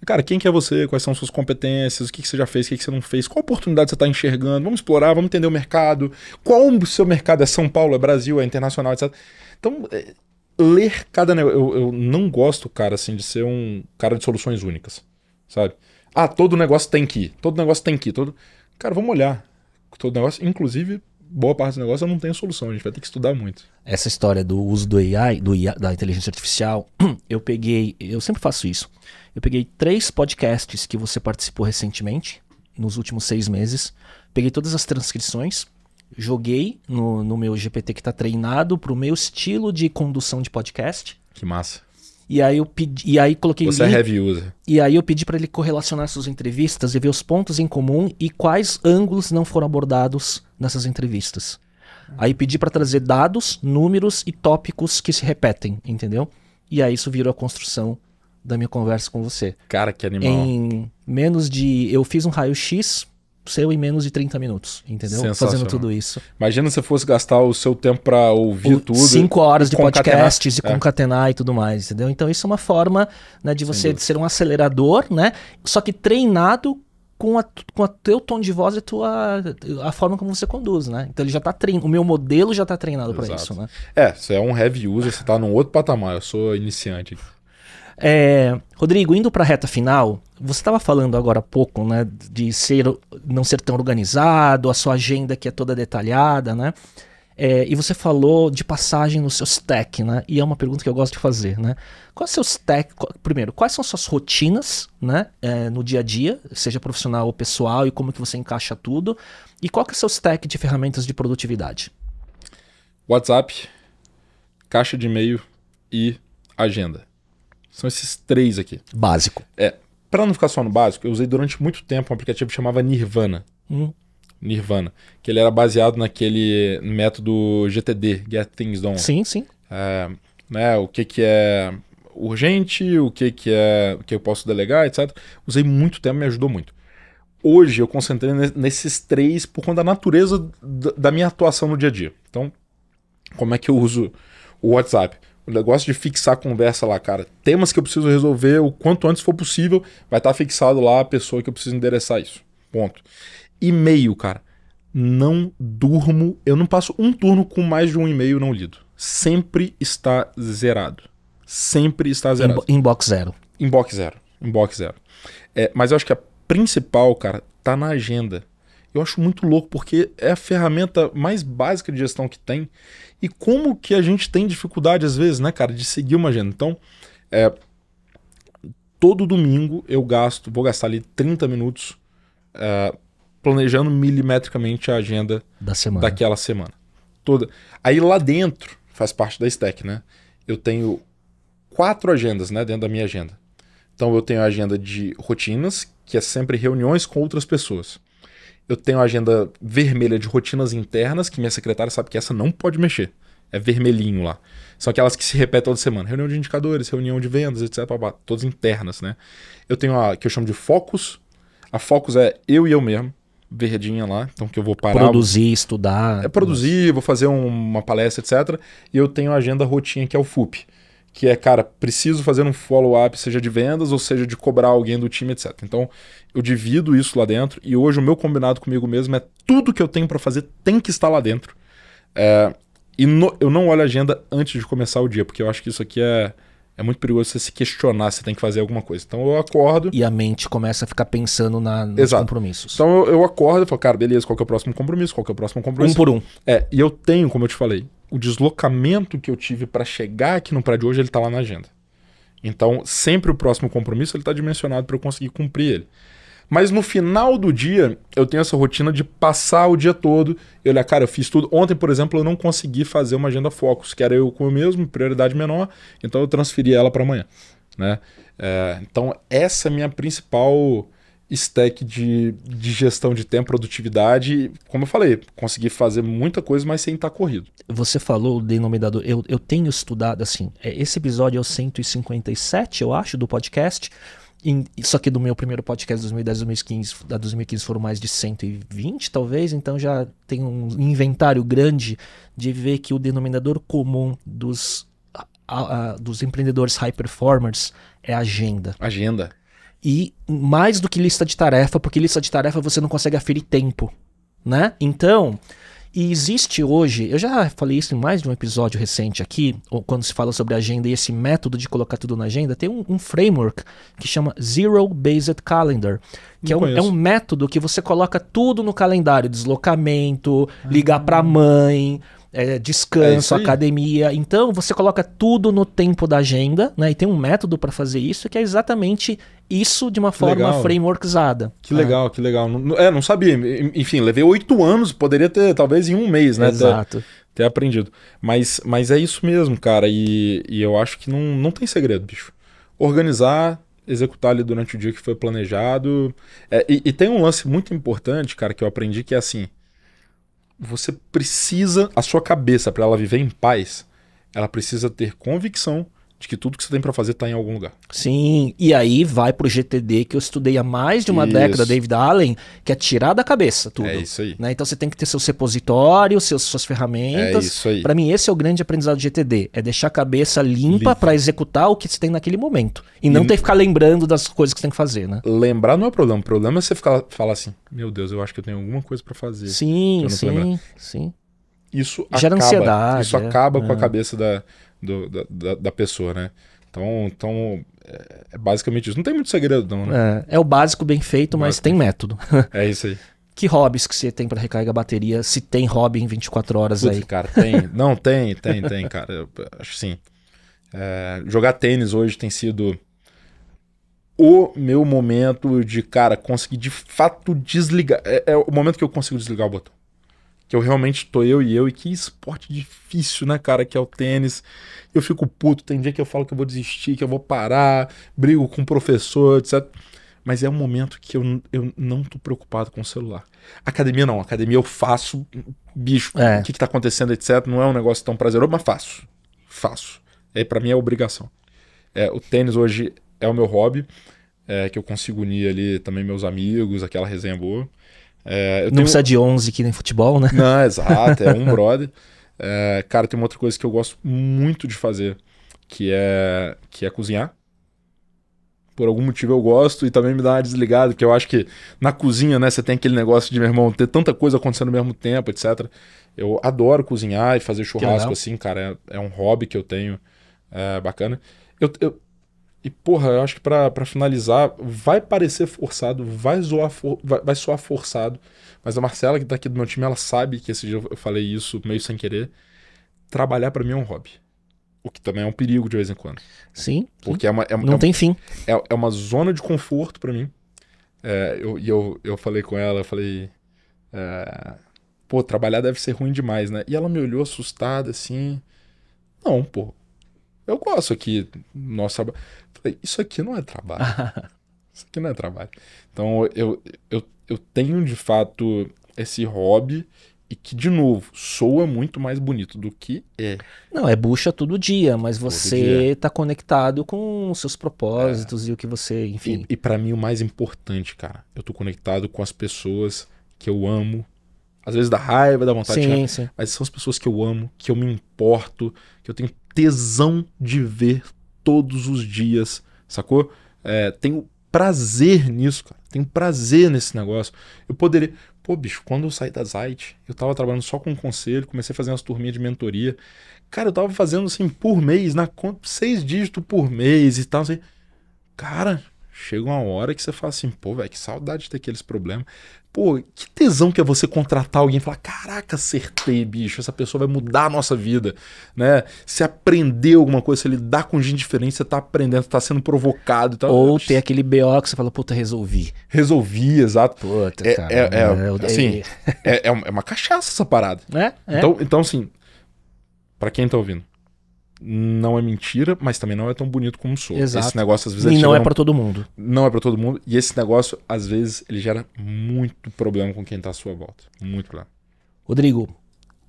Speaker 1: Cara, quem que é você? Quais são suas competências? O que você já fez? O que você não fez? Qual oportunidade você está enxergando? Vamos explorar, vamos entender o mercado. Qual o seu mercado? É São Paulo, é Brasil, é internacional, etc. Então, ler cada negócio... Eu não gosto, cara, assim, de ser um cara de soluções únicas, sabe? Todo negócio tem que ir. Cara, vamos olhar. Todo negócio, inclusive, boa parte do negócio eu não tenho solução. A gente vai ter que estudar muito.
Speaker 2: Essa história do uso do AI, da inteligência artificial, eu sempre faço isso. Eu peguei 3 podcasts que você participou recentemente, nos últimos 6 meses. Peguei todas as transcrições, joguei no meu GPT que está treinado para o meu estilo de condução de podcast.
Speaker 1: Que massa.
Speaker 2: E aí eu pedi, e aí coloquei
Speaker 1: Você é heavy user.
Speaker 2: E aí eu pedi para ele correlacionar suas entrevistas e ver os pontos em comum e quais ângulos não foram abordados nessas entrevistas. Aí pedi para trazer dados, números e tópicos que se repetem, entendeu? E aí isso virou a construção da minha conversa com você.
Speaker 1: Cara, que animal.
Speaker 2: Eu fiz um raio-x seu em menos de 30 minutos, entendeu? Fazendo tudo isso.
Speaker 1: Imagina se você fosse gastar o seu tempo pra ouvir tudo.
Speaker 2: 5 horas de podcasts e
Speaker 1: concatenar.
Speaker 2: concatenar e tudo mais, entendeu? Então isso é uma forma, né, de você ser um acelerador, né? Só que treinado com a teu tom de voz e a forma como você conduz, né? Então ele já tá treinado, o meu modelo já tá treinado para isso, né?
Speaker 1: Você é um heavy user, você tá num outro patamar, eu sou iniciante.
Speaker 2: Rodrigo, indo para a reta final, você estava falando agora há pouco, né, de não ser tão organizado, a sua agenda que é toda detalhada, né? E você falou de passagem no seu stack, né? E é uma pergunta que eu gosto de fazer, né? Qual é o seu stack? Primeiro, quais são suas rotinas, né, no dia a dia, seja profissional ou pessoal, e como que você encaixa tudo? E qual que é o seu stack de ferramentas de produtividade?
Speaker 1: WhatsApp, caixa de e-mail e agenda. São esses 3 aqui.
Speaker 2: Básico.
Speaker 1: Para não ficar só no básico, eu usei durante muito tempo um aplicativo que chamava Nirvana. Nirvana. Que ele era baseado naquele método GTD, Get Things Done.
Speaker 2: Sim.
Speaker 1: Né, o que é urgente, o que eu posso delegar, etc. Usei muito tempo, me ajudou muito. Hoje eu concentrei nesses 3 por conta da natureza da minha atuação no dia a dia. Então, como é que eu uso o WhatsApp? O negócio de fixar a conversa lá, cara. Temas que eu preciso resolver o quanto antes for possível, vai estar fixado lá a pessoa que eu preciso endereçar isso. Ponto. E-mail, cara. Não durmo. Eu não passo um turno com mais de um e-mail não lido. Sempre está zerado. Sempre está zerado.
Speaker 2: Inbox zero.
Speaker 1: Inbox zero. Mas eu acho que a principal, cara, tá na agenda. Eu acho muito louco porque é a ferramenta mais básica de gestão que tem. E como que a gente tem dificuldade às vezes, né, cara, de seguir uma agenda. Então, todo domingo eu vou gastar ali 30 minutos planejando milimetricamente a agenda daquela semana. Toda. Aí lá dentro, faz parte da stack, né? Eu tenho 4 agendas, né, dentro da minha agenda. Então eu tenho a agenda de rotinas, que é sempre reuniões com outras pessoas. Eu tenho a agenda vermelha de rotinas internas, que minha secretária sabe que essa não pode mexer. É vermelhinho lá. São aquelas que se repetem toda semana. Reunião de indicadores, reunião de vendas, etc. Todas internas, né? Eu tenho a que eu chamo de Focus. A Focus é eu e eu mesmo. Verdinha lá. Então que eu vou parar.
Speaker 2: Produzir, estudar.
Speaker 1: Produzir, vou fazer uma palestra, etc. E eu tenho a agenda rotinha, que é o FUP. Que é, cara, preciso fazer um follow-up, seja de vendas ou seja de cobrar alguém do time, etc. Então, eu divido isso lá dentro e hoje o meu combinado comigo mesmo é tudo que eu tenho para fazer tem que estar lá dentro. Eu não olho a agenda antes de começar o dia, porque eu acho que isso aqui é muito perigoso você se questionar se tem que fazer alguma coisa. Então, eu acordo...
Speaker 2: E a mente começa a ficar pensando nos compromissos.
Speaker 1: Então, eu acordo e falo, cara, beleza, qual que é o próximo compromisso? Qual que é o próximo compromisso?
Speaker 2: Um por um.
Speaker 1: E eu tenho, como eu te falei, o deslocamento que eu tive para chegar aqui no prédio hoje, ele tá lá na agenda. Então, sempre o próximo compromisso, ele tá dimensionado para eu conseguir cumprir ele. Mas no final do dia, eu tenho essa rotina de passar o dia todo e olhar, cara, eu fiz tudo. Ontem, por exemplo, eu não consegui fazer uma agenda Focus, que era eu com eu mesmo, prioridade menor, então eu transferi ela para amanhã, né? Então, essa é a minha principal stack de gestão de tempo, produtividade. Como eu falei, consegui fazer muita coisa, mas sem estar corrido. Você
Speaker 2: falou o denominador. Eu tenho estudado, assim, esse episódio é o 157, eu acho, do podcast. Só que do meu primeiro podcast, 2010, 2015, da 2015 foram mais de 120, talvez. Então já tem um inventário grande de ver que o denominador comum dos empreendedores high performers é agenda.
Speaker 1: Agenda.
Speaker 2: E mais do que lista de tarefa, porque lista de tarefa você não consegue aferir tempo, né? Então, e existe hoje, eu já falei isso em mais de um episódio recente aqui, quando se fala sobre agenda e esse método de colocar tudo na agenda, tem um framework que chama Zero Based Calendar, que é um método que você coloca tudo no calendário, deslocamento, ligar pra mãe... descanso, academia. Então, você coloca tudo no tempo da agenda, né? E tem um método para fazer isso, que é exatamente isso de uma forma frameworkizada.
Speaker 1: Que legal, que legal. Não sabia. Enfim, levei 8 anos, poderia ter talvez em um mês, né?
Speaker 2: Exato.
Speaker 1: ter aprendido. Mas é isso mesmo, cara. E eu acho que não tem segredo, bicho. Organizar, executar ali durante o dia que foi planejado. E tem um lance muito importante, cara, que eu aprendi, que é assim: você precisa, a sua cabeça, para ela viver em paz, ela precisa ter convicção de que tudo que você tem para fazer tá em algum lugar.
Speaker 2: Sim, e aí vai pro GTD, que eu estudei há mais de uma década, David Allen, que é tirar da cabeça tudo.
Speaker 1: É isso aí.
Speaker 2: Né? Então você tem que ter seus repositórios, suas ferramentas.
Speaker 1: É isso aí.
Speaker 2: Para mim, esse é o grande aprendizado do GTD. É deixar a cabeça limpa para executar o que você tem naquele momento. E não ter que ficar lembrando das coisas que você tem que fazer, né?
Speaker 1: Lembrar não é o problema. O problema é você falar assim: meu Deus, eu acho que eu tenho alguma coisa para fazer.
Speaker 2: Sim.
Speaker 1: Isso
Speaker 2: Gera
Speaker 1: acaba,
Speaker 2: ansiedade.
Speaker 1: Isso acaba com a cabeça da pessoa, né? Então é basicamente isso. Não tem muito segredo, não, né?
Speaker 2: É o básico bem feito, mas tem método.
Speaker 1: É isso aí.
Speaker 2: Que hobbies que você tem pra recarregar a bateria? Se tem hobby em 24 horas aí?
Speaker 1: Cara, tem. Não, tem, cara. Eu acho assim. Jogar tênis hoje tem sido o meu momento de, cara, conseguir de fato desligar. É o momento que eu consigo desligar o botão. Que eu realmente tô eu, e que esporte difícil, né, cara, que é o tênis. Eu fico puto, tem dia que eu falo que eu vou desistir, que eu vou parar, brigo com o professor, etc. Mas é um momento que eu não tô preocupado com o celular. Academia não, academia eu faço, bicho, o que tá acontecendo, etc. Não é um negócio tão prazeroso, mas faço. Pra mim é obrigação. O tênis hoje é o meu hobby, que eu consigo unir ali também meus amigos, aquela resenha boa.
Speaker 2: Não precisa de 11 que nem futebol, né?
Speaker 1: Não, exato, é um brother. Cara, tem uma outra coisa que eu gosto muito de fazer, que é cozinhar. Por algum motivo eu gosto, e também me dá uma desligada, porque eu acho que na cozinha, né, você tem aquele negócio de, meu irmão, ter tanta coisa acontecendo ao mesmo tempo, etc. Eu adoro cozinhar e fazer churrasco assim, cara, é um hobby que eu tenho bacana. E, porra, eu acho que pra finalizar, vai parecer forçado, vai soar forçado, mas a Marcela, que tá aqui do meu time, ela sabe que esse dia eu falei isso meio sem querer. Trabalhar pra mim é um hobby. O que também é um perigo de vez em quando.
Speaker 2: Sim.
Speaker 1: Porque
Speaker 2: não tem fim.
Speaker 1: É uma zona de conforto pra mim. Eu falei com ela, eu falei... pô, trabalhar deve ser ruim demais, né? E ela me olhou assustada, assim... Não, pô. Eu gosto aqui do nosso trabalho. Falei, isso aqui não é trabalho. Isso aqui não é trabalho. Então, eu tenho, de fato, esse hobby, e que, de novo, soa muito mais bonito do que é.
Speaker 2: Não, bucha todo dia, mas você tá conectado com os seus propósitos e o que você, enfim...
Speaker 1: E pra mim o mais importante, cara, eu tô conectado com as pessoas que eu amo. Às vezes dá raiva, dá vontade de...
Speaker 2: Sim.
Speaker 1: Mas são as pessoas que eu amo, que eu me importo, que eu tenho tesão de ver todos os dias, sacou? Tenho prazer nisso, cara. Tenho prazer nesse negócio. Eu poderia... Pô, bicho, quando eu saí da Zite, eu tava trabalhando só com conselho, comecei a fazer umas turminhas de mentoria. Cara, eu tava fazendo assim por mês, na conta, 6 dígitos por mês e tal, assim. Cara, chega uma hora que você fala assim, pô, velho, que saudade de ter aqueles problemas. Pô, que tesão que é você contratar alguém e falar, caraca, acertei, bicho, essa pessoa vai mudar a nossa vida, né? Se aprender alguma coisa, se lidar com gente diferente, você tá aprendendo, você tá sendo provocado e tal.
Speaker 2: Ou ter aquele BO que você fala, puta, resolvi.
Speaker 1: Resolvi, exato.
Speaker 2: Puta, cara.
Speaker 1: Assim, é uma cachaça essa parada. Então, assim, pra quem tá ouvindo, não é mentira, mas também não é tão bonito como soa.
Speaker 2: Exato.
Speaker 1: Esse negócio às vezes
Speaker 2: e não é pra todo mundo.
Speaker 1: Não é pra todo mundo. E esse negócio, às vezes, ele gera muito problema com quem tá à sua volta. Muito problema.
Speaker 2: Rodrigo,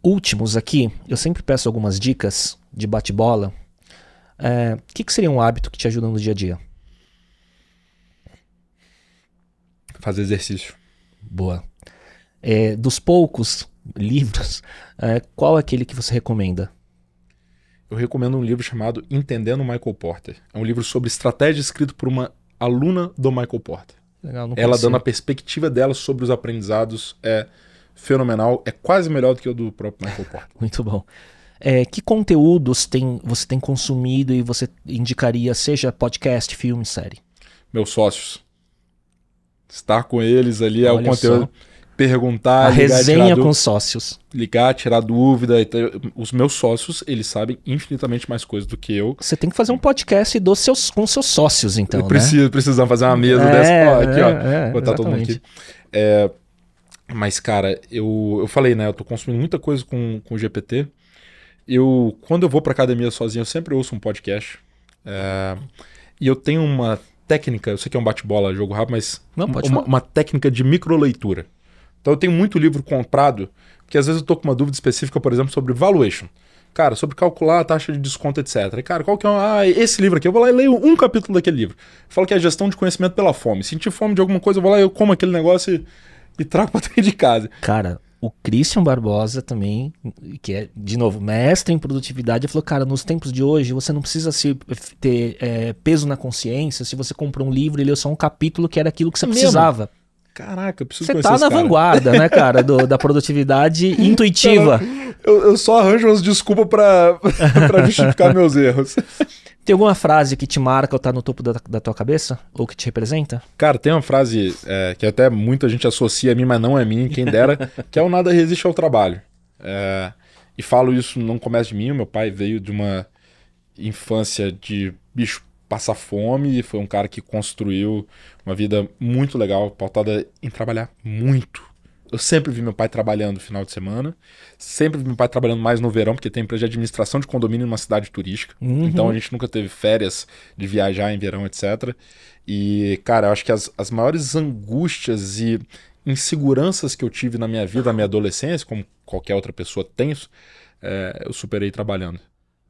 Speaker 2: últimos aqui, eu sempre peço algumas dicas de bate-bola. O que seria um hábito que te ajuda no dia a dia?
Speaker 1: Fazer exercício.
Speaker 2: Boa. Dos poucos livros, qual é aquele que você recomenda?
Speaker 1: Eu recomendo um livro chamado Entendendo Michael Porter. É um livro sobre estratégia escrito por uma aluna do Michael Porter.
Speaker 2: Legal,
Speaker 1: ela dando a perspectiva dela sobre os aprendizados é fenomenal. É quase melhor do que o do próprio Michael Porter.
Speaker 2: Muito bom. Que conteúdos você tem consumido e você indicaria, seja podcast, filme, série?
Speaker 1: Meus sócios. Estar com eles ali é
Speaker 2: Olha
Speaker 1: o conteúdo.
Speaker 2: Só.
Speaker 1: Perguntar,
Speaker 2: a resenha com sócios.
Speaker 1: Ligar, tirar dúvida. Os meus sócios, eles sabem infinitamente mais coisas do que eu.
Speaker 2: Você tem que fazer um podcast com seus sócios, então,
Speaker 1: Precisamos fazer uma mesa dessa. Aqui, ó. Botar todo mundo aqui. Mas, cara, eu falei, né? Eu tô consumindo muita coisa com o GPT. quando eu vou pra academia sozinho, eu sempre ouço um podcast. E eu tenho uma técnica, eu sei que é um bate-bola, jogo rápido, mas uma técnica de microleitura. Então eu tenho muito livro comprado, porque às vezes eu tô com uma dúvida específica, por exemplo, sobre valuation. Cara, sobre calcular a taxa de desconto, etc. E, cara, qual que é esse livro aqui? Eu vou lá e leio um capítulo daquele livro. Eu falo que é gestão de conhecimento pela fome. Sentir fome de alguma coisa, eu vou lá e eu como aquele negócio e trago pra dentro de casa.
Speaker 2: Cara, o Christian Barbosa também, que é, de novo, mestre em produtividade, ele falou, cara, nos tempos de hoje, você não precisa ter peso na consciência. Se você comprou um livro e leu só um capítulo que era aquilo que você precisava.
Speaker 1: Caraca, eu preciso
Speaker 2: você
Speaker 1: conhecer
Speaker 2: tá na vanguarda, né, cara, da produtividade intuitiva.
Speaker 1: Eu só arranjo umas desculpas pra justificar meus erros.
Speaker 2: Tem alguma frase que te marca ou tá no topo da tua cabeça? Ou que te representa?
Speaker 1: Cara, tem uma frase que até muita gente associa a mim, mas não é minha, quem dera, que é o nada resiste ao trabalho. E falo isso, não começa de mim, meu pai veio de uma infância de bicho passar fome e foi um cara que construiu uma vida muito legal, pautada em trabalhar muito. Eu sempre vi meu pai trabalhando no final de semana, sempre vi meu pai trabalhando mais no verão, porque tem empresa de administração de condomínio numa cidade turística, então a gente nunca teve férias de viajar em verão, etc. E, cara, eu acho que as maiores angústias e inseguranças que eu tive na minha vida, na minha adolescência, como qualquer outra pessoa tem, eu superei trabalhando.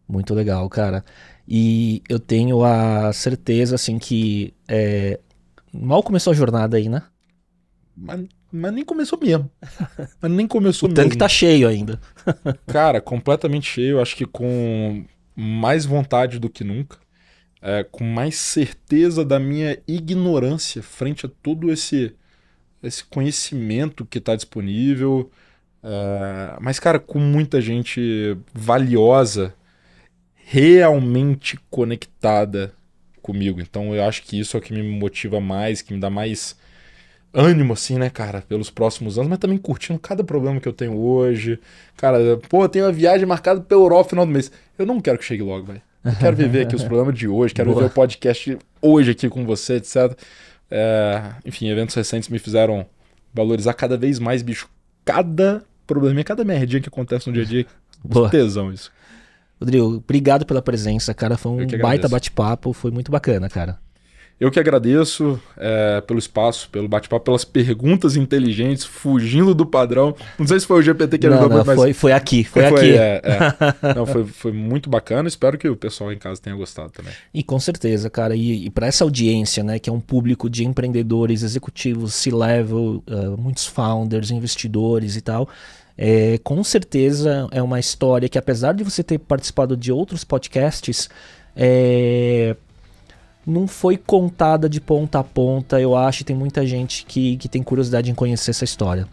Speaker 2: Muito legal, cara. E eu tenho a certeza, assim, que mal começou a jornada aí, né?
Speaker 1: Mas nem começou mesmo. Mas nem começou
Speaker 2: o
Speaker 1: mesmo.
Speaker 2: tanque tá cheio ainda.
Speaker 1: Cara, completamente cheio. Acho que com mais vontade do que nunca. Com mais certeza da minha ignorância frente a todo esse conhecimento que tá disponível. Mas, cara, com muita gente valiosa realmente conectada comigo. Então eu acho que isso é o que me motiva mais, que me dá mais ânimo, assim, né, cara, pelos próximos anos, mas também curtindo cada problema que eu tenho hoje. Cara, eu tenho uma viagem marcada pra Europa no final do mês. Eu não quero que chegue logo, velho. Eu quero viver aqui os problemas de hoje, quero viver o podcast hoje aqui com você, etc. Enfim, eventos recentes me fizeram valorizar cada vez mais, bicho, cada probleminha, cada merdinha que acontece no dia a dia. Que tesão isso.
Speaker 2: Rodrigo, obrigado pela presença, cara. Foi um baita bate-papo, foi muito bacana, cara.
Speaker 1: Eu que agradeço pelo espaço, pelo bate-papo, pelas perguntas inteligentes, fugindo do padrão. Não sei se foi o GPT que ajudou muito, mas...
Speaker 2: Foi aqui.
Speaker 1: Não, foi muito bacana. Espero que o pessoal em casa tenha gostado também.
Speaker 2: E com certeza, cara. E para essa audiência, né, que é um público de empreendedores, executivos, C-level, muitos founders, investidores e tal... com certeza é uma história que, apesar de você ter participado de outros podcasts, não foi contada de ponta a ponta. Eu acho que tem muita gente que tem curiosidade em conhecer essa história.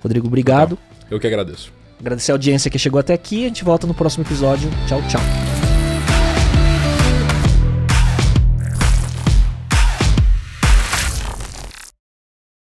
Speaker 2: Rodrigo, obrigado.
Speaker 1: Eu que agradeço.
Speaker 2: Agradecer a audiência que chegou até aqui. A gente volta no próximo episódio. Tchau, tchau.